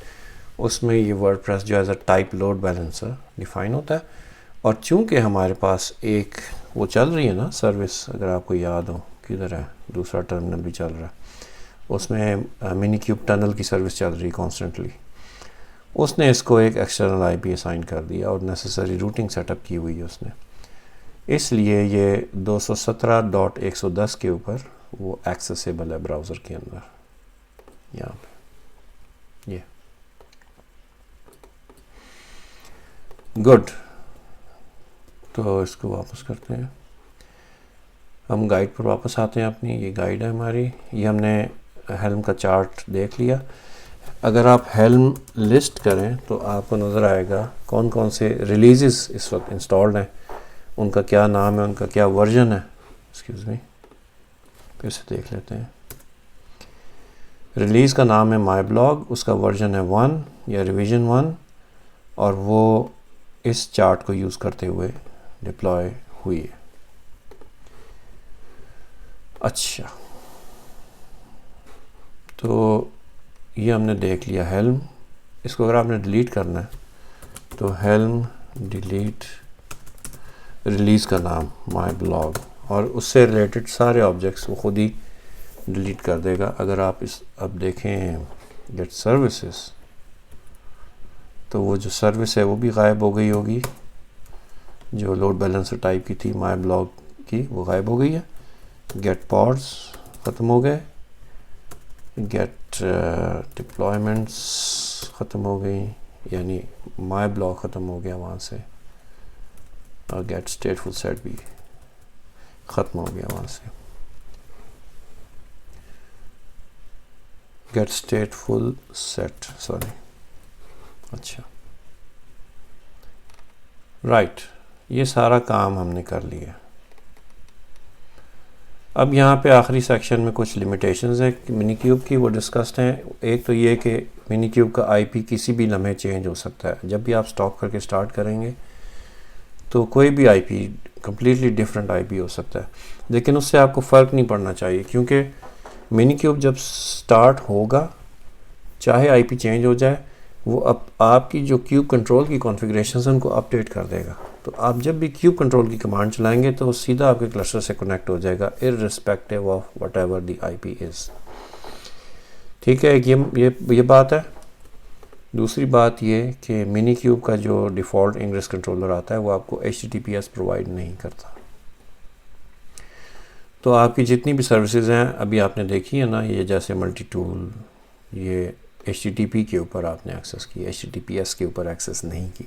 اس میں یہ ورڈ پریس جو as a type load balancer define ہوتا ہے. اور چونکہ ہمارے پاس ایک وہ چل رہی ہے نا سروس, اگر آپ کو یاد ہو کدھر ہے, دوسرا ٹرمینل بھی چل رہا ہے, اس میں منی کیوب ٹنل کی سروس چل رہی ہے کانسٹنٹلی. اس نے اس کو ایک ایکسٹرنل آئی پی اسائن کر دیا اور نیسیسری روٹنگ سیٹ اپ کی ہوئی ہے اس نے. اس لیے یہ 217.110 کے اوپر وہ ایکسیسیبل ہے براؤزر کے اندر. یہاں پہ یہ گڈ. تو اس کو واپس کرتے ہیں. ہم گائیڈ پر واپس آتے ہیں اپنی. یہ گائیڈ ہے ہماری. یہ ہم نے ہیلم کا چارٹ دیکھ لیا. اگر آپ ہیلم لسٹ کریں تو آپ کو نظر آئے گا کون کون سے ریلیزز اس وقت انسٹالڈ ہیں, ان کا کیا نام ہے, ان کا کیا ورژن ہے. ایکسکیوز می, پھر سے دیکھ لیتے ہیں. ریلیز کا نام ہے مائی بلاگ, اس کا ورژن ہے 1 یا ریویژن 1, اور وہ اس چارٹ کو یوز کرتے ہوئے ڈپلوائے ہوئی ہے. اچھا تو یہ ہم نے دیکھ لیا ہیلم. اس کو اگر آپ نے ڈیلیٹ کرنا ہے تو ہیلم ڈیلیٹ ریلیز کا نام مائی بلاگ, اور اس سے ریلیٹڈ سارے آبجیکٹس وہ خود ہی ڈیلیٹ کر دے گا. اگر آپ اس اب دیکھیں گیٹ سروسز تو وہ جو سروس ہے وہ بھی غائب ہو گئی ہوگی. جو لوڈ بیلنسر ٹائپ کی تھی مائی بلاگ کی وہ غائب ہو گئی ہے. گیٹ پاڈز ختم ہو گئے. گیٹ ڈپلائمنٹس ختم ہو گئی, یعنی مائی بلاگ ختم ہو گیا وہاں سے, اور گیٹ اسٹیٹفل سیٹ بھی ختم ہو گیا وہاں سے. Get stateful set sorry. اچھا رائٹ, یہ سارا کام ہم نے کر لیا. اب یہاں پہ آخری سیکشن میں کچھ لمیٹیشنز ہیں منی کیوب کی, وہ ڈسکسڈ ہیں. ایک تو یہ کہ منی کیوب کا آئی پی کسی بھی لمحے چینج ہو سکتا ہے. جب بھی آپ سٹاپ کر کے سٹارٹ کریں گے تو کوئی بھی آئی پی کمپلیٹلی ڈفرینٹ آئی پی ہو سکتا ہے, لیکن اس سے آپ کو فرق نہیں پڑنا چاہیے, کیونکہ منی کیوب جب سٹارٹ ہوگا چاہے آئی پی چینج ہو جائے وہ اب آپ کی جو کیوب کنٹرول کی کانفیگریشنز ہیں ان کو اپڈیٹ کر دے گا. تو آپ جب بھی کیوب کنٹرول کی کمانڈ چلائیں گے تو وہ سیدھا آپ کے کلسٹر سے کنیکٹ ہو جائے گا irrespective of what ever the آئی پی از. ٹھیک ہے, یہ بات ہے. دوسری بات یہ کہ منی کیوب کا جو ڈیفالٹ انگریس کنٹرولر آتا ہے وہ آپ کو HTTPS پرووائڈ نہیں کرتا. تو آپ کی جتنی بھی سروسز ہیں ابھی آپ نے دیکھی ہے نا, یہ جیسے ملٹی ٹول, یہ HTTP کے اوپر آپ نے ایکسیس کی, HTTPS کے اوپر ایکسیس نہیں کی.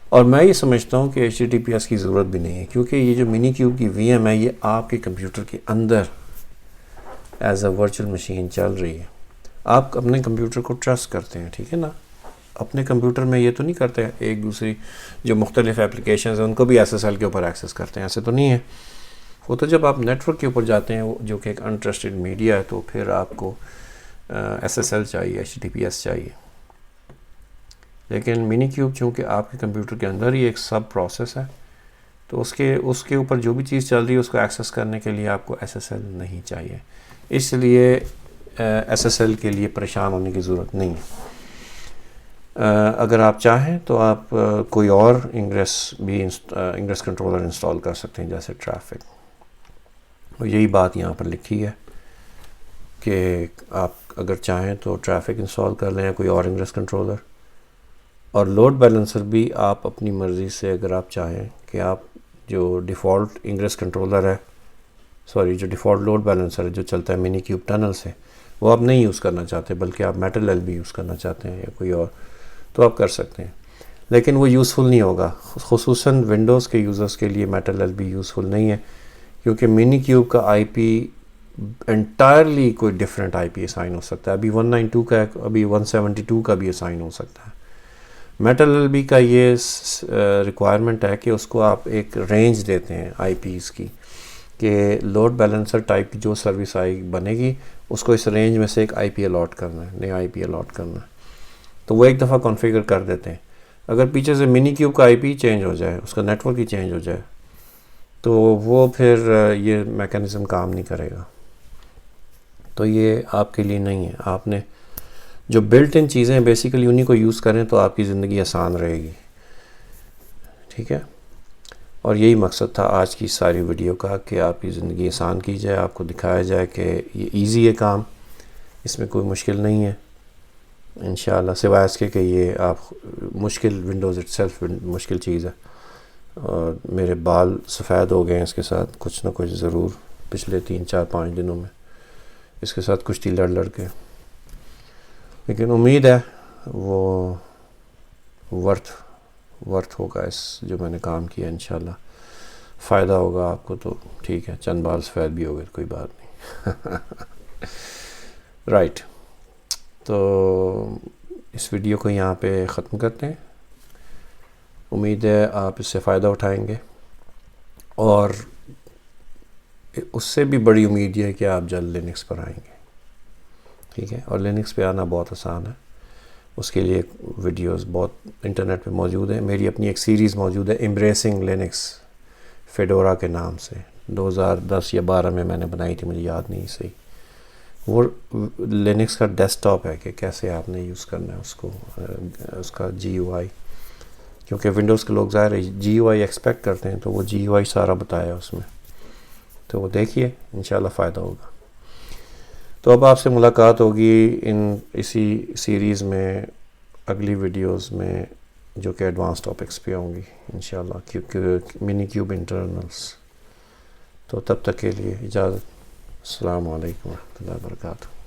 اور میں یہ سمجھتا ہوں کہ HTTPS کی ضرورت بھی نہیں ہے, کیونکہ یہ جو منی کیوب کی VM ہے یہ آپ کے کمپیوٹر کے اندر ایز اے ورچوئل مشین چل رہی ہے. آپ اپنے کمپیوٹر کو ٹرسٹ کرتے ہیں, ٹھیک ہے نا. اپنے کمپیوٹر میں یہ تو نہیں کرتے ایک دوسری جو مختلف اپلیکیشنز ہیں ان کو بھی SSL کے اوپر ایکسیس کرتے ہیں, ایسے تو نہیں ہے. وہ تو جب آپ نیٹ ورک کے اوپر جاتے ہیں جو کہ ایک انٹرسٹڈ میڈیا ہے تو پھر آپ کو SSL چاہیے, HTTPS چاہیے. لیکن منی کیوب چونکہ آپ کے کمپیوٹر کے اندر ہی ایک سب پروسیس ہے تو اس کے اوپر جو بھی چیز چل رہی ہے اس کو ایکسیس کرنے کے لیے آپ کو SSL نہیں چاہیے. اس لیے SSL کے لیے پریشان ہونے کی ضرورت نہیں ہے. اگر آپ چاہیں تو آپ کوئی اور انگریس کنٹرولر انسٹال کر سکتے ہیں جیسے ٹریفک. اور یہی بات یہاں پر لکھی ہے کہ آپ اگر چاہیں تو ٹریفک انسٹال کر لیں یا کوئی اور انگریس کنٹرولر. اور لوڈ بیلنسر بھی آپ اپنی مرضی سے اگر آپ چاہیں کہ آپ جو ڈیفالٹ انگریس کنٹرولر ہے جو ڈیفالٹ لوڈ بیلنسر ہے جو چلتا ہے منی کیوب ٹنل سے وہ آپ نہیں یوز کرنا چاہتے بلکہ آپ میٹل ایل بی یوز کرنا چاہتے ہیں یا کوئی اور تو آپ کر سکتے ہیں. لیکن وہ یوزفل نہیں ہوگا, خصوصاً ونڈوز کے یوزرز کے لیے میٹل ایل بی یوزفل نہیں ہے کیونکہ منی کیوب کا آئی پی انٹائرلی کوئی ڈفرینٹ آئی پی اسائن ہو سکتا ہے. ابھی 192 کا ہے, ابھی 172 کا بھی اسائن ہو سکتا ہے. میٹل ایل بی کا یہ ریکوائرمنٹ ہے کہ اس کو آپ ایک رینج دیتے ہیں آئی پیز کی کہ لوڈ بیلنسر ٹائپ کی جو سروس بنے گی اس کو اس رینج میں سے ایک آئی پی الاٹ کرنا ہے, نیا آئی پی الاٹ کرنا ہے. تو وہ ایک دفعہ کانفیگر کر دیتے ہیں. اگر پیچھے سے منی کیوب کا آئی پی چینج ہو جائے, اس کا نیٹ ورک ہی چینج ہو جائے تو وہ پھر یہ میکانزم کام نہیں کرے گا. تو یہ آپ کے لیے نہیں ہے. آپ نے جو بلٹ ان چیزیں بیسیکلی انہی کو یوز کریں تو آپ کی زندگی آسان رہے گی. ٹھیک ہے, اور یہی مقصد تھا آج کی ساری ویڈیو کا کہ آپ کی زندگی آسان کی جائے, آپ کو دکھایا جائے کہ یہ ایزی ہے کام, اس میں کوئی مشکل نہیں ہے انشاءاللہ, سوائے اس کے کہ یہ آپ مشکل ونڈوز اٹ سیلف مشکل چیز ہے. اور میرے بال سفید ہو گئے ہیں اس کے ساتھ کچھ نہ کچھ ضرور پچھلے 3-4-5 دنوں میں اس کے ساتھ کشتی لڑ کے, لیکن امید ہے وہ ورتھ ہوگا اس جو میں نے کام کیا. انشاءاللہ فائدہ ہوگا آپ کو تو ٹھیک ہے, چند بال سفید بھی ہو گئے کوئی بات نہیں. رائٹ, تو اس ویڈیو کو یہاں پہ ختم کرتے ہیں. امید ہے آپ اس سے فائدہ اٹھائیں گے اور اس سے بھی بڑی امید یہ ہے کہ آپ جلد لینکس پر آئیں گے. ٹھیک ہے, اور لینکس پہ آنا بہت آسان ہے. اس کے لیے ویڈیوز بہت انٹرنیٹ پہ موجود ہیں. میری اپنی ایک سیریز موجود ہے ایمبریسنگ لینکس فیڈورا کے نام سے, 2010 یا 12 میں نے بنائی تھی, مجھے یاد نہیں صحیح. وہ لینکس کا ڈیسک ٹاپ ہے کہ کیسے آپ نے یوز کرنا ہے اس کو, اس کا جی یو آئی, کیونکہ ونڈوز کے لوگ ظاہر ہے جی یو آئی ایکسپیکٹ کرتے ہیں تو وہ جی یو آئی سارا بتایا اس میں. تو وہ دیکھیے انشاءاللہ فائدہ ہوگا. تو اب آپ سے ملاقات ہوگی اسی سیریز میں اگلی ویڈیوز میں جو کہ ایڈوانس ٹاپکس پہ ہوں گی انشاءاللہ, کیونکہ منی کیوب انٹرنلز. تو تب تک کے لیے اجازت. السلام علیکم ورحمۃ اللہ وبرکاتہ.